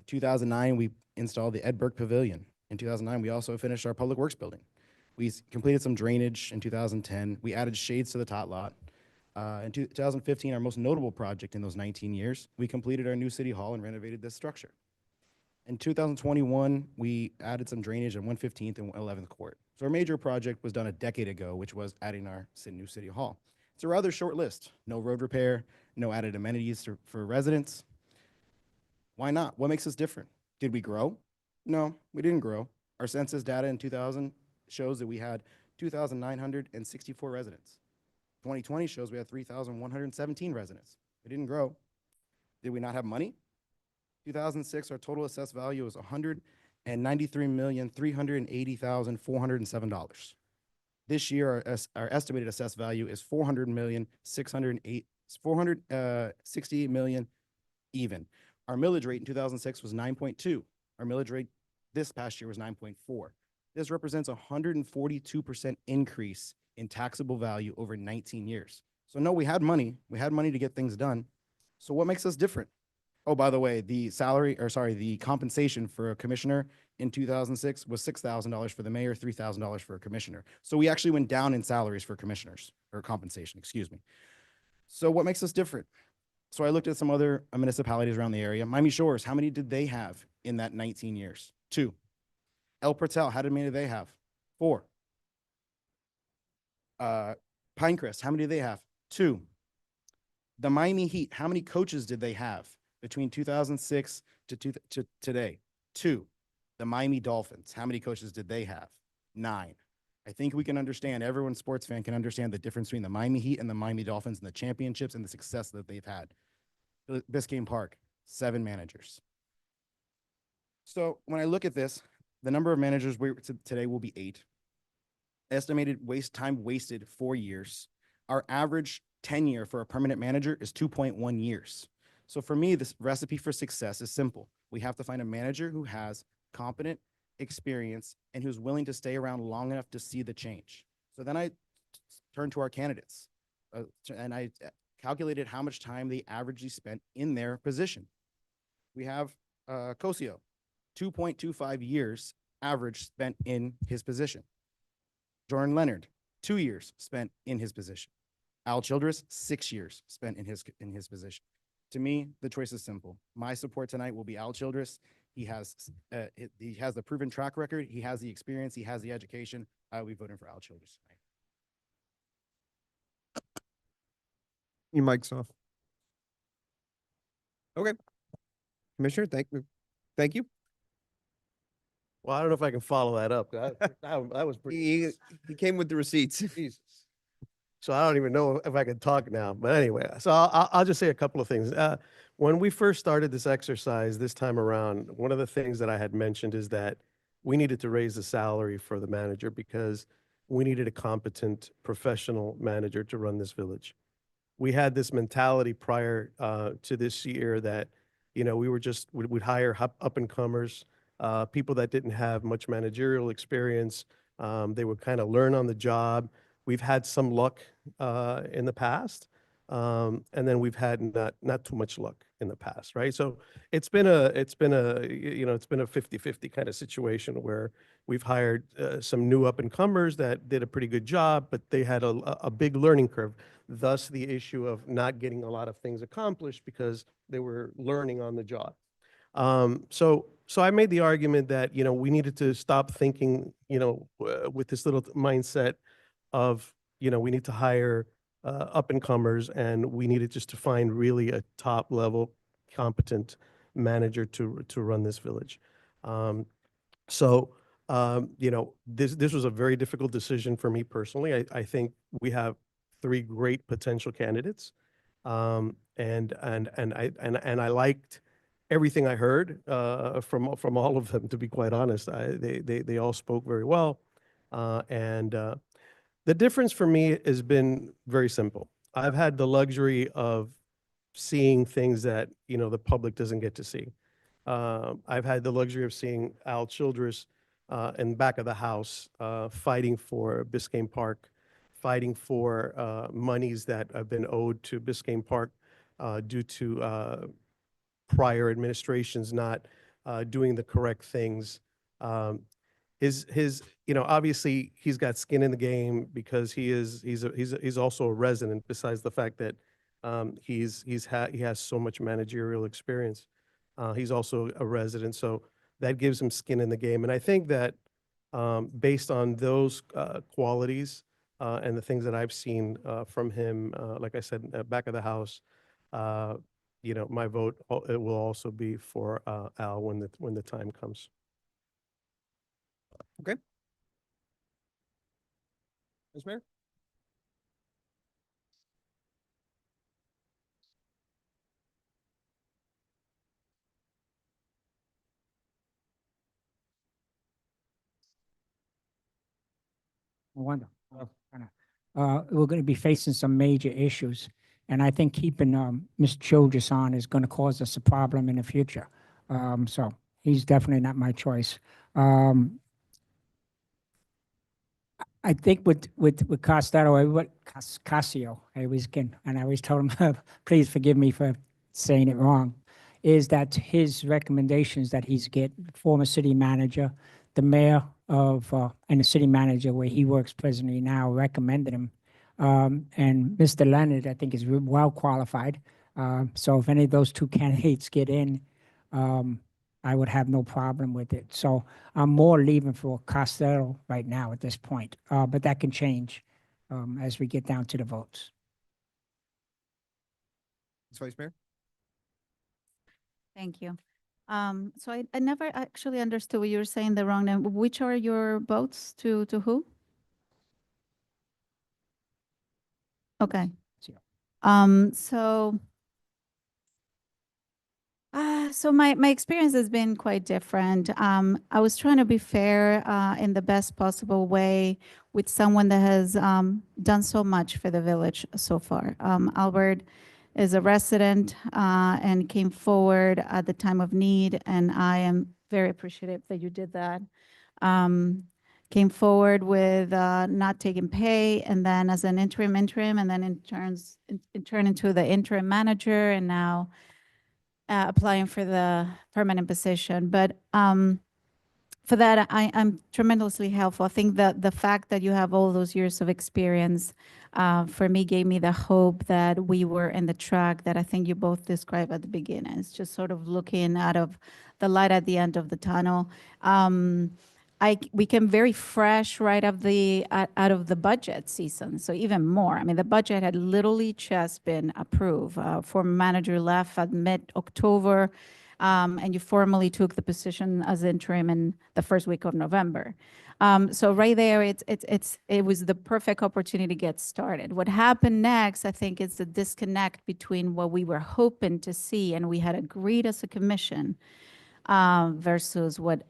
2009, we installed the Ed Burke Pavilion. In 2009, we also finished our Public Works building. We completed some drainage in 2010. We added shades to the tot lot. In 2015, our most notable project in those 19 years, we completed our new city hall and renovated this structure. In 2021, we added some drainage on 115th and 11th Court. So our major project was done a decade ago, which was adding our new city hall. It's a rather short list. No road repair, no added amenities for residents. Why not? What makes us different? Did we grow? No, we didn't grow. Our census data in 2000 shows that we had 2,964 residents. 2020 shows we had 3,117 residents. We didn't grow. Did we not have money? 2006, our total assessed value was $193,380,407. This year, our estimated assessed value is $468 million even. Our millage rate in 2006 was 9.2. Our millage rate this past year was 9.4. This represents a 142% increase in taxable value over 19 years. So no, we had money. We had money to get things done. So what makes us different? Oh, by the way, the compensation for a commissioner in 2006 was $6,000 for the mayor, $3,000 for a commissioner. So we actually went down in salaries for commissioners, or compensation, excuse me. So what makes us different? So I looked at some other municipalities around the area. Miami Shores, how many did they have in that 19 years? 2. El Portal, how many did they have? 4. Pinecrest, how many do they have? 2. The Miami Heat, how many coaches did they have between 2006 to today? 2. The Miami Dolphins, how many coaches did they have? 9. I think we can understand, everyone sports fan can understand the difference between the Miami Heat and the Miami Dolphins and the championships and the success that they've had. Biscayne Park, 7 managers. So when I look at this, the number of managers today will be 8. Estimated time wasted, 4 years. Our average tenure for a permanent manager is 2.1 years. So for me, this recipe for success is simple. We have to find a manager who has competent experience and who's willing to stay around long enough to see the change. So then I turned to our candidates and I calculated how much time they averagely spent in their position. We have Cosio, 2.25 years average spent in his position. Jordan Leonard, 2 years spent in his position. Al Childress, 6 years spent in his position. To me, the choice is simple. My support tonight will be Al Childress. He has the proven track record. He has the experience. He has the education. I will be voting for Al Childress tonight. Your mic's off. Okay. Commissioner, thank you. Well, I don't know if I can follow that up. That was pretty. He came with the receipts. Jesus. So I don't even know if I can talk now. But anyway, so I'll just say a couple of things. When we first started this exercise this time around, one of the things that I had mentioned is that we needed to raise the salary for the manager because we needed a competent professional manager to run this village. We had this mentality prior to this year that, we'd hire up and comers, people that didn't have much managerial experience. They would kind of learn on the job. We've had some luck in the past, And then we've had not too much luck in the past, right? So it's been a 50-50 kind of situation where we've hired some new up and comers that did a pretty good job, but they had a big learning curve. Thus the issue of not getting a lot of things accomplished because they were learning on the job. So I made the argument that, we needed to stop thinking, with this little mindset of, we need to hire up and comers, and we needed just to find really a top level competent manager to run this village. This was a very difficult decision for me personally. I think we have 3 great potential candidates. And I liked everything I heard from all of them, to be quite honest. They all spoke very well. The difference for me has been very simple. I've had the luxury of seeing things that, the public doesn't get to see. I've had the luxury of seeing Al Childress in the back of the house fighting for Biscayne Park, fighting for monies that have been owed to Biscayne Park due to prior administrations not doing the correct things. Obviously he's got skin in the game because he's also a resident, besides the fact that he has so much managerial experience. He's also a resident, so that gives him skin in the game. And I think that based on those qualities and the things that I've seen from him, like I said, back of the house, my vote it will also be for Al when the time comes. Okay. Vice Mayor? Wonderful. We're going to be facing some major issues, and I think keeping Mr. Childress on is going to cause us a problem in the future. So he's definitely not my choice. I think with Costello, Casio, I always told him, please forgive me for saying it wrong, is that his recommendations that he's get, former city manager, the mayor of, and the city manager where he works presently now recommended him. And Mr. Leonard, I think, is well qualified. So if any of those 2 candidates get in, I would have no problem with it. So I'm more leaving for Costello right now at this point, but that can change as we get down to the votes. Vice Mayor? Thank you. So I never actually understood what you were saying the wrong name. Which are your votes to who? Okay. So my experience has been quite different. I was trying to be fair in the best possible way with someone that has done so much for the village so far. Albert is a resident and came forward at the time of need, and I am very appreciative that you did that. Came forward with not taking pay, and then as an interim, and then turned into the interim manager, and now applying for the permanent position. But for that, I'm tremendously helpful. I think that the fact that you have all those years of experience for me gave me the hope that we were in the track that I think you both described at the beginning. It's just sort of looking out of the light at the end of the tunnel. We came very fresh right out of the budget season, so even more. I mean, the budget had literally just been approved. Former manager left at mid-October, and you formally took the position as interim in the first week of November. So right there, it was the perfect opportunity to get started. What happened next, I think, is the disconnect between what we were hoping to see and we had agreed as a commission versus what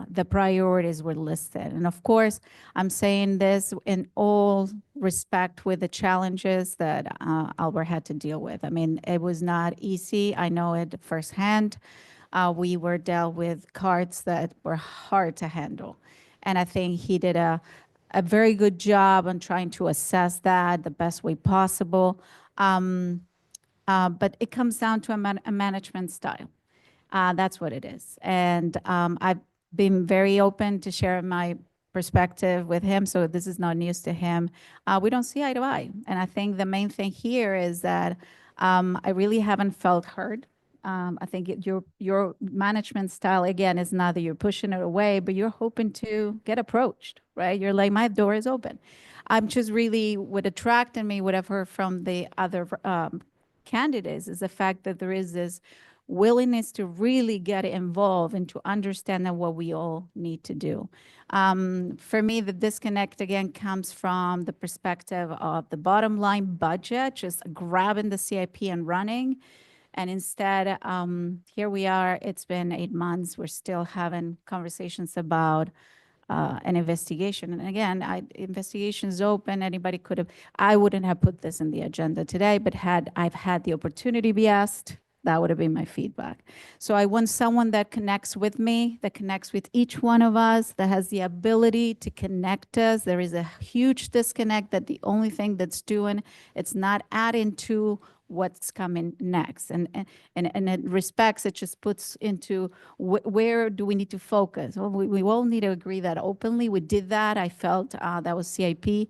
the priorities were listed. And of course, I'm saying this in all respect with the challenges that Albert had to deal with. I mean, it was not easy. I know it firsthand. We were dealt with cards that were hard to handle. And I think he did a very good job on trying to assess that the best way possible. But it comes down to a management style. That's what it is. And I've been very open to share my perspective with him, so this is not news to him. We don't see eye to eye. And I think the main thing here is that I really haven't felt heard. I think your management style, again, is not that you're pushing it away, but you're hoping to get approached, right? You're like, my door is open. I'm just really, what attracted me, what I've heard from the other candidates, is the fact that there is this willingness to really get involved and to understand that what we all need to do. For me, the disconnect again comes from the perspective of the bottom line budget, just grabbing the CIP and running. And instead, here we are, it's been 8 months, we're still having conversations about an investigation. And again, investigation's open, anybody could have, I wouldn't have put this in the agenda today, but had I've had the opportunity to be asked, that would have been my feedback. So I want someone that connects with me, that connects with each one of us, that has the ability to connect us. There is a huge disconnect that the only thing that's doing, it's not adding to what's coming next. And it respects, it just puts into where do we need to focus? Well, we all need to agree that openly. We did that. I felt that was CIP.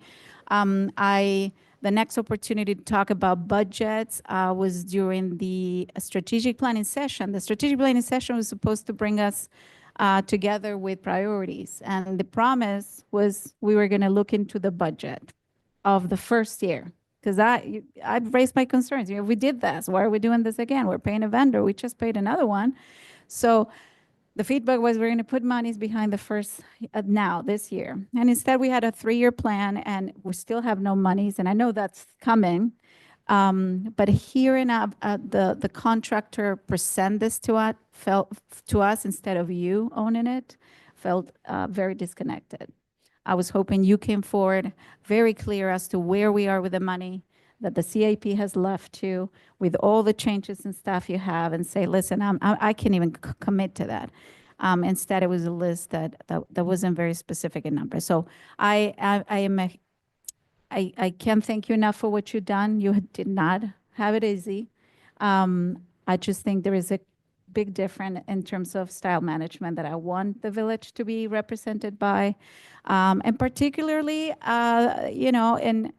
The next opportunity to talk about budgets was during the strategic planning session. The strategic planning session was supposed to bring us together with priorities. And the promise was we were going to look into the budget of the first year. Because I've raised my concerns. You know, we did this. Why are we doing this again? We're paying a vendor. We just paid another one. So the feedback was we're going to put monies behind the first now this year. And instead we had a 3-year plan and we still have no monies. And I know that's coming. But hearing the contractor present this to us instead of you owning it, felt very disconnected. I was hoping you came forward very clear as to where we are with the money that the CIP has left to, with all the changes and stuff you have, and say, listen, I can't even commit to that. Instead, it was a list that wasn't very specific in numbers. So I can't thank you enough for what you've done. You did not have it easy. I just think there is a big difference in terms of style management that I want the village to be represented by. And particularly, you know, and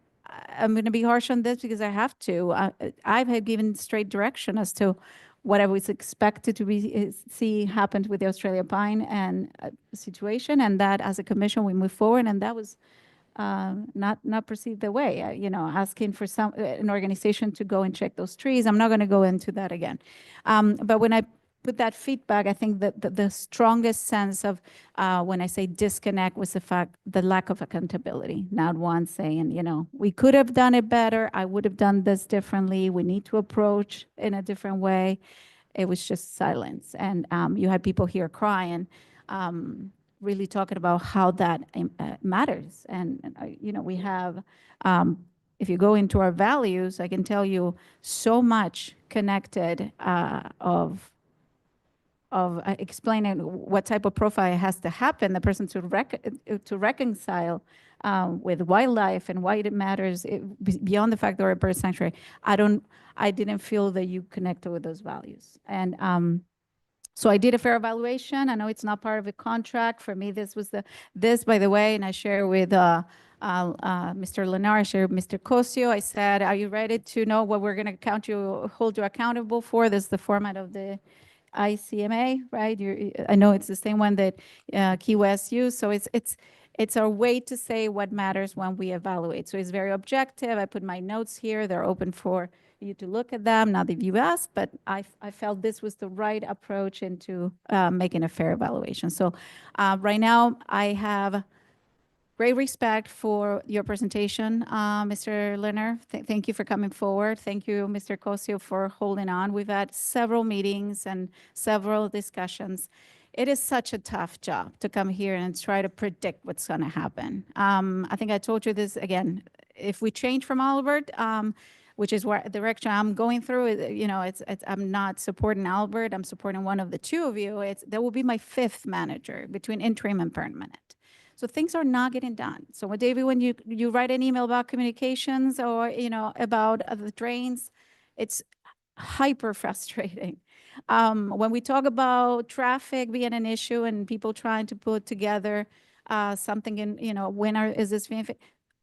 I'm going to be harsh on this because I have to. I've had given straight direction as to what I was expected to see happen with the Australia Pine and situation, and that as a commission we move forward, and that was not perceived the way. You know, asking for an organization to go and check those trees. I'm not going to go into that again. But when I put that feedback, I think that the strongest sense of when I say disconnect was the lack of accountability. Not one saying, you know, we could have done it better. I would have done this differently. We need to approach in a different way. It was just silence. And you had people here crying, really talking about how that matters. And you know, we have, if you go into our values, I can tell you so much connected of explaining what type of profile has to happen, the person to reconcile with wildlife and why it matters beyond the fact that we're a bird sanctuary. I didn't feel that you connected with those values. And so I did a fair evaluation. I know it's not part of a contract. For me, this was this, by the way, and I share with Mr. Lenar, I shared with Mr. Cosio. I said, are you ready to know what we're going to hold you accountable for? This is the format of the ICMA, right? I know it's the same one that Key West used. So it's our way to say what matters when we evaluate. So it's very objective. I put my notes here. They're open for you to look at them, not that you asked, but I felt this was the right approach into making a fair evaluation. So right now I have great respect for your presentation, Mr. Lerner. Thank you for coming forward. Thank you, Mr. Cosio, for holding on. We've had several meetings and several discussions. It is such a tough job to come here and try to predict what's going to happen. I think I told you this again. If we change from Albert, which is where the direction I'm going through, you know, I'm not supporting Albert. I'm supporting one of the two of you. That will be my 5th manager between interim and permanent. So things are not getting done. So when David, when you write an email about communications or, about the drains, it's hyper frustrating. When we talk about traffic being an issue and people trying to put together something in, when is this being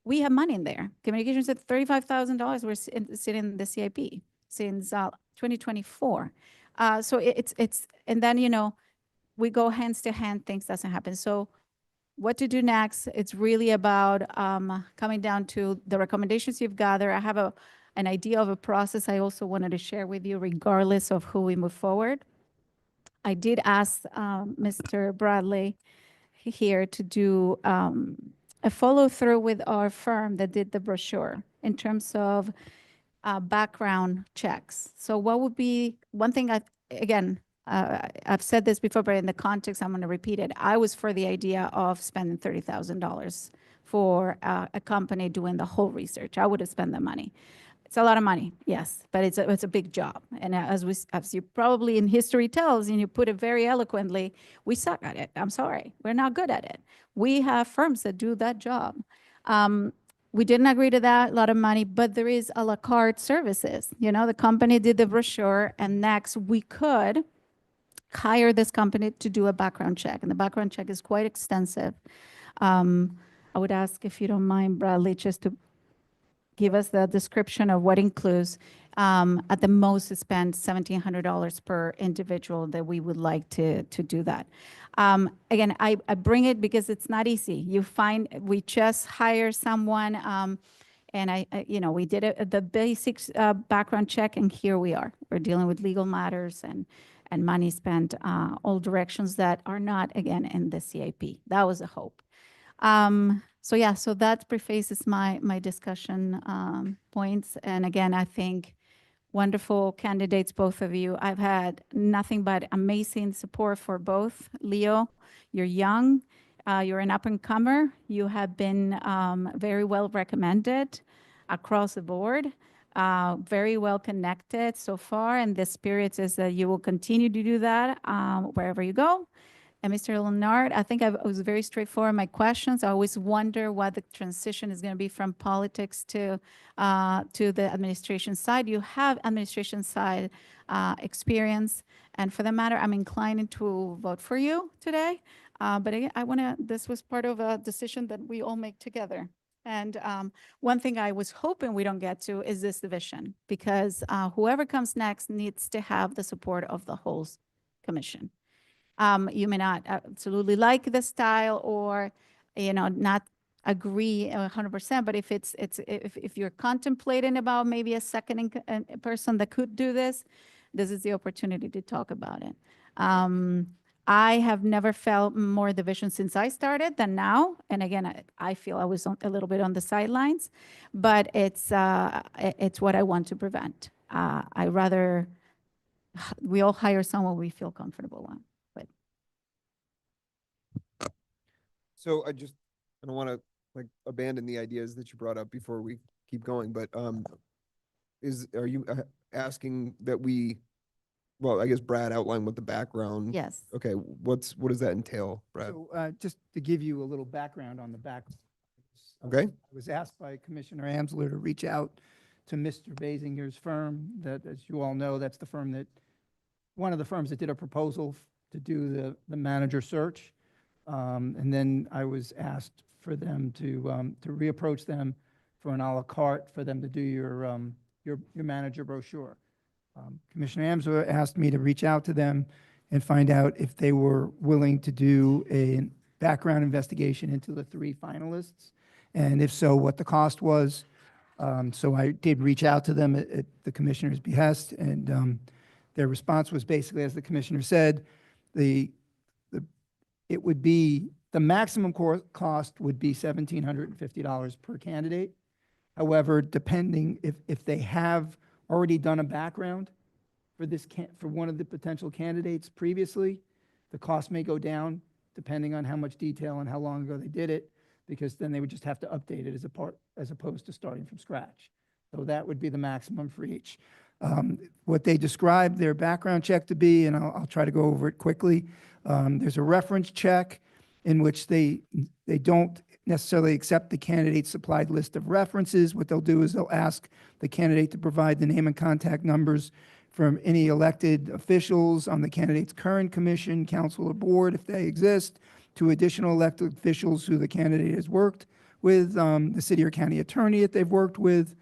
we have money in there. Communications at $35,000 we're sitting in the CIP since 2024. So it's and then, we go hands to hand, things doesn't happen. So what to do next, it's really about coming down to the recommendations you've gathered. I have an idea of a process I also wanted to share with you regardless of who we move forward. I did ask Mr. Bradley here to do a follow through with our firm that did the brochure in terms of background checks. So what would be one thing I've said this before, but in the context, I'm going to repeat it. I was for the idea of spending $30,000 for a company doing the whole research. I would have spent the money. It's a lot of money, yes, but it's a big job. And as you probably in history tells, and you put it very eloquently, we suck at it. I'm sorry, we're not good at it. We have firms that do that job. We didn't agree to that, a lot of money, but there is a la carte services. The company did the brochure, and next we could hire this company to do a background check, and the background check is quite extensive. I would ask if you don't mind, Bradley, just to give us the description of what includes. At the most, it spends $1,700 per individual that we would like to do that. Again, I bring it because it's not easy. We just hire someone, and we did the basics background check, and here we are. We're dealing with legal matters and money spent all directions that are not, again, in the CIP. That was a hope. So that prefaces my discussion points. And again, I think wonderful candidates, both of you. I've had nothing but amazing support for both. Leo, you're young, you're an up-and-comer. You have been very well recommended across the board, very well connected so far, and the spirit is that you will continue to do that wherever you go. And Mr. Leonard, I think I was very straightforward in my questions. I always wonder what the transition is going to be from politics to the administration side. You have administration side experience, and for that matter, I'm inclined to vote for you today. But again, this was part of a decision that we all make together. And one thing I was hoping we don't get to is this division, because whoever comes next needs to have the support of the whole commission. You may not absolutely like the style or, not agree 100%, but if you're contemplating about maybe a second person that could do this is the opportunity to talk about it. I have never felt more division since I started than now. And again, I feel I was a little bit on the sidelines, but it's what I want to prevent. I rather we all hire someone we feel comfortable on. So I don't want to abandon the ideas that you brought up before we keep going, but are you asking that well, I guess Brad outlined what the background. Yes. Okay. What does that entail, Brad? So just to give you a little background on the back. Okay. I was asked by Commissioner Amsler to reach out to Mr. Basinger's firm that, as you all know, that's one of the firms that did a proposal to do the manager search. And then I was asked for them to reapproach them for an a la carte for them to do your manager brochure. Commissioner Amsler asked me to reach out to them and find out if they were willing to do a background investigation into the 3 finalists, and if so, what the cost was. So I did reach out to them at the commissioner's behest, and their response was basically, as the commissioner said, it would be, the maximum cost would be $1,750 per candidate. However, depending if they have already done a background for one of the potential candidates previously, the cost may go down depending on how much detail and how long ago they did it, because then they would just have to update it as opposed to starting from scratch. So that would be the maximum for each. What they described their background check to be, and I'll try to go over it quickly. There's a reference check. in which they don't necessarily accept the candidate's supplied list of references. What they'll do is they'll ask the candidate to provide the name and contact numbers from any elected officials on the candidate's current commission, council, or board, if they exist, to additional elected officials who the candidate has worked with, the city or county attorney that they've worked with,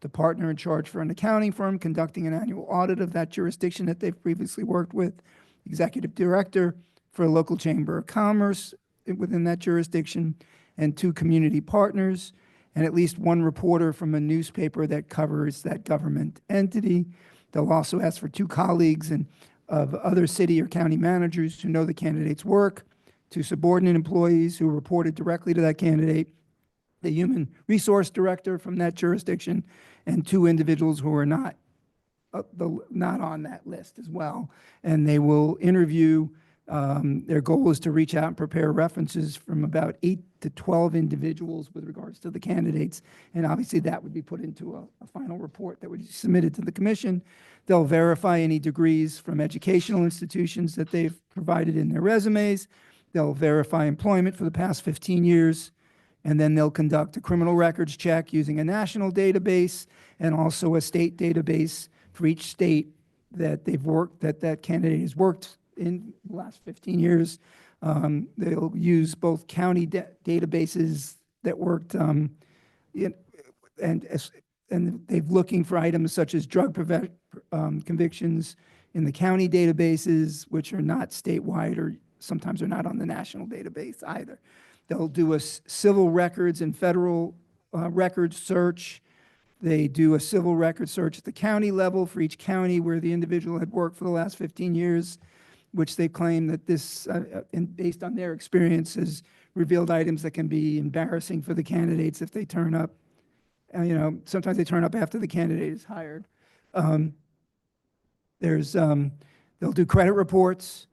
the partner in charge for an accounting firm conducting an annual audit of that jurisdiction that they've previously worked with, executive director for a local chamber of commerce within that jurisdiction, and 2 community partners, and at least 1 reporter from a newspaper that covers that government entity. They'll also ask for 2 colleagues and of other city or county managers who know the candidate's work, 2 subordinate employees who reported directly to that candidate, the human resource director from that jurisdiction, and 2 individuals who are not on that list as well. And they will interview. Their goal is to reach out and prepare references from about 8 to 12 individuals with regards to the candidates. And obviously that would be put into a final report that would be submitted to the commission. They'll verify any degrees from educational institutions that they've provided in their resumes. They'll verify employment for the past 15 years. And then they'll conduct a criminal records check using a national database and also a state database for each state that they've worked, that candidate has worked in the last 15 years. They'll use both county databases that worked, and they've looking for items such as drug convictions in the county databases, which are not statewide or sometimes are not on the national database either. They'll do a civil records and federal records search. They do a civil record search at the county level for each county where the individual had worked for the last 15 years, which they claim that this, based on their experience, has revealed items that can be embarrassing for the candidates if they turn up. Sometimes they turn up after the candidate is hired. They'll do credit reports.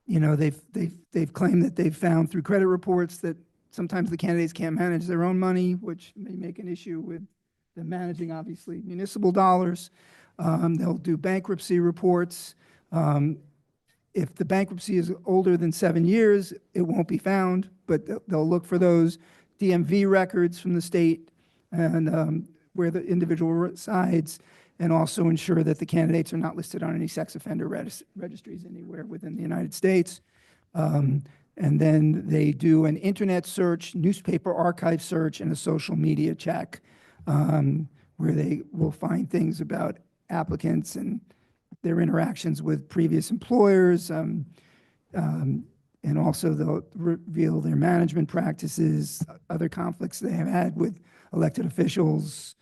They've claimed that they've found through credit reports that sometimes the candidates can't manage their own money, which may make an issue with them managing, obviously, municipal dollars. They'll do bankruptcy reports. If the bankruptcy is older than 7 years, it won't be found, but they'll look for those DMV records from the state and where the individual resides, and also ensure that the candidates are not listed on any sex offender registries anywhere within the United States. And then they do an internet search, newspaper archive search, and a social media check, where they will find things about applicants and their interactions with previous employers, and also they'll reveal their management practices, other conflicts they have had with elected officials,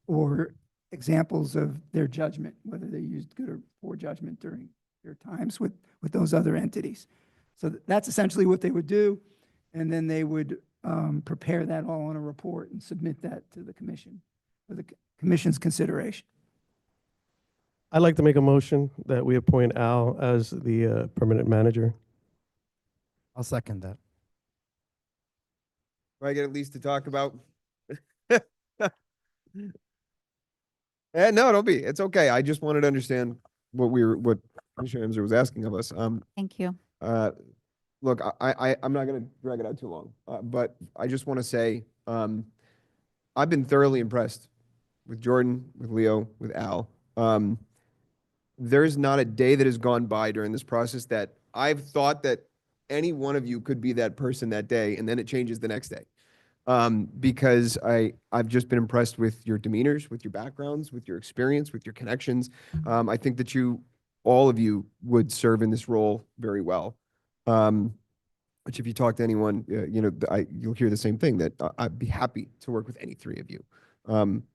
or examples of their judgment, whether they used good or poor judgment during their times with those other entities. So that's essentially what they would do. And then they would prepare that all on a report and submit that to the commission for the commission's consideration. I'd like to make a motion that we appoint Al as the permanent manager. I'll second that. Do I get at least to talk about? No, don't be. It's okay. I just wanted to understand what Commissioner Emser was asking of us. Thank you. Look, I'm not going to drag it out too long, but I just want to say I've been thoroughly impressed with Jordan, with Leo, with Al. There's not a day that has gone by during this process that I've thought that any one of you could be that person that day, and then it changes the next day. Because I've just been impressed with your demeanors, with your backgrounds, with your experience, with your connections. I think that all of you would serve in this role very well. Which if you talk to anyone, you'll hear the same thing, that I'd be happy to work with any 3 of you.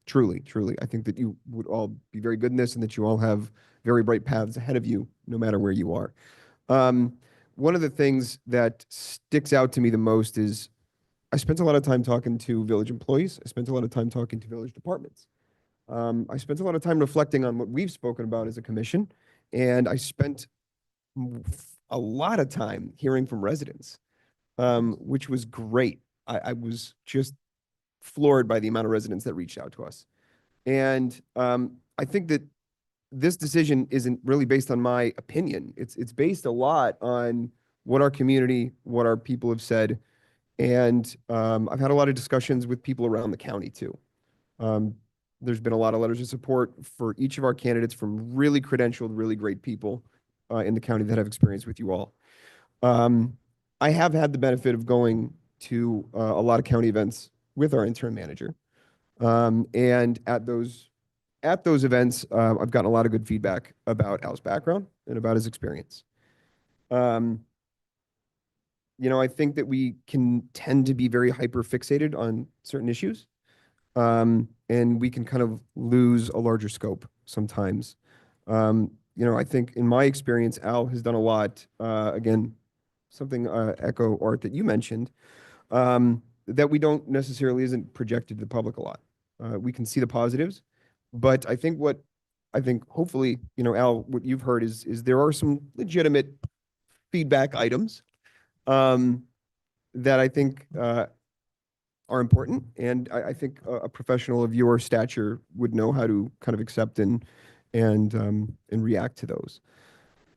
Truly, I think that you would all be very good in this, and that you all have very bright paths ahead of you, no matter where you are. One of the things that sticks out to me the most is I spent a lot of time talking to village employees. I spent a lot of time talking to village departments. I spent a lot of time reflecting on what we've spoken about as a commission, and I spent a lot of time hearing from residents, which was great. I was just floored by the amount of residents that reached out to us. And I think that this decision isn't really based on my opinion. It's based a lot on what our community, what our people have said. And I've had a lot of discussions with people around the county too. There's been a lot of letters of support for each of our candidates from really credentialed, really great people in the county that have experience with you all. I have had the benefit of going to a lot of county events with our interim manager. And at those events, I've gotten a lot of good feedback about Al's background and about his experience. You know, I think that we can tend to be very hyper fixated on certain issues. And we can kind of lose a larger scope sometimes. You know, I think in my experience, Al has done a lot, again, something echo Art that you mentioned, that we don't necessarily isn't projected to the public a lot. We can see the positives, but I think hopefully, you know, Al, what you've heard is there are some legitimate feedback items that I think are important, and I think a professional of your stature would know how to kind of accept and react to those.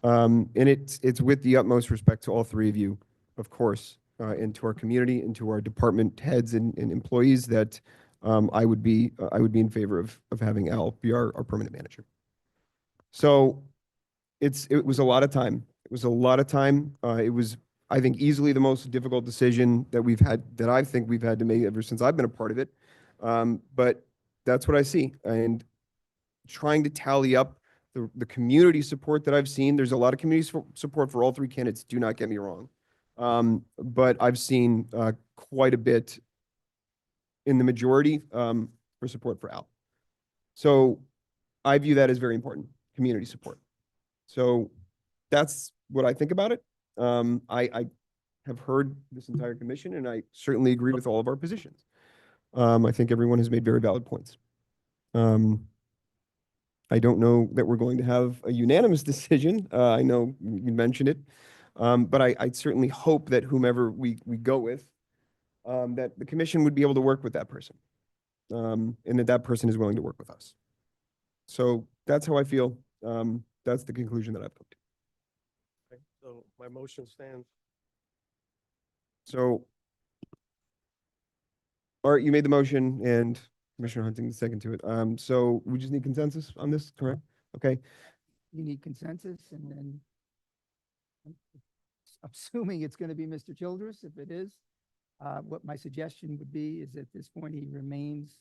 And it's with the utmost respect to all three of you, of course, and to our community and to our department heads and employees that I would be in favor of having Al be our permanent manager. So it was a lot of time. It was a lot of time. It was, I think, easily the most difficult decision that I think we've had to make ever since I've been a part of it. But that's what I see. And trying to tally up the community support that I've seen, there's a lot of community support for all three candidates, do not get me wrong. But I've seen quite a bit in the majority for support for Al. So I view that as very important, community support. So that's what I think about it. I have heard this entire commission, and I certainly agree with all of our positions. I think everyone has made very valid points. I don't know that we're going to have a unanimous decision. I know you mentioned it, but I certainly hope that whomever we go with, that the commission would be able to work with that person, and that person is willing to work with us. So that's how I feel. That's the conclusion that I've come to. Okay, so my motion stands. So, Art, you made the motion and Commissioner Hunting the second to it. So we just need consensus on this, correct? Okay. You need consensus, and then I'm assuming it's going to be Mr. Childress. If it is, what my suggestion would be is at this point, he remains,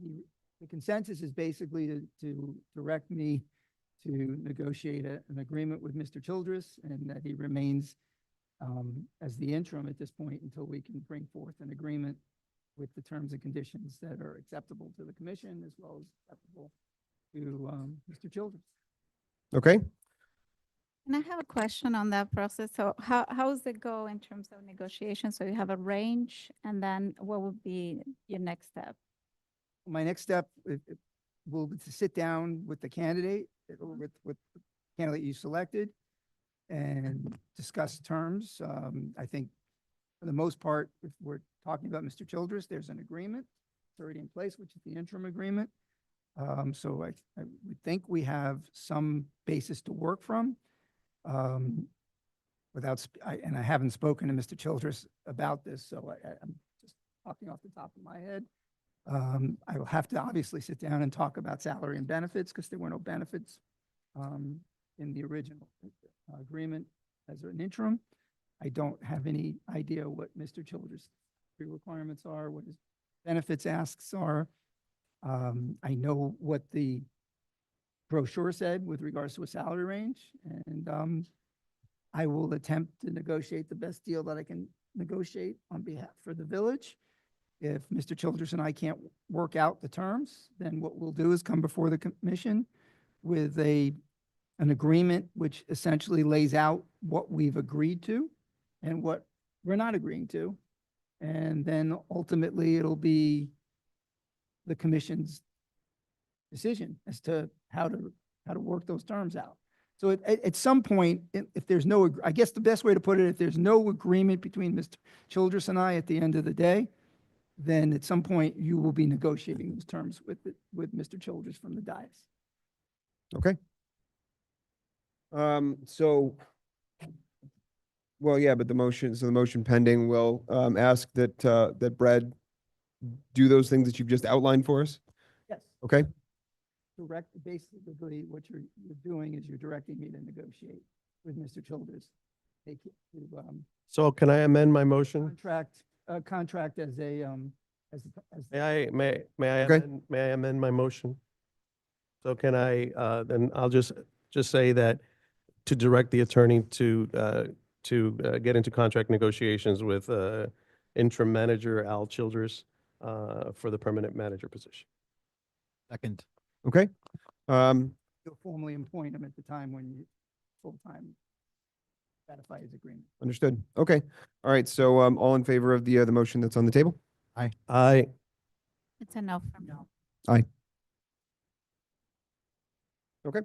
the consensus is basically to direct me to negotiate an agreement with Mr. Childress, and that he remains as the interim at this point until we can bring forth an agreement with the terms and conditions that are acceptable to the commission as well as acceptable to Mr. Childress. Okay. And I have a question on that process. So how does it go in terms of negotiations? So you have a range, and then what would be your next step? My next step will be to sit down with the candidate, with the candidate you selected, and discuss terms. I think for the most part, if we're talking about Mr. Childress, there's an agreement already in place, which is the interim agreement. So I would think we have some basis to work from. And I haven't spoken to Mr. Childress about this, so I'm just talking off the top of my head. I will have to obviously sit down and talk about salary and benefits, because there were no benefits in the original agreement as an interim. I don't have any idea what Mr. Childress' requirements are, what his benefits asks are. I know what the brochure said with regards to a salary range, and I will attempt to negotiate the best deal that I can negotiate on behalf for the village. If Mr. Childress and I can't work out the terms, then what we'll do is come before the commission with an agreement which essentially lays out what we've agreed to and what we're not agreeing to. And then ultimately it'll be the commission's decision as to how to work those terms out. So at some point, if there's no, I guess the best way to put it, if there's no agreement between Mr. Childress and I at the end of the day, then at some point you will be negotiating those terms with Mr. Childress from the dais. Okay. So Well, yeah, but the motion pending will ask that that Brad do those things that you've just outlined for us. Yes. Okay? Basically, what you're doing is you're directing me to negotiate with Mr. Childers. Make it to, So can I amend my motion? contract as a, as. May I Okay. amend my motion? So can I, then I'll just say that to direct the attorney to get into contract negotiations with interim manager Al Childers for the permanent manager position. Second. Okay? You'll formally appoint him at the time when you full-time ratify his agreement. Understood. Okay. All right. So all in favor of the motion that's on the table? Aye. It's a no from me. Aye. Okay.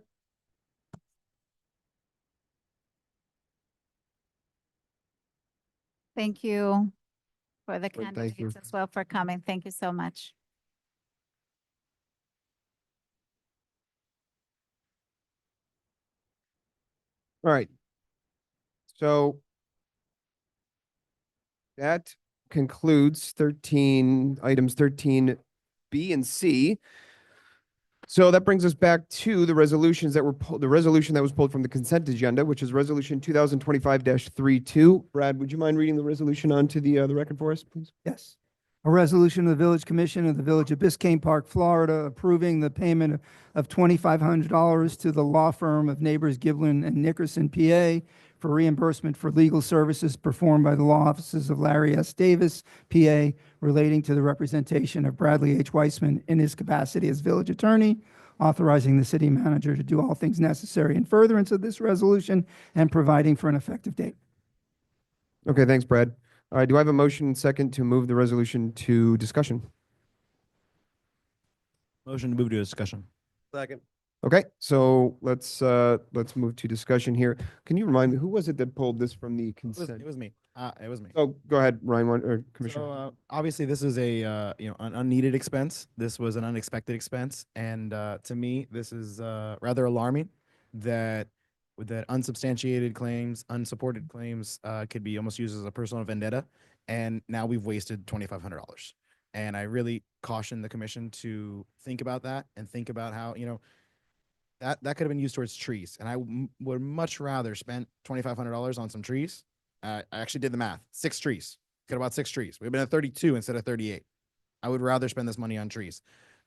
Thank you for the Great, thank you. candidates as well for coming. Thank you so much. All right. So that concludes items 13B and C. So that brings us back to the resolutions that were the resolution that was pulled from the consent agenda, which is resolution 2025-32. Brad, would you mind reading the resolution onto the record for us, please? Yes. A resolution of the Village Commission of the Village of Biscayne Park, Florida, approving the payment of $2,500 to the law firm of Neighbors Giblin and Nickerson, PA, for reimbursement for legal services performed by the law offices of Larry S. Davis, PA, relating to the representation of Bradley H. Weissman in his capacity as village attorney, authorizing the city manager to do all things necessary in furtherance of this resolution and providing for an effective date. Okay, thanks, Brad. All right, do I have a motion and second to move the resolution to discussion? Motion to move to discussion. Second. Okay, so let's move to discussion here. Can you remind me, who was it that pulled this from the consent? It was me. It was me. Oh, go ahead, Ryan, or Commissioner. So obviously, this is a an unneeded expense. This was an unexpected expense, and to me, this is rather alarming that unsubstantiated claims, unsupported claims could be almost used as a personal vendetta, and now we've wasted $2,500. And I really caution the commission to think about that and think about how that could have been used towards trees, and I would much rather spend $2,500 on some trees. I actually did the math. 6 trees. Could have bought 6 trees. We've been at 32 instead of 38. I would rather spend this money on trees.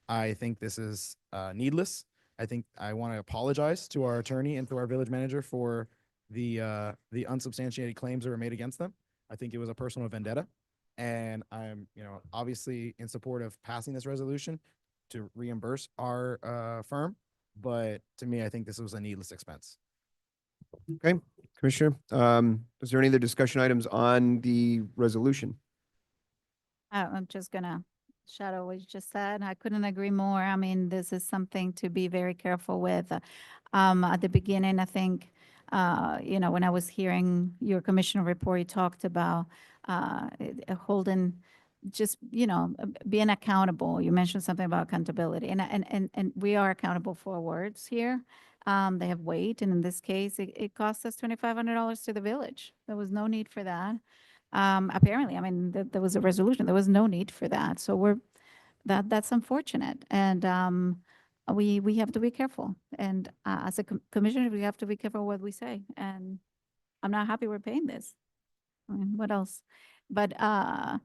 I think this is needless. I think I want to apologize to our attorney and to our village manager for the unsubstantiated claims that were made against them. I think it was a personal vendetta, and I'm obviously in support of passing this resolution to reimburse our firm. But to me, I think this was a needless expense. Okay, Commissioner, is there any other discussion items on the resolution? I'm just gonna shadow what you just said. I couldn't agree more. I mean, this is something to be very careful with. At the beginning, I think, when I was hearing your commissioner report, you talked about holding, just, being accountable. You mentioned something about accountability, and we are accountable for our words here. They have weight, and in this case, it cost us $2,500 to the village. There was no need for that. Apparently, I mean, there was a resolution. There was no need for that. So that's unfortunate. And we have to be careful. And as a commissioner, we have to be careful what we say. And I'm not happy we're paying this. I mean, what else? But I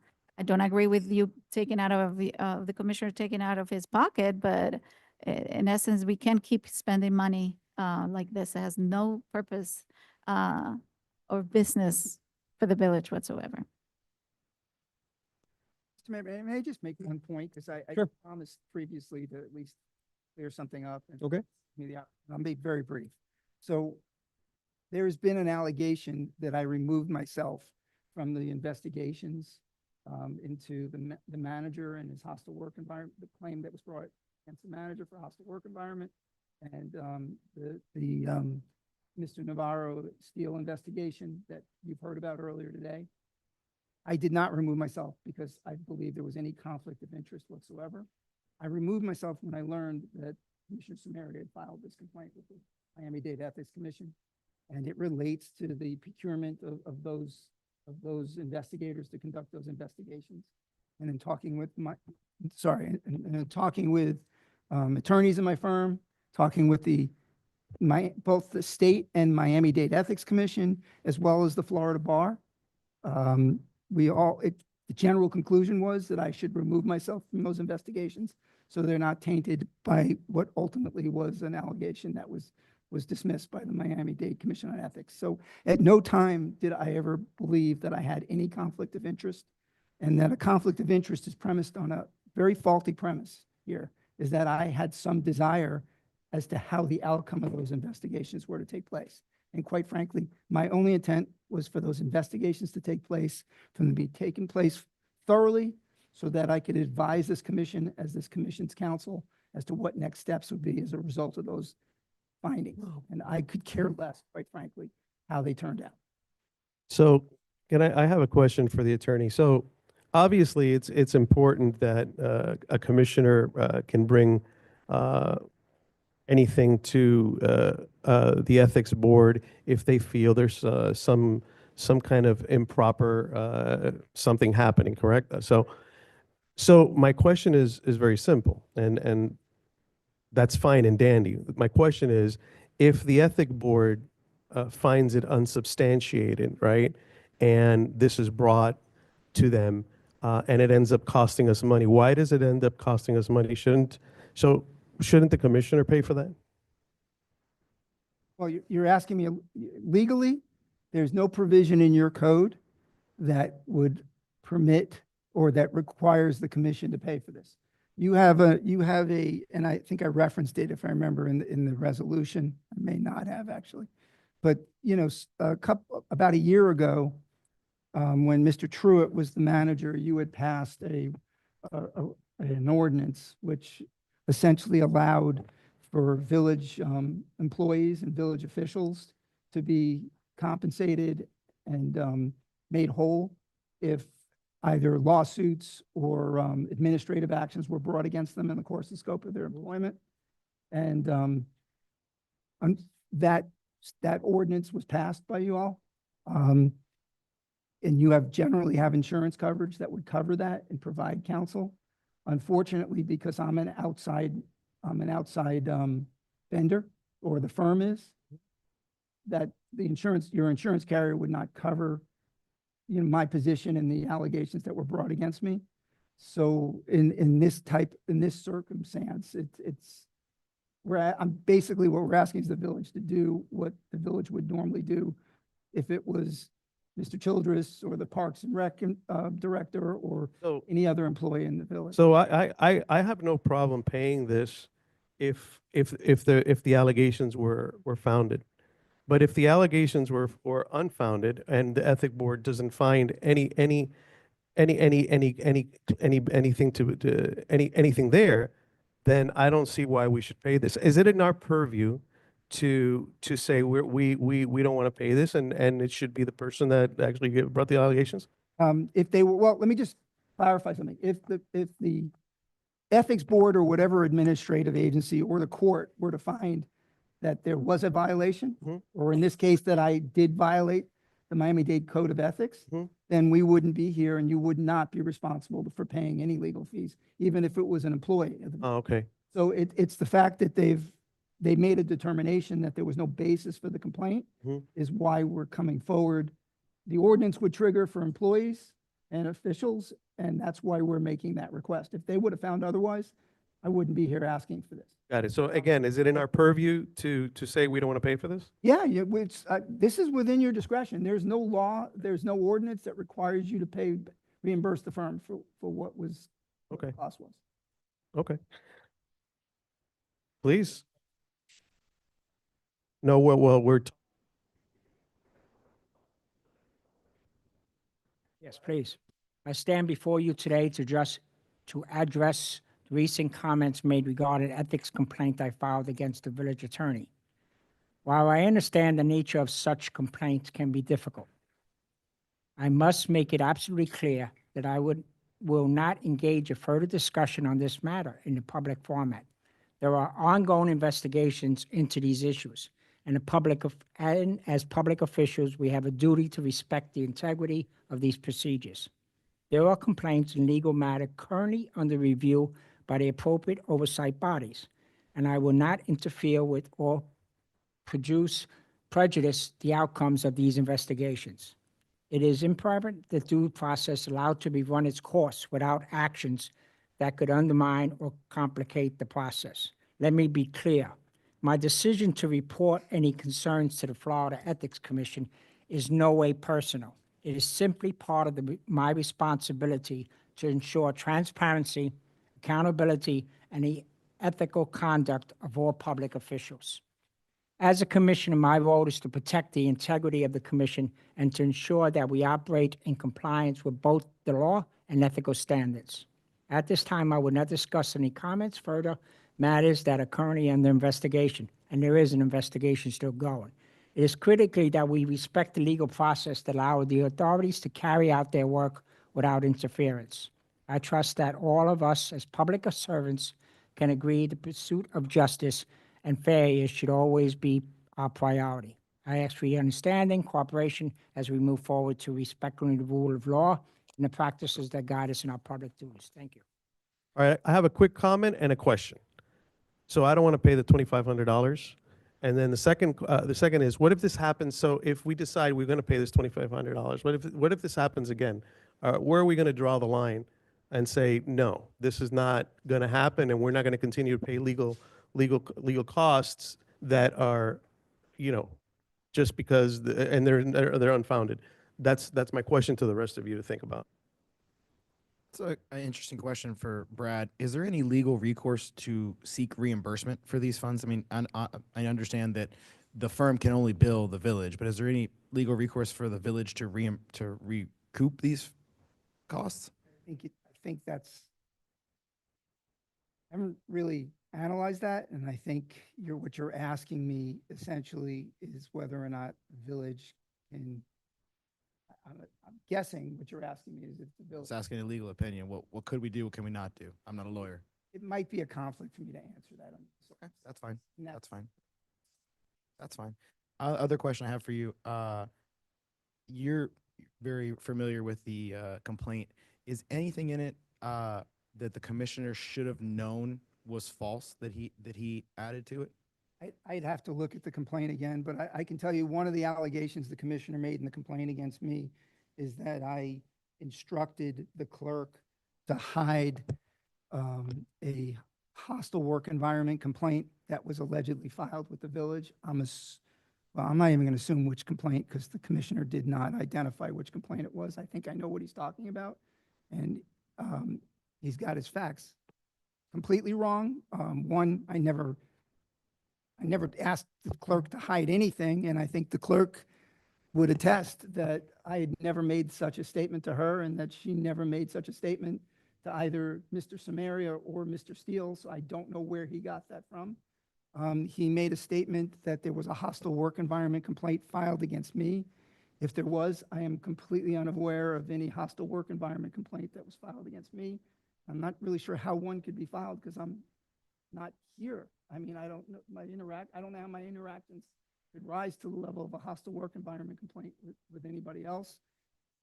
don't agree with you taking out of the commissioner taking out of his pocket. But in essence, we can't keep spending money like this. It has no purpose or business for the village whatsoever. Mr. Mayor, may I just make one point? Because I Sure. promised previously to at least clear something up. And Okay. I'll be very brief. So there's been an allegation that I removed myself from the investigations into the manager and his hostile work environment, the claim that was brought against the manager for hostile work environment, and the Mr. Navarro Steele investigation that you've heard about earlier today. I did not remove myself because I believe there was any conflict of interest whatsoever. I removed myself when I learned that Commissioner Samaria had filed this complaint with the Miami-Dade Ethics Commission. And it relates to the procurement of those investigators to conduct those investigations. And in talking with and in talking with attorneys in my firm, talking with both the state and Miami-Dade Ethics Commission, as well as the Florida Bar, the general conclusion was that I should remove myself from those investigations so they're not tainted by what ultimately was an allegation that was dismissed by the Miami-Dade Commission on Ethics. So at no time did I ever believe that I had any conflict of interest, and that a conflict of interest is premised on a very faulty premise here, is that I had some desire as to how the outcome of those investigations were to take place. And quite frankly, my only intent was for those investigations to take place, for them to be taken place thoroughly, so that I could advise this commission as this commission's counsel as to what next steps would be as a result of those findings. And I could care less, quite frankly, how they turned out. So I have a question for the attorney. So obviously it's important that a commissioner can bring anything to the ethics board if they feel there's some kind of improper something happening, correct? So my question is very simple, and that's fine and dandy. My question is, if the ethic board finds it unsubstantiated, right, and this is brought to them, and it ends up costing us money, why does it end up costing us money? Shouldn't the commissioner pay for that? Well, you're asking me legally, there's no provision in your code that would permit or that requires the commission to pay for this. You have a, and I think I referenced it, if I remember, in the resolution. I may not have actually, but about a year ago, when Mr. Truitt was the manager, you had passed an ordinance which essentially allowed for village employees and village officials to be compensated and made whole if either lawsuits or administrative actions were brought against them in the course and scope of their employment. And that ordinance was passed by you all. And you generally have insurance coverage that would cover that and provide counsel. Unfortunately, because I'm an outside vendor, or the firm is, that your insurance carrier would not cover my position and the allegations that were brought against me. So in this circumstance, basically what we're asking is the village to do what the village would normally do if it was Mr. Childress or the Parks and Rec director or any other employee in the village. So I have no problem paying this if the allegations were founded. But if the allegations were unfounded and the ethic board doesn't find anything there, then I don't see why we should pay this. Is it in our purview to say we don't want to pay this, and it should be the person that actually brought the allegations? If they were, well, let me just clarify something. If the ethics board or whatever administrative agency or the court were to find that there was a violation, or in this case that I did violate the Miami-Dade Code of Ethics, then we wouldn't be here and you would not be responsible for paying any legal fees, even if it was an employee. Oh, okay. So it's the fact that they made a determination that there was no basis for the complaint is why we're coming forward. The ordinance would trigger for employees and officials, and that's why we're making that request. If they would have found otherwise, I wouldn't be here asking for this. Got it. So again, is it in our purview to say we don't want to pay for this? Yeah, this is within your discretion. There's no law, there's no ordinance that requires you to reimburse the firm for what the cost was. Okay. Please. No, well, Yes, please. I stand before you today to address recent comments made regarding ethics complaint I filed against the village attorney. While I understand the nature of such complaints can be difficult, I must make it absolutely clear that I will not engage in further discussion on this matter in the public format. There are ongoing investigations into these issues, and as public officials, we have a duty to respect the integrity of these procedures. There are complaints in legal matter currently under review by the appropriate oversight bodies, and I will not interfere with or prejudice the outcomes of these investigations. It is imperative that due process allowed to be run its course without actions that could undermine or complicate the process. Let me be clear. My decision to report any concerns to the Florida Ethics Commission is no way personal. It is simply part of my responsibility to ensure transparency, accountability, and the ethical conduct of all public officials. As a commissioner, my role is to protect the integrity of the commission and to ensure that we operate in compliance with both the law and ethical standards. At this time, I will not discuss any comments, further matters that are currently under investigation, and there is an investigation still going. It is critical that we respect the legal process that allows the authorities to carry out their work without interference. I trust that all of us as public servants can agree the pursuit of justice and fairness should always be our priority. I ask for your understanding, cooperation as we move forward to respecting the rule of law and the practices that guide us in our public duties. Thank you. All right, I have a quick comment and a question. So I don't want to pay the $2,500. And then the second is, what if this happens? So if we decide we're going to pay this $2,500, what if this happens again? Where are we going to draw the line and say, no, this is not going to happen, and we're not going to continue to pay legal costs that are, just because and they're unfounded. That's my question to the rest of you to think about. It's an interesting question for Brad. Is there any legal recourse to seek reimbursement for these funds? I mean, I understand that the firm can only bill the village, but is there any legal recourse for the village to recoup these costs? I think that's, I haven't really analyzed that, and I think what you're asking me essentially is whether or not the village can, I'm guessing what you're asking me is if the village. It's asking a legal opinion. What could we do? What can we not do? I'm not a lawyer. It might be a conflict for me to answer that. Okay, that's fine. No. That's fine. That's fine. Other question I have for you. You're very familiar with the complaint. Is anything in it that the commissioner should have known was false that he added to it? I'd have to look at the complaint again, but I can tell you one of the allegations the commissioner made in the complaint against me is that I instructed the clerk to hide a hostile work environment complaint that was allegedly filed with the village. I'm not even going to assume which complaint because the commissioner did not identify which complaint it was. I think I know what he's talking about, and he's got his facts completely wrong. One, I never asked the clerk to hide anything, and I think the clerk would attest that I had never made such a statement to her and that she never made such a statement to either Mr. Samaria or Mr. Steele, so I don't know where he got that from. He made a statement that there was a hostile work environment complaint filed against me. If there was, I am completely unaware of any hostile work environment complaint that was filed against me. I'm not really sure how one could be filed because I'm not here. I mean, I don't know I don't know how my interactions could rise to the level of a hostile work environment complaint with anybody else.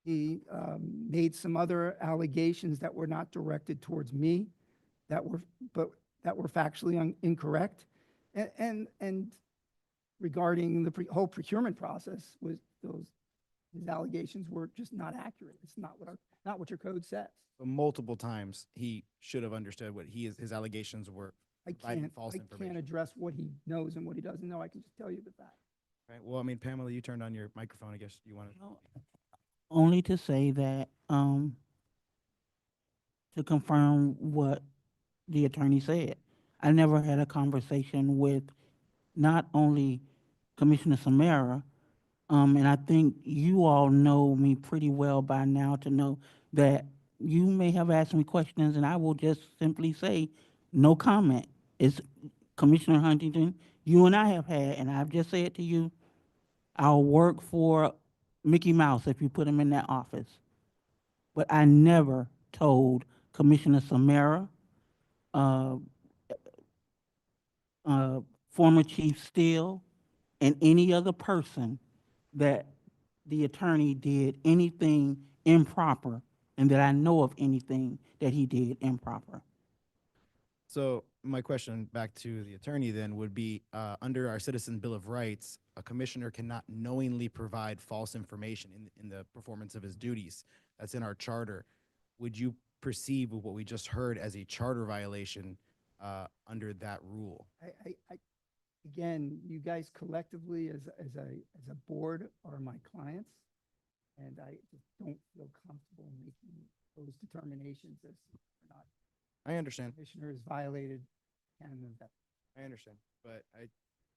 He made some other allegations that were not directed towards me, that were factually incorrect, and regarding the whole procurement process, his allegations were just not accurate. It's not what your code says. But multiple times he should have understood what his allegations were. I can't address what he knows and what he doesn't know. I can just tell you the facts. Right. Well, I mean, Pamela, you turned on your microphone. I guess you want to. Only to say that, to confirm what the attorney said. I never had a conversation with not only Commissioner Samara, and I think you all know me pretty well by now to know that you may have asked me questions and I will just simply say, no comment. It's Commissioner Huntington, you and I have had, and I've just said to you, I'll work for Mickey Mouse if you put him in that office. But I never told Commissioner Samara, former Chief Steele, and any other person that the attorney did anything improper and that I know of anything that he did improper. So my question back to the attorney then would be, under our Citizen Bill of Rights, a commissioner cannot knowingly provide false information in the performance of his duties. That's in our charter. Would you perceive what we just heard as a charter violation under that rule? Again, you guys collectively as a board are my clients, and I just don't feel comfortable making those determinations as to whether or not I understand. commissioner has violated canon of ethics. I understand, but I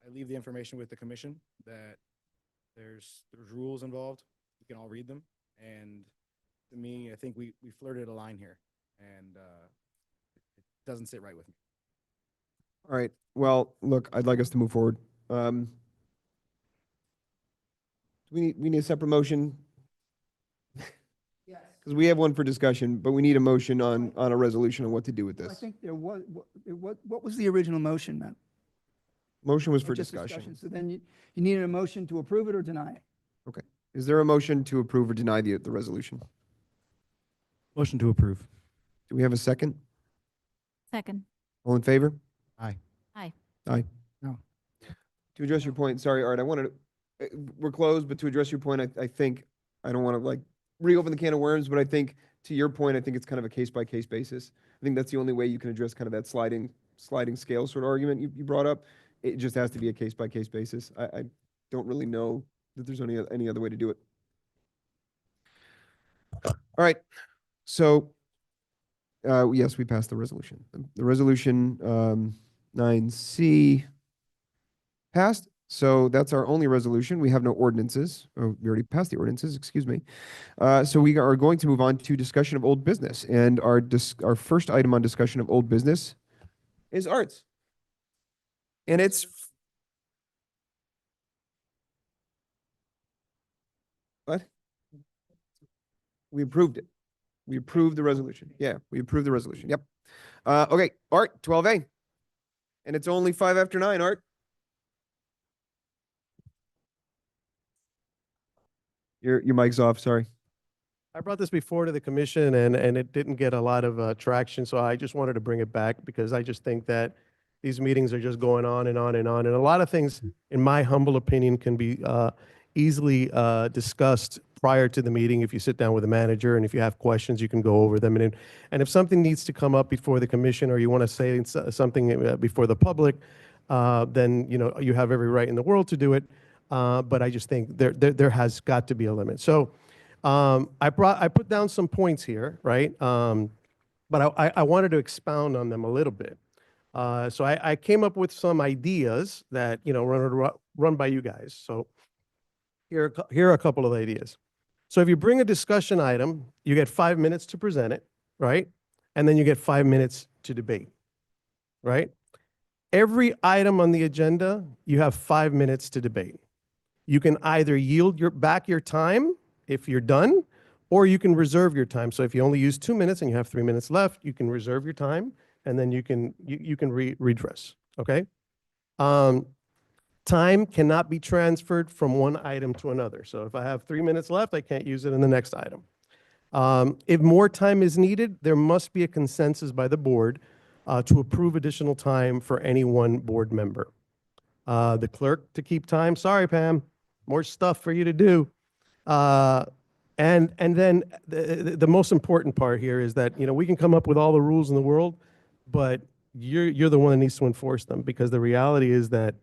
leave the information with the commission that there's rules involved. You can all read them, and to me, I think we flirted a line here, and it doesn't sit right with me. All right. Well, look, I'd like us to move forward. Do we need a separate motion? Yes. Because we have one for discussion, but we need a motion on a resolution on what to do with I this. think there was, what was the original motion, Matt? Motion was Or for just discussion. So then you needed a motion to approve it or deny it? Okay. Is there a motion to approve or deny the resolution? Motion to approve. Do we have a second? Second. All in favor? Aye. Aye. No. To address your point, sorry, Art, I wanted to, we're closed, but to address your point, I think, I don't want to like reopen the can of worms, but I think to your point, I think it's kind of a case by case basis. I think that's the only way you can address kind of that sliding scale sort of argument you brought up. It just has to be a case by case basis. I don't really know that there's any other way to do it. All right. So, yes, we passed the resolution. The resolution 9C passed. So that's our only resolution. We have no ordinances. Oh, we already passed the ordinances, excuse me. So we are going to move on to discussion of old business. And our first item on discussion of old business is arts. And it's what? We approved it. We approved the resolution. Yeah, we approved the resolution. Yep. Okay, Art, 12A. And it's only 5 after 9, Art. Your mic's off, sorry. I brought this before to the commission and it didn't get a lot of traction, so I just wanted to bring it back because I just think that these meetings are just going on and on and on. And a lot of things, in my humble opinion, can be easily discussed prior to the meeting if you sit down with the manager, and if you have questions, you can go over them. And if something needs to come up before the commission, or you want to say something before the public, then you have every right in the world to do it. But I just think there has got to be a limit. So I put down some points here, right? But I wanted to expound on them a little bit. So I came up with some ideas that run by you guys. So here are a couple of ideas. So if you bring a discussion item, you get 5 minutes to present it, right? And then you get 5 minutes to debate, right? Every item on the agenda, you have 5 minutes to debate. You can either yield back your time if you're done, or you can reserve your time. So if you only use 2 minutes and you have 3 minutes left, you can reserve your time, and then you can redress, okay? Time cannot be transferred from one item to another. So if I have 3 minutes left, I can't use it in the next item. If more time is needed, there must be a consensus by the board to approve additional time for any one board member. The clerk to keep time. Sorry, Pam, more stuff for you to do. And then the most important part here is that, we can come up with all the rules in the world, but you're the one that needs to enforce them, because the reality is that,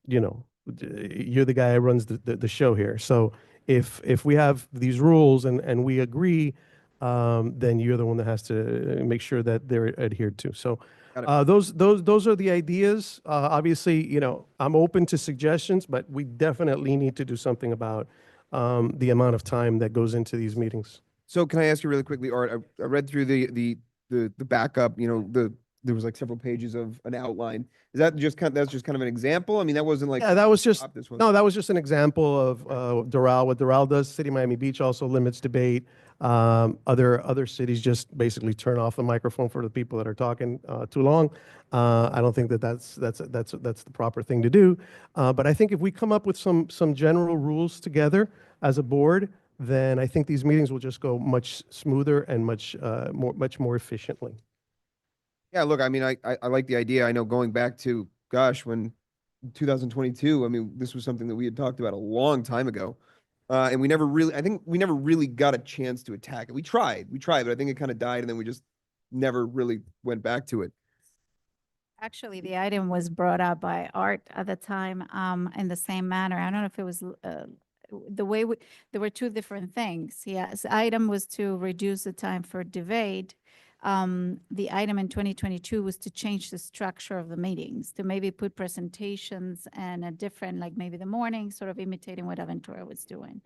you're the guy who runs the show here. So if we have these rules and we agree, then you're the one that has to make sure that they're adhered to. So those are the ideas. Obviously, I'm open to suggestions, but we definitely need to do something about the amount of time that goes into these meetings. So can I ask you really quickly, Art? I read through the backup. There was like several pages of an outline. Is that that's just kind of an example? I mean, that wasn't like Yeah, that was just, this was. no, that was just an example of Doral. What Doral does, City of Miami Beach also limits debate. Other cities just basically turn off the microphone for the people that are talking too long. I don't think that that's the proper thing to do. But I think if we come up with some general rules together as a board, then I think these meetings will just go much smoother and much more efficiently. Yeah, look, I mean, I like the idea. I know going back to, gosh, when 2022, I mean, this was something that we had talked about a long time ago. And I think we never really got a chance to attack it. We tried, but I think it kind of died and then we just never really went back to it. Actually, the item was brought up by Art at the time, in the same manner. I don't know if it was, the way there were two different things. Yes, the item was to reduce the time for debate. The item in 2022 was to change the structure of the meetings, to maybe put presentations and a different, like maybe the morning, sort of imitating what Aventura was doing.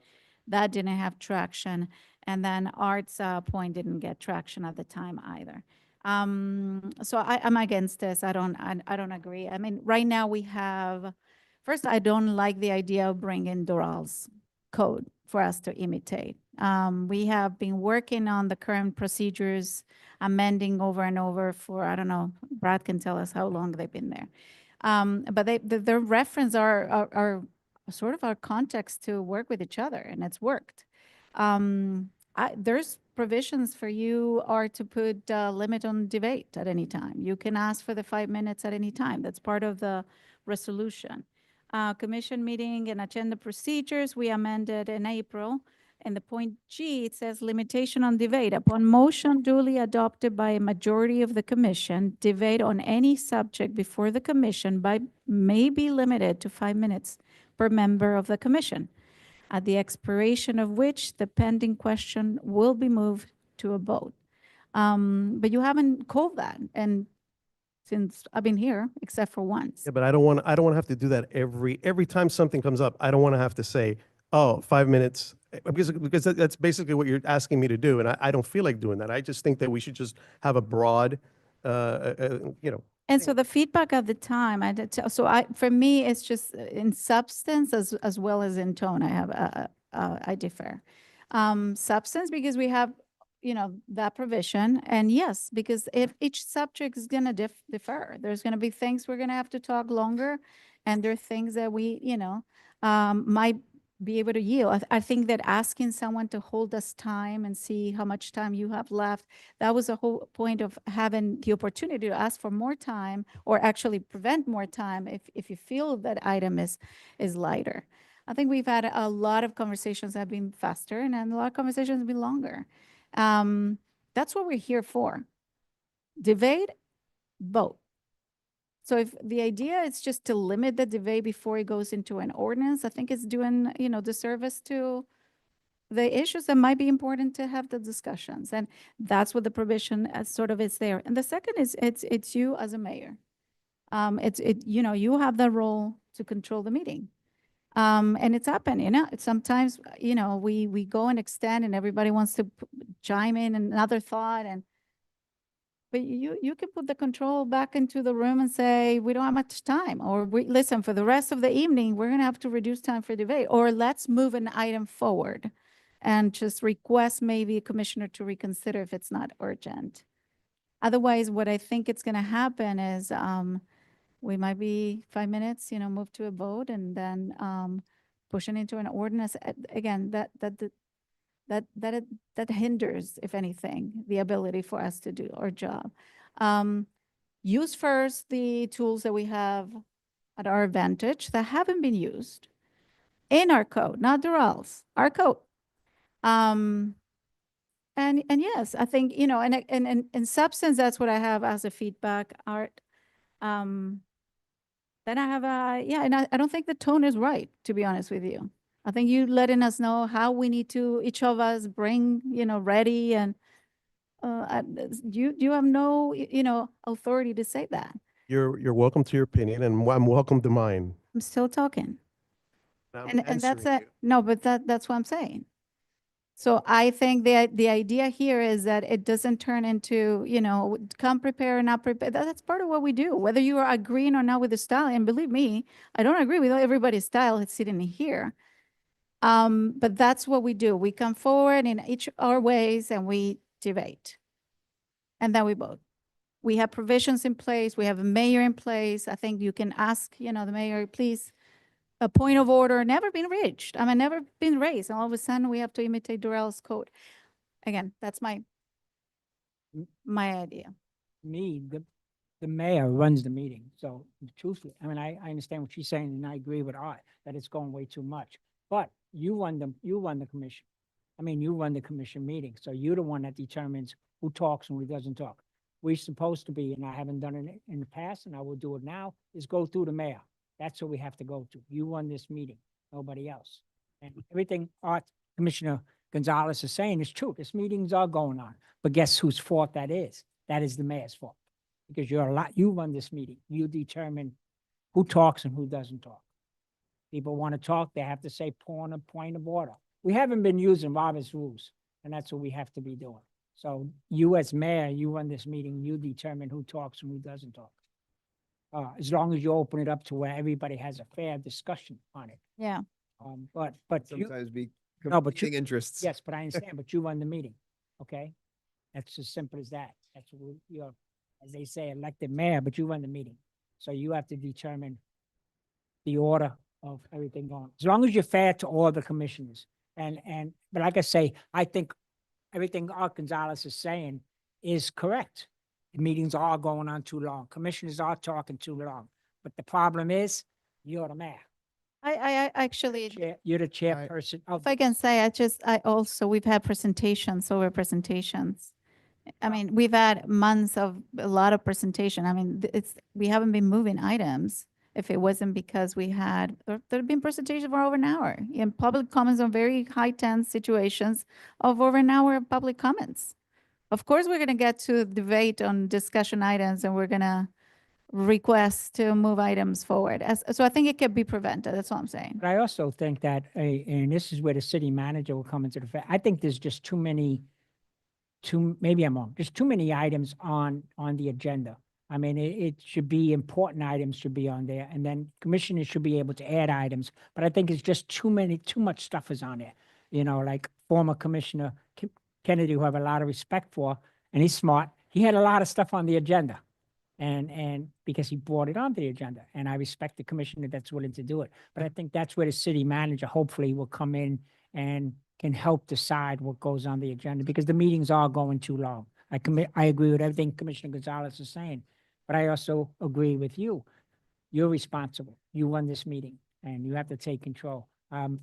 That didn't have traction. And then Art's point didn't get traction at the time either. So I'm against this. I don't agree. I mean, right now we have, first, I don't like the idea of bringing Doral's code for us to imitate. We have been working on the current procedures, amending over and over for, I don't know, Brad can tell us how long they've been there. But their reference are sort of our context to work with each other, and it's worked. There's provisions for you are to put a limit on debate at any time. You can ask for the 5 minutes at any time. That's part of the resolution. Commission meeting and agenda procedures, we amended in April. In the point G, it says limitation on debate. Upon motion duly adopted by a majority of the commission, debate on any subject before the commission may be limited to 5 minutes per member of the commission, at the expiration of which the pending question will be moved to a vote. But you haven't called that, and since I've been here, except for once. Yeah, but I don't want to have to do that every time something comes up. I don't want to have to say, oh, 5 minutes, because that's basically what you're asking me to do, and I don't feel like doing that. I just think that we should just have a broad, And so the feedback at the time, for me, it's just in substance as well as in tone. I differ. Substance, because we have, that provision, and yes, because if each subject is going to differ, there's going to be things we're going to have to talk longer, and there are things that we, might be able to yield. I think that asking someone to hold us time and see how much time you have left, that was the whole point of having the opportunity to ask for more time, or actually prevent more time if you feel that item is lighter. I think we've had a lot of conversations that have been faster, and a lot of conversations have been longer. That's what we're here for. Debate, vote. So if the idea is just to limit the debate before it goes into an ordinance, I think it's doing, disservice to the issues that might be important to have the discussions. And that's what the provision sort of is there. And the second is it's you as a mayor. You have the role to control the meeting. And it's happened, sometimes, we go and extend and everybody wants to chime in another thought, but you can put the control back into the room and say, we don't have much time, or listen, for the rest of the evening, we're going to have to reduce time for debate, or let's move an item forward and just request maybe a commissioner to reconsider if it's not urgent. Otherwise, what I think it's going to happen is, we might be 5 minutes, move to a vote, and then pushing into an ordinance. Again, that hinders, if anything, the ability for us to do our job. Use first the tools that we have at our advantage that haven't been used in our code, not Doral's, our code. And yes, I think, and in substance, that's what I have as a feedback, Art. Then I have and I don't think the tone is right, to be honest with you. I think you letting us know how we need to, each of us bring, ready, and you have no, authority to say that. you're welcome to your opinion, and I'm welcome to mine. I'm still talking. I'm And that's answering it. No, but that's what I'm saying. So I think the idea here is that it doesn't turn into, come prepare and not prepare. That's part of what we do, whether you are agreeing or not with the style. And believe me, I don't agree with everybody's style that's sitting here. But that's what we do. We come forward in each our ways and we debate. And then we vote. We have provisions in place. We have a mayor in place. I think you can ask, the mayor, please, a point of order, never been reached. I mean, never been raised. And all of a sudden we have to imitate Durrell's code. Again, that's my idea. Me, the mayor runs the meeting. So truthfully, I mean, I understand what she's saying and I agree with Art that it's going way too much. But you run the commission. I mean, you run the commission meeting. So you're the one that determines who talks and who doesn't talk. We're supposed to be, and I haven't done it in the past and I will do it now, is go through the mayor. That's what we have to go to. You run this meeting, nobody else. And everything Art Commissioner Gonzalez is saying is true. This meetings are going on. But guess whose fault that is? That is the mayor's fault. Because you run this meeting. You determine who talks and who doesn't talk. People want to talk, they have to say point of order. We haven't been using Robert's rules, and that's what we have to be doing. So you as mayor, you run this meeting, you determine who talks and who doesn't talk. As long as you open it up to where everybody has a fair discussion on it. Yeah. But you, Sometimes be No, but competing interests. yes, but I understand, but you run the meeting, okay? That's as simple as that. That's what you're, as they say, elected mayor, but you run the meeting. So you have to determine the order of everything going. As long as you're fair to all the commissioners. But like I say, I think everything Art Gonzalez is saying is correct. The meetings are going on too long. Commissioners are talking too long. But the problem is, you're the mayor. I actually, You're the chairperson of. if I can say, we've had presentations over presentations. I mean, we've had months of a lot of presentation. I mean, we haven't been moving items if it wasn't because there have been presentations for over an hour and public comments on very high tense situations of over an hour of public comments. Of course, we're going to get to debate on discussion items and we're going to request to move items forward. So I think it can be prevented. That's all I'm saying. But I also think that, and this is where the city manager will come into the fact, I think there's just maybe I'm wrong, there's too many items on the agenda. I mean, it should be important items should be on there, and then commissioners should be able to add items. But I think it's just too much stuff is on there. Like former Commissioner Kennedy, who I have a lot of respect for, and he's smart, he had a lot of stuff on the agenda. And because he brought it onto the agenda, and I respect the commissioner that's willing to do it. But I think that's where the city manager hopefully will come in and can help decide what goes on the agenda, because the meetings are going too long. I agree with everything Commissioner Gonzalez is saying, but I also agree with you. You're responsible. You run this meeting, and you have to take control.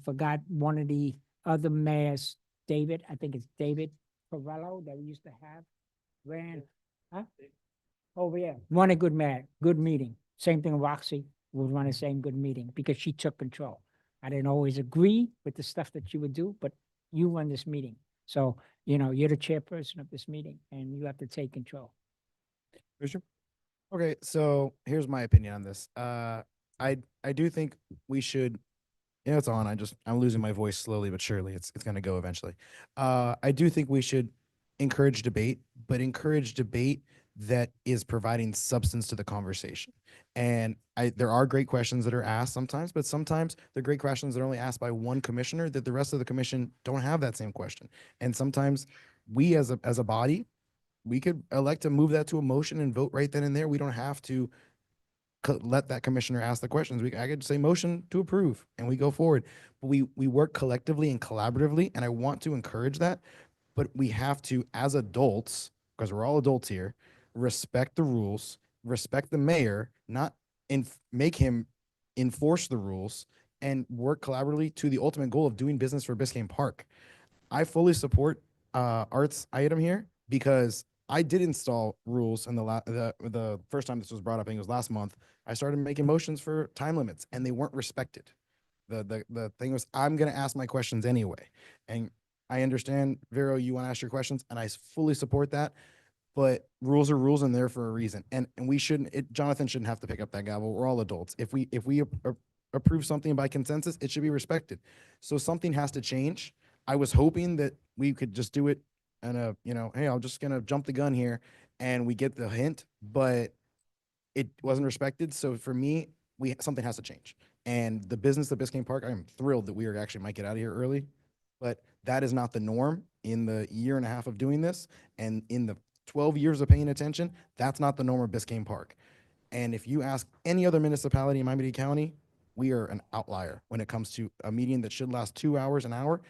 Forgot one of the other mayors, David, I think it's David Corello that we used to have, ran, huh? Oh, yeah, run a good meeting. Same thing, Roxy would run the same good meeting because she took control. I didn't always agree with the stuff that you would do, but you run this meeting. So, you're the chairperson of this meeting and you have to take control. Commissioner? Okay, so here's my opinion on this. I do think we should, it's on. I'm losing my voice slowly but surely. It's gonna go eventually. I do think we should encourage debate, but encourage debate that is providing substance to the conversation. And there are great questions that are asked sometimes, but sometimes they're great questions that are only asked by one commissioner that the rest of the commission don't have that same question. And sometimes we as a body, we could elect to move that to a motion and vote right then and there. We don't have to let that commissioner ask the questions. I could say motion to approve and we go forward. But we work collectively and collaboratively, and I want to encourage that. But we have to, as adults, because we're all adults here, respect the rules, respect the mayor, not make him enforce the rules, and work collaboratively to the ultimate goal of doing business for Biscayne Park. I fully support Art's item here because I did install rules in the first time this was brought up. I think it was last month. I started making motions for time limits, and they weren't respected. The thing was, I'm going to ask my questions anyway, and I understand, Vero, you want to ask your questions, and I fully support that. But rules are rules, and they're for a reason. And we shouldn't. Jonathan shouldn't have to pick up that gavel. We're all adults. If we approve something by consensus, it should be respected. So something has to change. I was hoping that we could just do it and hey, I'm just gonna jump the gun here, and we get the hint, but it wasn't respected. So for me, something has to change. And the business of Biscayne Park, I am thrilled that we are actually might get out of here early, but that is not the norm in the year and a half of doing this. And in the 12 years of paying attention, that's not the norm of Biscayne Park. And if you ask any other municipality in Miami-Dade County, we are an outlier when it comes to a meeting that should last 2 hours, an hour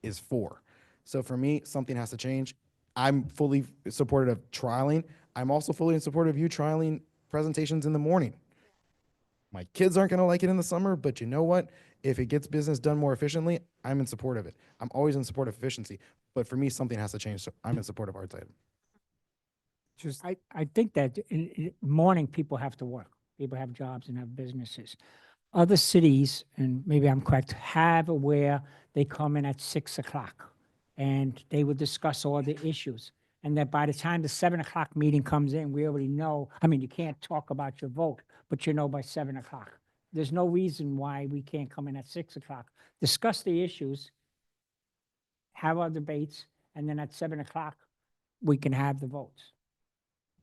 is 4. So for me, something has to change. I'm fully supportive of trialing. I'm also fully in support of you trialing presentations in the morning. My kids aren't going to like it in the summer, but you know what? If it gets business done more efficiently, I'm in support of it. I'm always in support of efficiency. But for me, something has to change. So I'm in support of arts item. Just, I think that in morning, people have to work. People have jobs and have businesses. Other cities, and maybe I'm correct, have where they come in at 6 o'clock and they will discuss all the issues. And that by the time the 7 o'clock meeting comes in, we already know, I mean, you can't talk about your vote, but you know by 7 o'clock. There's no reason why we can't come in at 6 o'clock, discuss the issues, have our debates, and then at 7 o'clock, we can have the votes.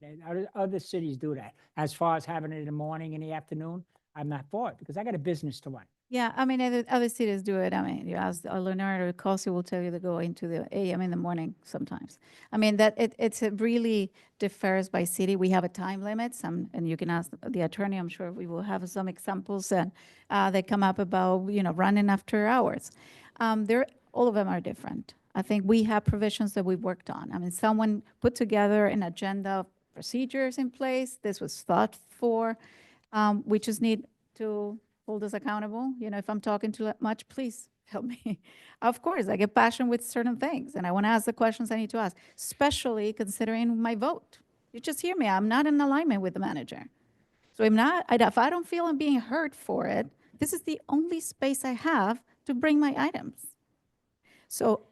And other cities do that. As far as having it in the morning and the afternoon, I'm not for it because I got a business to run. Yeah, I mean, other cities do it. I mean, you ask Leonard or Kelsey will tell you to go into the AM in the morning sometimes. I mean, that it's a really differs by city. We have a time limit, and you can ask the attorney. I'm sure we will have some examples and they come up about, running after hours. All of them are different. I think we have provisions that we've worked on. I mean, someone put together an agenda of procedures in place. This was thought for. We just need to hold us accountable. If I'm talking too much, please help me. Of course, I get passionate with certain things and I want to ask the questions I need to ask, especially considering my vote. You just hear me. I'm not in alignment with the manager. So if I don't feel I'm being heard for it, this is the only space I have to bring my items. So,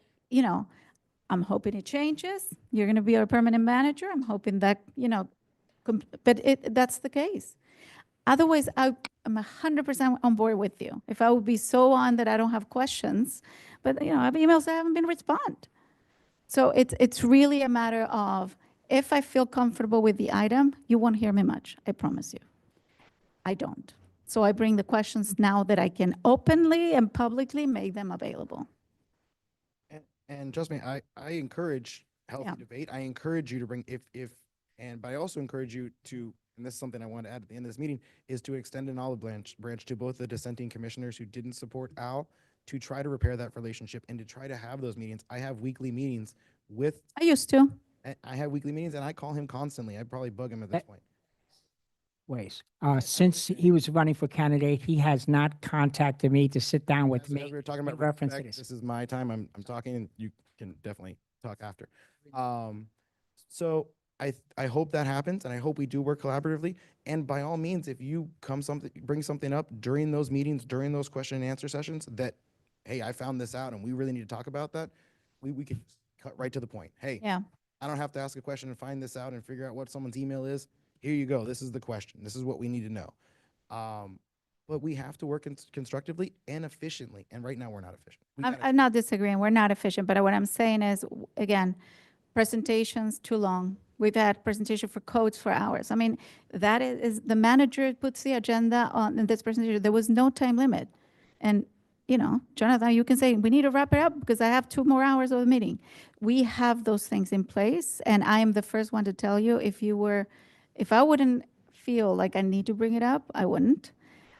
I'm hoping it changes. You're going to be our permanent manager. I'm hoping that, but that's the case. Otherwise, I'm 100% on board with you. If I would be so on that I don't have questions, but I have emails that haven't been responded. So it's really a matter of if I feel comfortable with the item, you won't hear me much. I promise you. I don't. So I bring the questions now that I can openly and publicly make them available. And trust me, I encourage healthy debate. I encourage you to bring but I also encourage you to, and this is something I want to add at the end of this meeting, is to extend an olive branch to both the dissenting commissioners who didn't support Al to try to repair that relationship and to try to have those meetings. I have weekly meetings with. I used to. I have weekly meetings and I call him constantly. I'd probably bug him at this point. Since he was running for candidate, he has not contacted me to sit down with So me. if we're talking in about reference to respect, this is my time. I'm talking and you can definitely talk after. So I hope that happens and I hope we do work collaboratively. And by all means, if you bring something up during those meetings, during those question and answer sessions that, hey, I found this out and we really need to talk about that, we could cut right to the point. Hey, I don't have to ask a question and find this out and figure out what someone's email is. Here you go. This is the question. This is what we need to know. But we have to work constructively and efficiently. And right now we're not efficient. I'm not disagreeing. We're not efficient. But what I'm saying is, again, presentations too long. We've had presentation for codes for hours. I mean, that is the manager puts the agenda on this presentation. There was no time limit. And, Jonathan, you can say, we need to wrap it up because I have 2 more hours of the meeting. We have those things in place. And I am the first one to tell you, if I wouldn't feel like I need to bring it up, I wouldn't.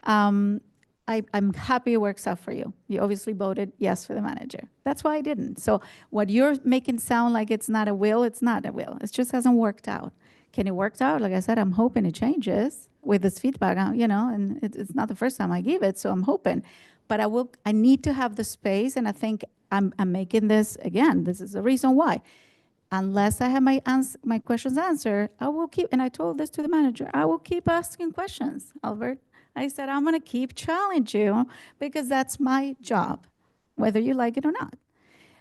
I'm happy it works out for you. You obviously voted yes for the manager. That's why I didn't. So what you're making sound like it's not a will, it's not a will. It just hasn't worked out. Can it work out? Like I said, I'm hoping it changes with this feedback, and it's not the first time I give it, so I'm hoping. But I need to have the space, and I think I'm making this, again, this is the reason why. Unless I have my questions answered, I will keep, and I told this to the manager, I will keep asking questions, Albert. I said, I'm going to keep challenging you because that's my job, whether you like it or not.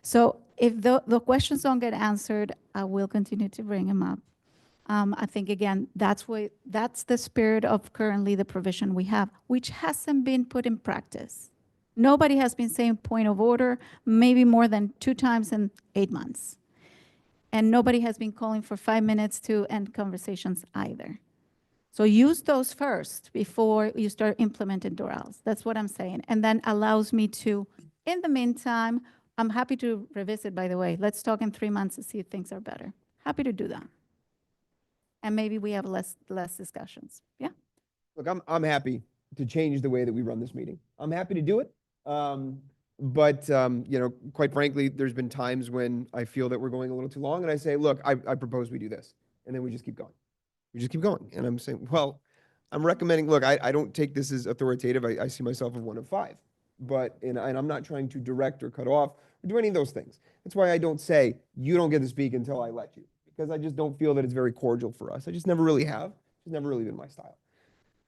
So if the questions don't get answered, I will continue to bring them up. I think, again, that's the spirit of currently the provision we have, which hasn't been put in practice. Nobody has been saying point of order, maybe more than 2 times in 8 months. And nobody has been calling for 5 minutes to end conversations either. So use those first before you start implementing Doral. That's what I'm saying. And then allows me to, in the meantime, I'm happy to revisit, by the way. Let's talk in 3 months to see if things are better. Happy to do that. And maybe we have less discussions. Yeah. Look, I'm happy to change the way that we run this meeting. I'm happy to do it. But you know, quite frankly, there's been times when I feel that we're going a little too long and I say, look, I propose we do this. And then we just keep going. We just keep going. And I'm saying, well, I'm recommending, look, I don't take this as authoritative. I see myself as one of 5. But, and I'm not trying to direct or cut off or do any of those things. That's why I don't say, you don't get to speak until I let you. Because I just don't feel that it's very cordial for us. I just never really have. It's never really been my style.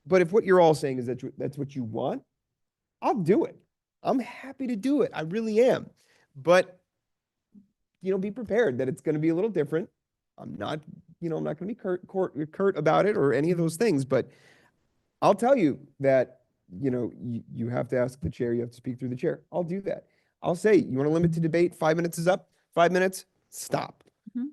But if what you're all saying is that that's what you want, I'll do it. I'm happy to do it. I really am. But, you know, be prepared that it's going to be a little different. I'm not going to be curt about it or any of those things. But I'll tell you that, you know, you have to ask the chair. You have to speak through the chair. I'll do that. I'll say, you want to limit to debate? 5 minutes is up. 5 minutes, stop.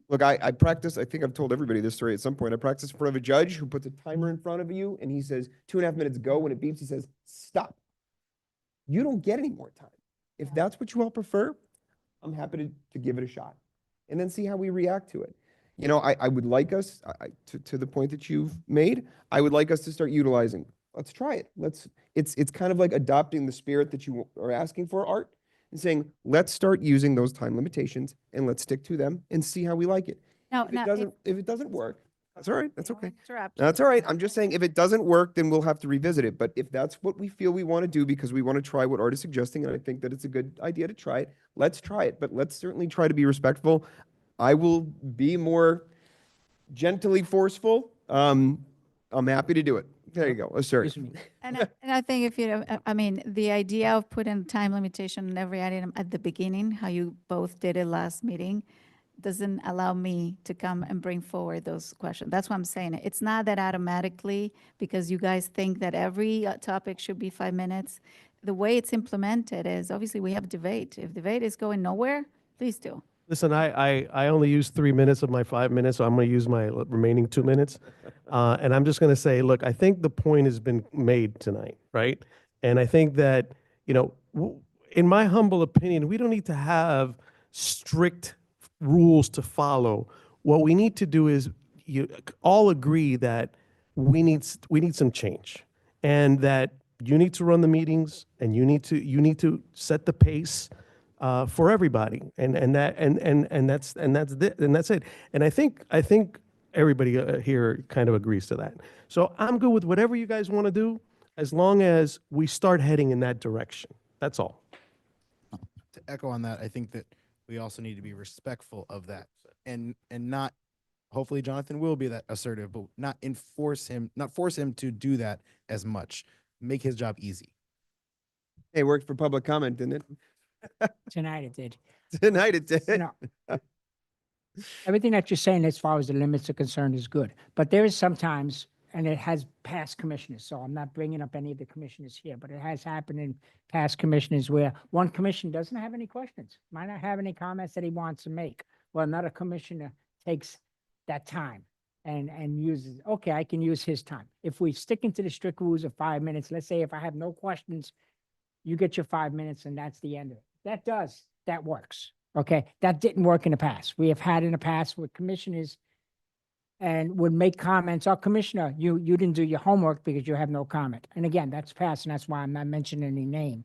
Look, I practice, I think I've told everybody this story at some point. I practice in front of a judge who puts a timer in front of you and he says 2.5 minutes go. When it beeps, he says, stop. You don't get any more time. If that's what you all prefer, I'm happy to give it a shot and then see how we react to it. You know, I would like us, to the point that you've made, I would like us to start utilizing. Let's try it. It's kind of like adopting the spirit that you are asking for, Art, and saying, let's start using those time limitations and let's stick to them and see how we like it. Now, If it doesn't work, that's all right. That's okay. interrupt. That's all right. I'm just saying if it doesn't work, then we'll have to revisit it. But if that's what we feel we want to do because we want to try what Art is suggesting, and I think that it's a good idea to try it, let's try it. But let's certainly try to be respectful. I will be more gently forceful. I'm happy to do it. There you go. Assert. And I think if you know, I mean, the idea of putting time limitation on every item at the beginning, how you both did it last meeting, doesn't allow me to come and bring forward those questions. That's what I'm saying. It's not that automatically because you guys think that every topic should be 5 minutes. The way it's implemented is obviously we have debate. If debate is going nowhere, please do. Listen, I only used 3 minutes of my 5 minutes, so I'm going to use my remaining 2 minutes. And I'm just going to say, look, I think the point has been made tonight, right? And I think that, you know, in my humble opinion, we don't need to have strict rules to follow. What we need to do is you all agree that we need some change, and that you need to run the meetings, and you need to set the pace for everybody, and that's it. And I think everybody here kind of agrees to that. So I'm good with whatever you guys want to do, as long as we start heading in that direction. That's all. To echo on that, I think that we also need to be respectful of that and not, hopefully Jonathan will be that assertive, but not force him to do that as much. Make his job easy. Hey, it worked for public comment, didn't it? Tonight it did. Tonight it did. No. Everything that you're saying as far as the limits are concerned is good, but there is sometimes, and it has past commissioners, so I'm not bringing up any of the commissioners here, but it has happened in past commissioners where one commissioner doesn't have any questions, might not have any comments that he wants to make. Well, another commissioner takes that time and uses, okay, I can use his time. If we stick into the strict rules of 5 minutes, let's say if I have no questions, you get your 5 minutes and that's the end of it. That works. Okay, that didn't work in the past. We have had in the past where commissioners and would make comments, oh, Commissioner, you didn't do your homework because you have no comment. And again, that's past, and that's why I'm not mentioning any name.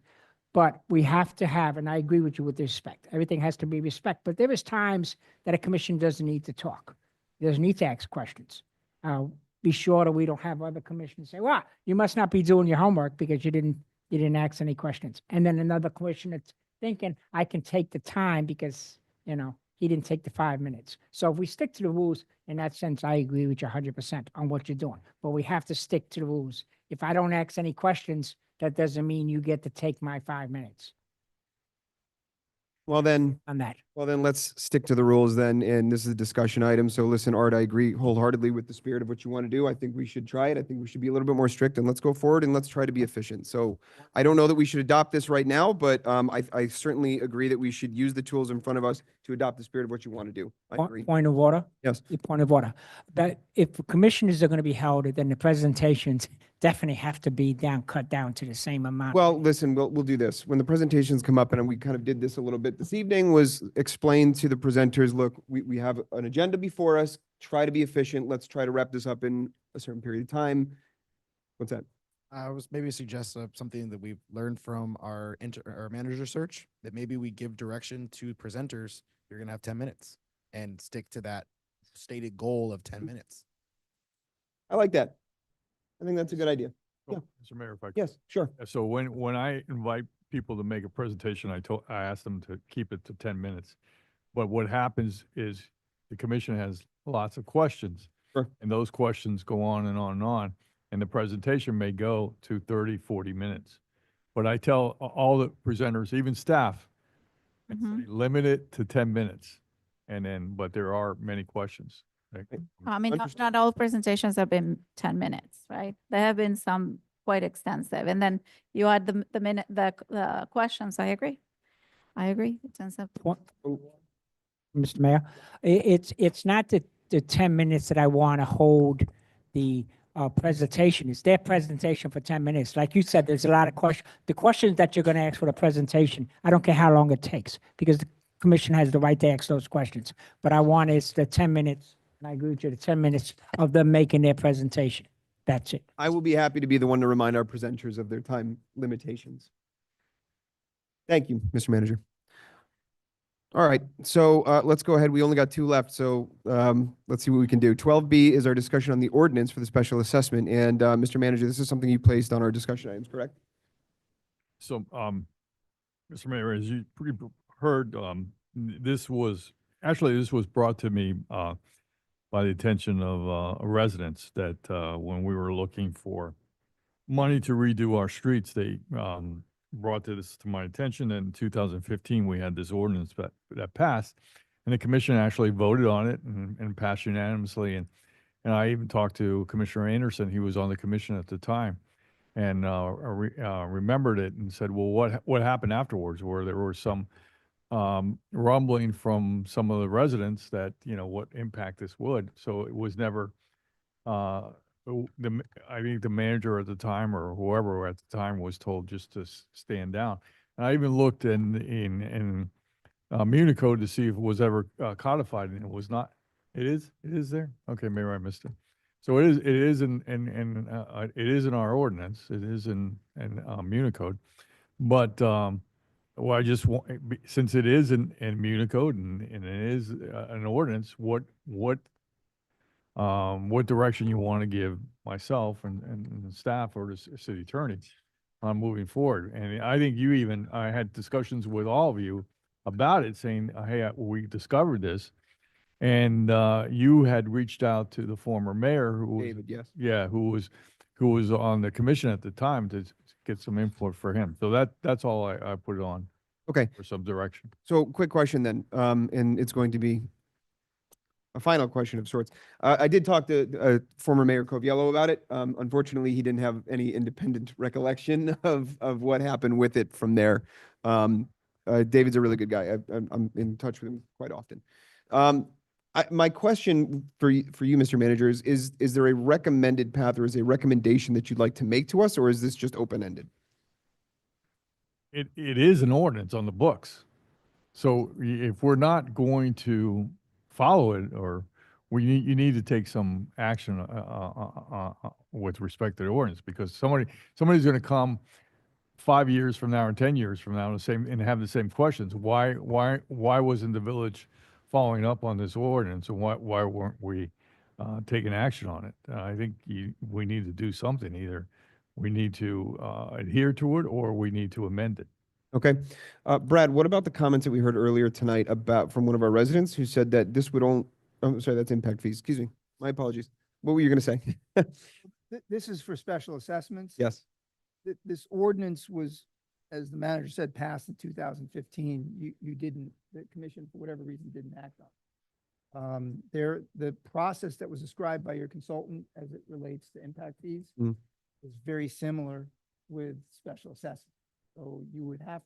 But we have to have, and I agree with you with respect. Everything has to be respect. But there is times that a commission doesn't need to talk. Doesn't need to ask questions. Be sure that we don't have other commissioners say, well, you must not be doing your homework because you didn't ask any questions. And then another commissioner thinking, I can take the time because, you know, he didn't take the 5 minutes. So if we stick to the rules, in that sense, I agree with you 100% on what you're doing. But we have to stick to the rules. If I don't ask any questions, that doesn't mean you get to take my 5 minutes Well then, on that. Well, then let's stick to the rules then, and this is a discussion item. So listen, Art, I agree wholeheartedly with the spirit of what you want to do. I think we should try it. I think we should be a little bit more strict, and let's go forward and let's try to be efficient. So I don't know that we should adopt this right now, but I certainly agree that we should use the tools in front of us to adopt the spirit of what you want to do. I agree. Point of order? Yes. The point of order. That if commissioners are going to be held, then the presentations definitely have to be cut down to the same amount. Well, listen, we'll do this. When the presentations come up, and we kind of did this a little bit this evening, was explain to the presenters, look, we have an agenda before us, try to be efficient. Let's try to wrap this up in a certain period of time. What's that? I was maybe suggest something that we've learned from our our manager search, that maybe we give direction to presenters. You're gonna have 10 minutes and stick to that stated goal of 10 minutes. I like that. I think that's a good idea. Yeah. Mr. Mayor, if I could. Yes, sure. So when I invite people to make a presentation, I ask them to keep it to 10 minutes. But what happens is the commission has lots of questions. Sure. And those questions go on and on and on. And the presentation may go to 30, 40 minutes. But I tell all the presenters, even staff, I say, limit it to 10 minutes. And then, but there are many questions. Right? I mean, Understood. not all presentations have been 10 minutes, right? There have been some quite extensive. And then you add the questions. I agree. It's in some- Mr. Mayor, it's not the 10 minutes that I want to hold the presentation. It's their presentation for 10 minutes. Like you said, there's a lot of questions. The questions that you're going to ask for the presentation, I don't care how long it takes, because the commission has the right to ask those questions. But I want it's the 10 minutes, and I agree with you, the 10 minutes of them making their presentation. That's it. I will be happy to be the one to remind our presenters of their time limitations. Thank you, Mr. Manager. All right, so let's go ahead. We only got 2 left, so let's see what we can do. 12B is our discussion on the ordinance for the special assessment. And Mr. Manager, this is something you placed on our discussion items, correct? So, Mr. Mayor, as you heard, this was brought to me by the attention of residents that when we were looking for money to redo our streets, they brought this to my attention. In 2015, we had this ordinance that passed, and the commission actually voted on it and passed unanimously. And I even talked to Commissioner Anderson. He was on the commission at the time, and remembered it and said, well, what happened afterwards, where there was some rumbling from some of the residents that, what impact this would. So it was never, I think the manager at the time, or whoever at the time, was told just to stand down. And I even looked in Municode to see if it was ever codified, and it was not. It is there? Okay, maybe I missed it. So it is in our ordinance. It is in Municode. But well, I just want, since it is in Municode and it is an ordinance, what direction you want to give myself and the staff or the city attorney on moving forward. And I think I had discussions with all of you about it, saying, hey, we discovered this. And you had reached out to the former mayor, who was, David, yes. yeah, who was on the commission at the time, to get some input for him. So that's all I put it on. Okay. For some direction. So quick question then, and it's going to be a final question of sorts. I did talk to former Mayor Coviello about it. Unfortunately, he didn't have any independent recollection of what happened with it from there. David's a really good guy. I'm in touch with him quite often. My question for you, Mr. Manager, is there a recommended path, or is a recommendation that you'd like to make to us, or is this just open-ended? It is an ordinance on the books. So if we're not going to follow it, or you need to take some action with respect to the ordinance, because somebody's going to come 5 years from now or 10 years from now and have the same questions. Why wasn't the village following up on this ordinance, and why weren't we taking action on it? I think we need to do something. Either we need to adhere to it, or we need to amend it. Okay. Brad, what about the comments that we heard earlier tonight from one of our residents who said that this would only, I'm sorry, that's impact fees. Excuse me. My apologies. What were you going to say? This is for special assessments. Yes. This ordinance was as the manager said, passed in 2015, you didn't, the commission, for whatever reason, didn't act on. The process that was described by your consultant as it relates to impact fees Mm. is very similar with special assessment. So you would have,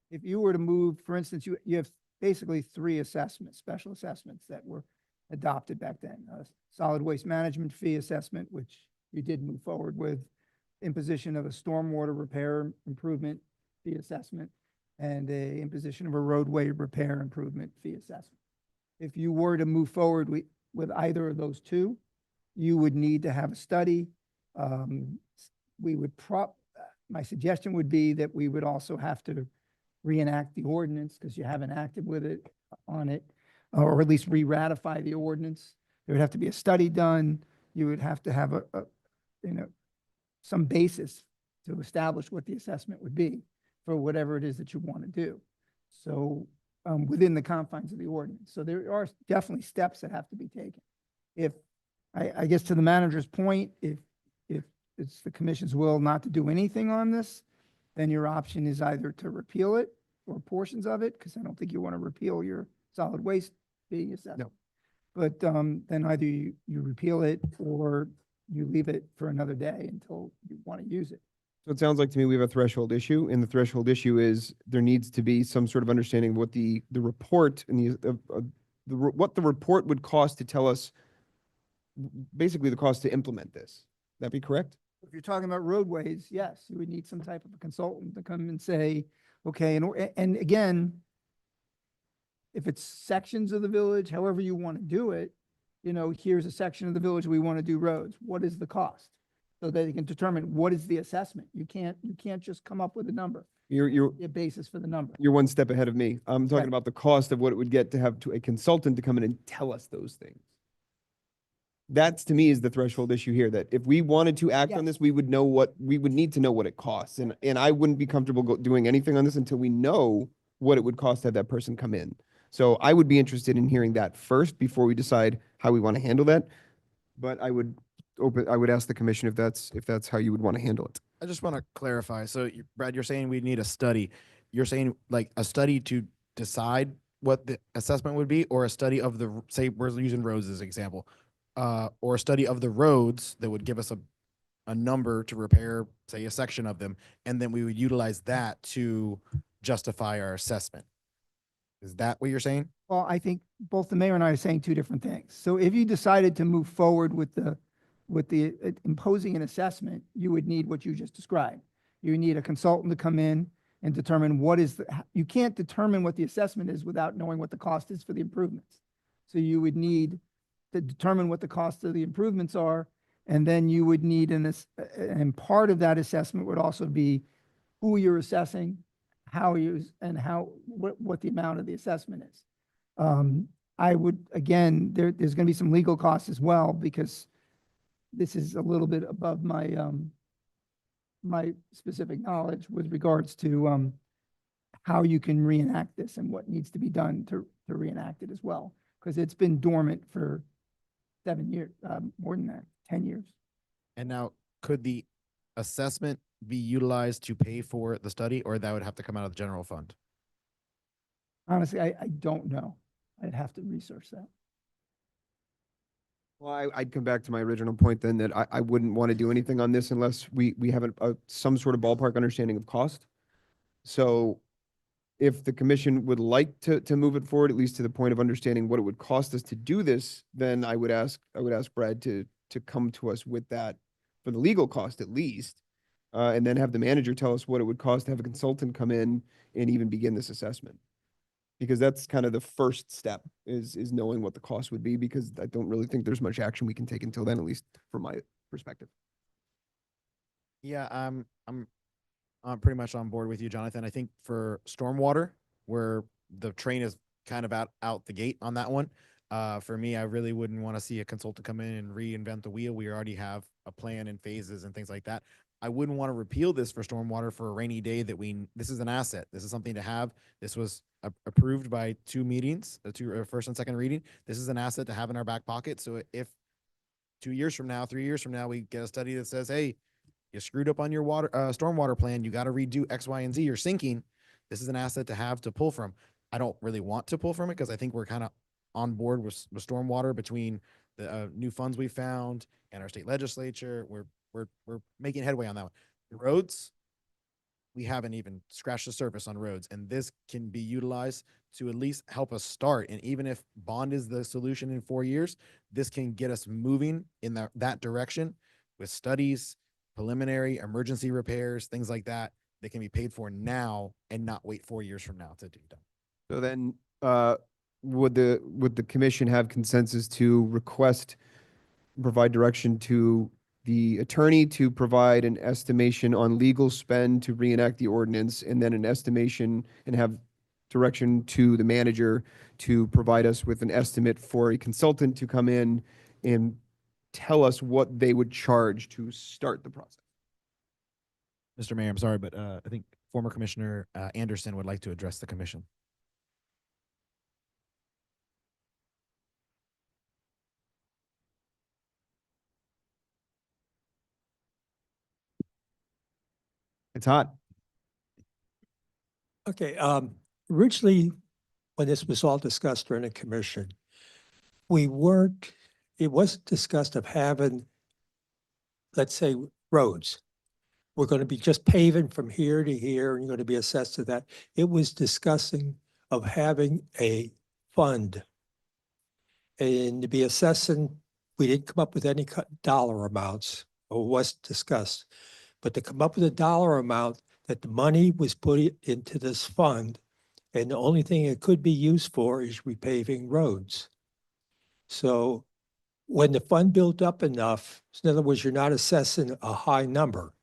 if you were to move, for instance, you have basically three assessments, special assessments that were adopted back then. A solid waste management fee assessment, which you did move forward with, imposition of a stormwater repair improvement fee assessment, and a imposition of a roadway repair improvement fee assessment. If you were to move forward with either of those two, you would need to have a study. We would my suggestion would be that we would also have to reenact the ordinance because you haven't acted with it on it, or at least re-ratify the ordinance. There would have to be a study done. You would have to have some basis to establish what the assessment would be for whatever it is that you want to do. So within the confines of the ordinance. So there are definitely steps that have to be taken. If, I guess to the manager's point, if it's the commission's will not to do anything on this, then your option is either to repeal it or portions of it, because I don't think you want to repeal your solid waste fee assessment. No. But then either you repeal it or you leave it for another day until you want to use it. So it sounds like to me we have a threshold issue, and the threshold issue is there needs to be some sort of understanding of what the report and what the report would cost to tell us basically the cost to implement this. That be correct? If you're talking about roadways, yes, you would need some type of a consultant to come and say, okay, and again, if it's sections of the village, however you want to do it, here's a section of the village we want to do roads. What is the cost? So that you can determine what is the assessment. You can't just come up with a number, You're a basis for the number. you're one step ahead of me. I'm talking Right. about the cost of what it would get to have a consultant to come in and tell us those things. That's to me is the threshold issue here, that if we wanted to act on this, we would need to know what it costs. And I wouldn't be comfortable doing anything on this until we know what it would cost to have that person come in. So I would be interested in hearing that first before we decide how we want to handle that. But I would ask the commission if that's how you would want to handle it. I just want to clarify. So Brad, you're saying we need a study. You're saying like a study to decide what the assessment would be, or a study of say we're using roads as an example, or a study of the roads that would give us a number to repair, say, a section of them, and then we would utilize that to justify our assessment. Is that what you're saying? Well, I think both the mayor and I are saying two different things. So if you decided to move forward with the imposing an assessment, you would need what you just described. You need a consultant to come in and determine you can't determine what the assessment is without knowing what the cost is for the improvements. So you would need to determine what the cost of the improvements are, and then you would need and part of that assessment would also be who you're assessing, what the amount of the assessment is. I would, again, there's going to be some legal costs as well, because this is a little bit above my my specific knowledge with regards to how you can reenact this and what needs to be done to reenact it as well, because it's been dormant for 7 years, more than that, 10 years. And now, could the assessment be utilized to pay for the study, or that would have to come out of the general fund? Honestly, I don't know. I'd have to research that. Well, I'd come back to my original point then that I wouldn't want to do anything on this unless we have some sort of ballpark understanding of cost. So if the commission would like to move it forward, at least to the point of understanding what it would cost us to do this, then I would ask Brad to come to us with that for the legal cost at least, and then have the manager tell us what it would cost to have a consultant come in and even begin this assessment. Because that's kind of the first step is knowing what the cost would be, because I don't really think there's much action we can take until then, at least from my perspective. Yeah, I'm pretty much on board with you, Jonathan. I think for stormwater, where the train is kind of out the gate on that one, for me, I really wouldn't want to see a consultant come in and reinvent the wheel. We already have a plan and phases and things like that. I wouldn't want to repeal this for stormwater for a rainy day this is an asset. This is something to have. This was approved by two meetings, first and second reading. This is an asset to have in our back pocket. So if 2 years from now, 3 years from now, we get a study that says, hey, you screwed up on your water, stormwater plan, you got to redo X, Y, and Z, you're sinking. This is an asset to have to pull from. I don't really want to pull from it because I think we're kind of on board with stormwater between the new funds we found and our state legislature. We're making headway on that one. The roads, we haven't even scratched the surface on roads, and this can be utilized to at least help us start. And even if bond is the solution in 4 years, this can get us moving in that direction with studies, preliminary emergency repairs, things like that, that can be paid for now and not wait 4 years from now to do done. So then, would the commission have consensus to request, provide direction to the attorney to provide an estimation on legal spend to reenact the ordinance, and then an estimation, and have direction to the manager to provide us with an estimate for a consultant to come in and tell us what they would charge to start the process? Mr. Mayor, I'm sorry, but I think former Commissioner Anderson would like to address the commission. It's hot. Okay, originally, when this was all discussed during the commission, it wasn't discussed of having, let's say, roads. We're going to be just paving from here to here, and you're going to be assessed to that. It was discussing of having a fund. And to be assessing, we didn't come up with any dollar amounts, or was discussed. But to come up with a dollar amount that the money was put into this fund, and the only thing it could be used for is repaving roads. So when the fund built up enough, in other words, you're not assessing a high number.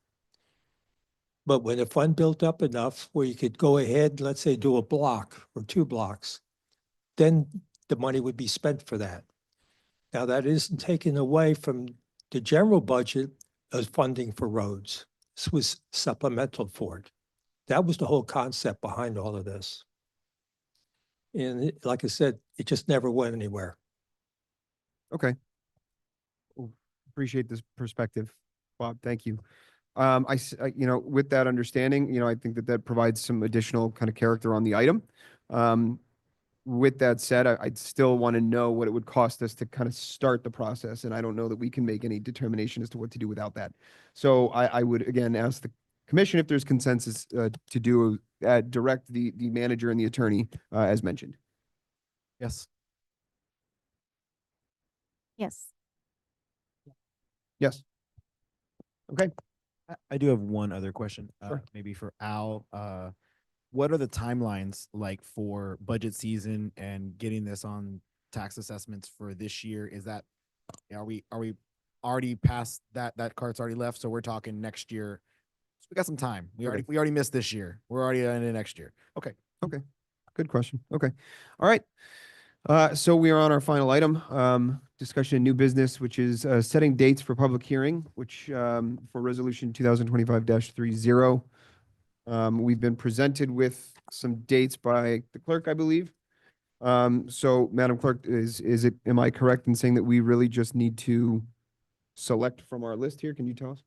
But when the fund built up enough where you could go ahead, let's say do a block or 2 blocks, then the money would be spent for that. Now that isn't taken away from the general budget of funding for roads. This was supplemental for it. That was the whole concept behind all of this. And like I said, it just never went anywhere. Okay. Well, appreciate this perspective, Bob. Thank you. You know, with that understanding, you know, I think that provides some additional kind of character on the item. With that said, I'd still want to know what it would cost us to kind of start the process, and I don't know that we can make any determination as to what to do without that. So I would again ask the commission if there's consensus to do direct the manager and the attorney as mentioned. Yes. Yes. Yes. Okay. I do have one other question, Sure. maybe for Al. What are the timelines like for budget season and getting this on tax assessments for this year? Is that, are we already past that? That cart's already left, so we're talking next year. So we got some time. We already missed this year. We're already into next year. Okay. Okay. Good question. Okay. All right. So we are on our final item, discussion of new business, which is setting dates for public hearing, which for resolution 2025-30. We've been presented with some dates by the clerk, I believe. So Madam Clerk, am I correct in saying that we really just need to select from our list here? Can you tell us?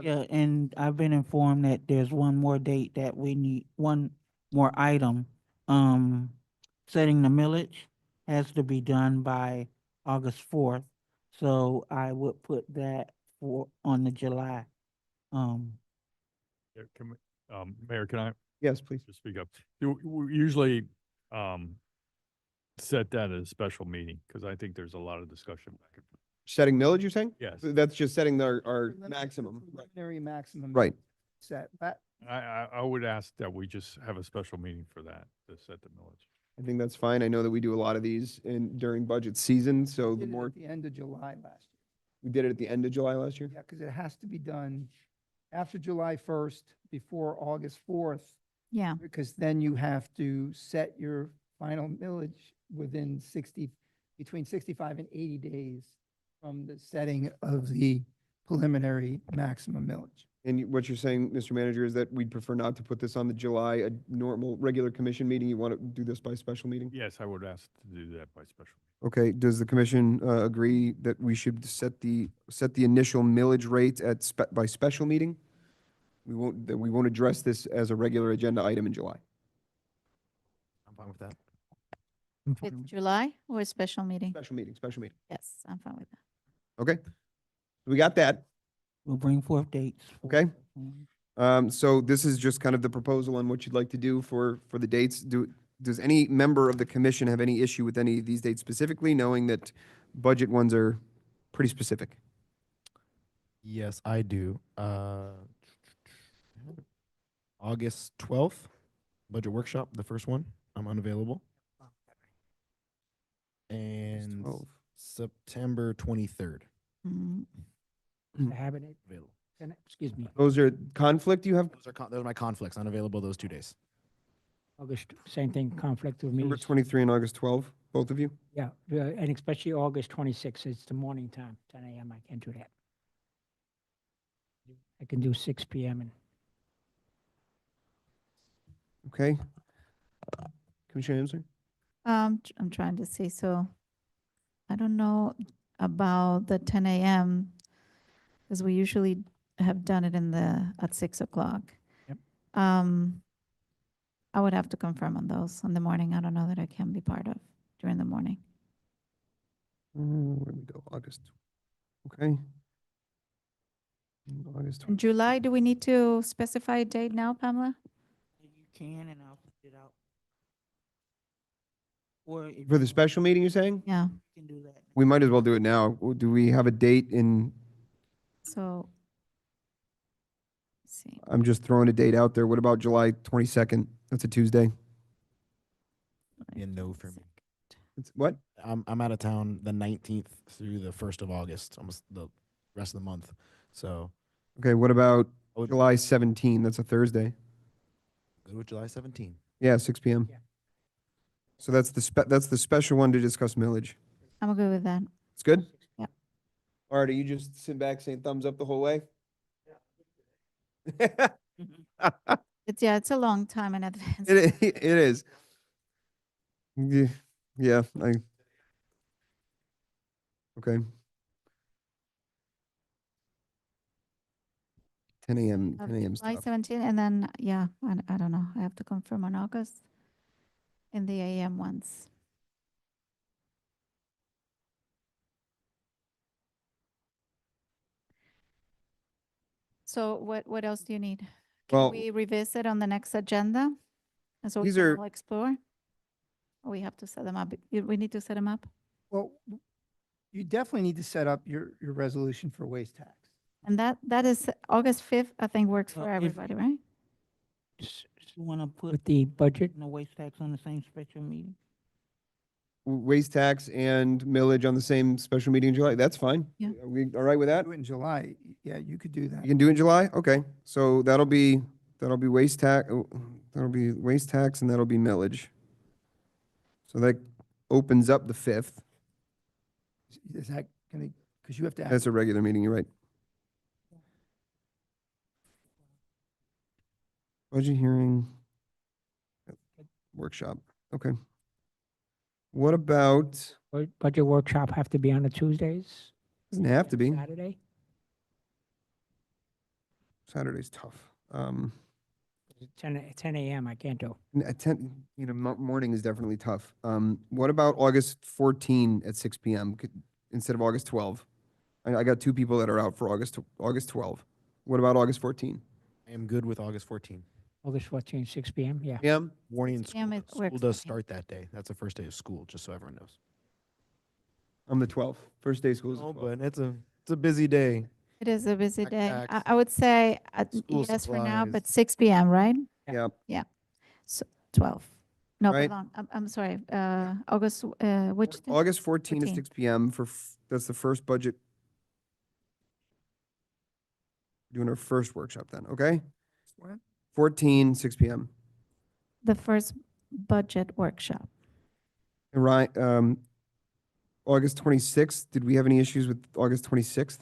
Yeah, and I've been informed that there's one more date that we need, one more item. Setting the millage has to be done by August 4th. So I would put that on the July. Yeah, Mayor, can I? Yes, please. Just speak up. We usually set that as a special meeting because I think there's a lot of discussion back and forth. Setting millage, you're saying? Yes. So that's just setting our maximum. Right. Preliminary maximum. Right. Set. That, I would ask that we just have a special meeting for that to set the millage. I think that's fine. I know that we do a lot of these during budget season, so we the did it more, at the end of July last year. we did it at the end of July last year? Yeah, because it has to be done after July 1st, before August 4th. Yeah. Because then you have to set your final millage within between 65 and 80 days from the setting of the preliminary maximum millage. what you're saying, Mr. Manager, is that we'd prefer not to put this on the July, a normal, regular commission meeting? You want to do this by special meeting? Yes, I would ask to do that by special. Okay, does the commission agree that we should set the initial millage rate by special meeting? That we won't address this as a regular agenda item in July. I'm fine with that. It's July or a special meeting? Special meeting, special meeting. Yes, I'm fine with that. Okay, we got that, We'll bring forth dates. for okay? planning. So this is just kind of the proposal on what you'd like to do for the dates. Does any member of the commission have any issue with any of these dates specifically, knowing that budget ones are pretty specific? Yes, I do. August 12th, budget workshop, the first one. I'm unavailable. And 12. September 23rd, Mhm. I have it. available. Excuse me, Those are conflict you have? Those are my conflicts, unavailable those 2 days. August, same thing, conflict with me. September 23 and August 12, both of you? Yeah, and especially August 26th, it's the morning time, 10 a.m. I can't do that. I can do 6 p.m. and Okay. Commissioner Amsler? I'm trying to see, so I don't know about the 10 a.m. because we usually have done it at 6 o'clock. Yep. I would have to confirm on those in the morning. I don't know that I can be part of during the morning. Where do we go? August. Okay. August. In July, do we need to specify a date now, Pamela? You can, and I'll put it out. Or if For the you special meeting, you're saying? Yeah, can do that. We might as well do it now. Do we have a date in, so. Let's see. I'm just throwing a date out there. What about July 22nd? That's a Tuesday. Yeah, no for me. It's what? I'm out of town the 19th through the 1st of August, almost the rest of the month. So Okay, what about Oh, July 17? That's a Thursday. go with July 17th. Yeah, 6 p.m. Yeah. So that's the special one to discuss millage. I'm good with that. It's good? Yeah. All right, are you just sitting back saying thumbs up the whole way? It's a long time in advance. It is. Yeah, okay. 10 a.m. 10 a.m. July stuff. 17, and then, yeah, I don't know. I have to confirm on August in the AM ones. So what else do you need? Can Well- we revisit on the next agenda? And so we These can are- all explore? Or we have to set them up? We need to set them up? Well, you definitely need to set up your resolution for waste tax. And that is August 5th, I think works Well, for if- everybody, right? You want to put with the budget. the waste tax on the same special meeting? Waste tax and millage on the same special meeting in July. That's fine. Yeah. Are we all right with that? Do it in July. Yeah, you could do that. You can do it in July? Okay, so that'll be waste tax, that'll be waste tax and that'll be millage. So that opens up the 5th. Is that gonna, because you have to. act- That's a regular meeting, you're right. Budget hearing. Workshop, okay. What about, Budget workshop have to be on the Tuesdays? doesn't have to be, Saturday? Saturday's tough. 10 a.m. I can't do. At 10, morning is definitely tough. What about August 14 at 6 p.m. Instead of August 12? I got 2 people that are out for August 12. What about August 14? I am good with August 14th. August 14, 6 p.m. Yeah. PM? Warning in 6 p.m. school. it School works does for me. start that day. That's the first day of school, just so everyone knows. I'm the 12th. First day of school is the Oh, 12th. but it's a busy day. It is a busy day. Backpacks, I would say school yes for now, but supplies. 6 p.m., right? Yeah, So 12. No, Right. pardon. I'm sorry. August, which? day? August 14 at 14. 6 p.m. That's the first budget. Doing our first workshop then, okay? What? 14, 6 p.m. The first budget workshop. Right, August 26th, did we have any issues with August 26th?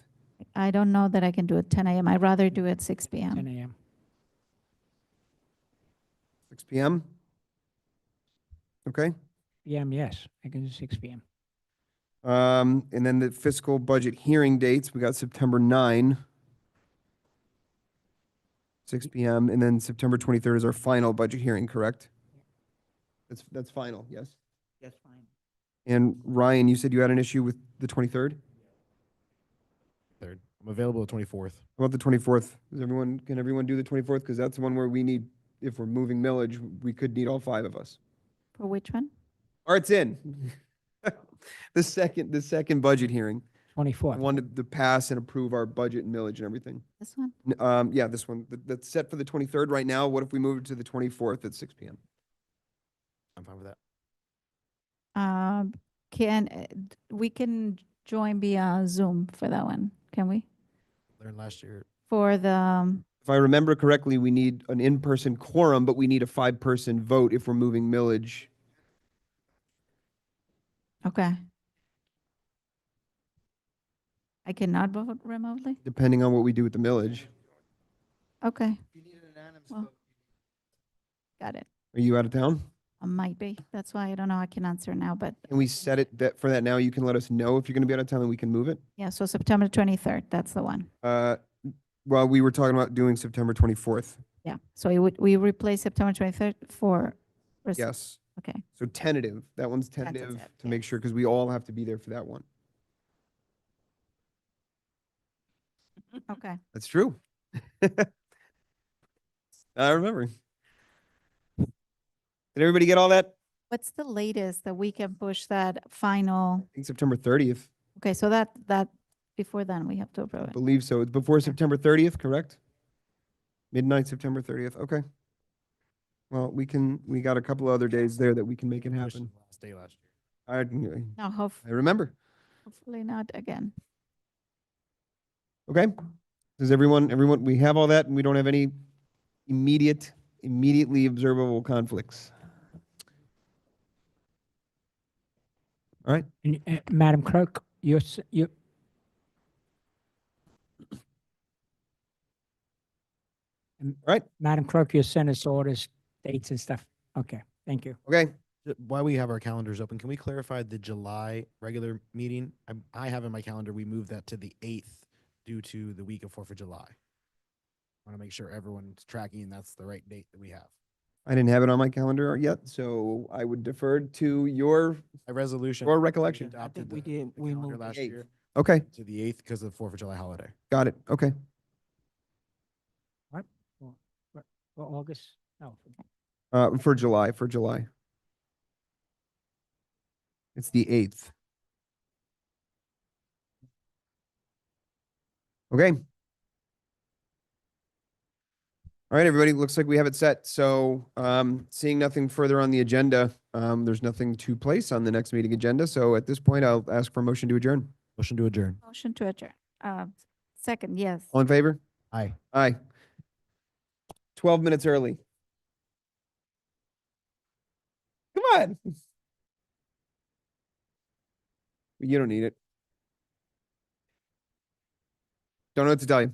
I don't know that I can do it 10 a.m. I'd rather do it 6 10 p.m. a.m. 6 PM? Okay. PM, yes, I can do 6 p.m. And then the fiscal budget hearing dates, we got September 9, 6 PM, and then September 23rd is our final budget hearing, correct? That's final, yes? Yes, fine. And Ryan, you said you had an issue with the 23rd? Third, I'm available the 24th. How about the 24th? Can everyone do the 24th? Because that's the one where we need, if we're moving millage, we could need all 5 of us. For which one? Art's in. The second budget hearing. 24th. I wanted to pass and approve our budget and millage and everything. This one? Yeah, this one, that's set for the 23rd right now. What if we move it to the 24th at 6 PM? I'm fine with that. We can join via Zoom for that one, can we? Learned last year. For the, If I remember correctly, we need an in-person quorum, but we need a 5-person vote if we're moving millage. okay. I cannot vote remotely? Depending on what we do with the millage. Okay. Well, got it. Are you out of town? I might be. That's why I don't know. I can answer now, but Can we set it for that now? You can let us know if you're gonna be out of town and we can move it. yeah, so September 23rd, that's the one. Well, we were talking about doing September 24th. Yeah, so we replace September 23rd for. Yes. Okay, So tentative, that one's tentative Tentative, to make sure, because we all have to be there for that one. okay. That's true. I remember. Did everybody get all that? What's the latest that we can push that final? I think September 30th. Okay, so that, before then, we have to approve I it. believe so. It's before September 30th, correct? Midnight, September 30th. Okay. Well, we got a couple other days there that we can make it happen. Last day last year. I No, remember. hopefully not again. Okay. Does everyone, we have all that and we don't have any immediately observable conflicts. All right. And, Madam Clerk, you, right. Madam Clerk, you send us orders, dates and stuff. Okay, thank you. Okay. While we have our calendars open, can we clarify the July regular meeting? I have in my calendar, we moved that to the 8th due to the week of 4th of July. I want to make sure everyone's tracking that's the right date that we have. I didn't have it on my calendar yet, so I would defer to your A resolution. or recollection. Adopted we the did, we calendar moved last it. year Okay, to the 8th because of the 4th of July holiday. got it. Okay. What? For August? No. For July. It's the 8th. Okay. All right, everybody, looks like we have it set. So, seeing nothing further on the agenda, there's nothing to place on the next meeting agenda. So at this point, I'll ask for a motion to adjourn. Motion to adjourn. Motion to adjourn. Second, yes. All in favor? Aye. Aye. 12 minutes early. Come on. You don't need it. Don't know what to tell you.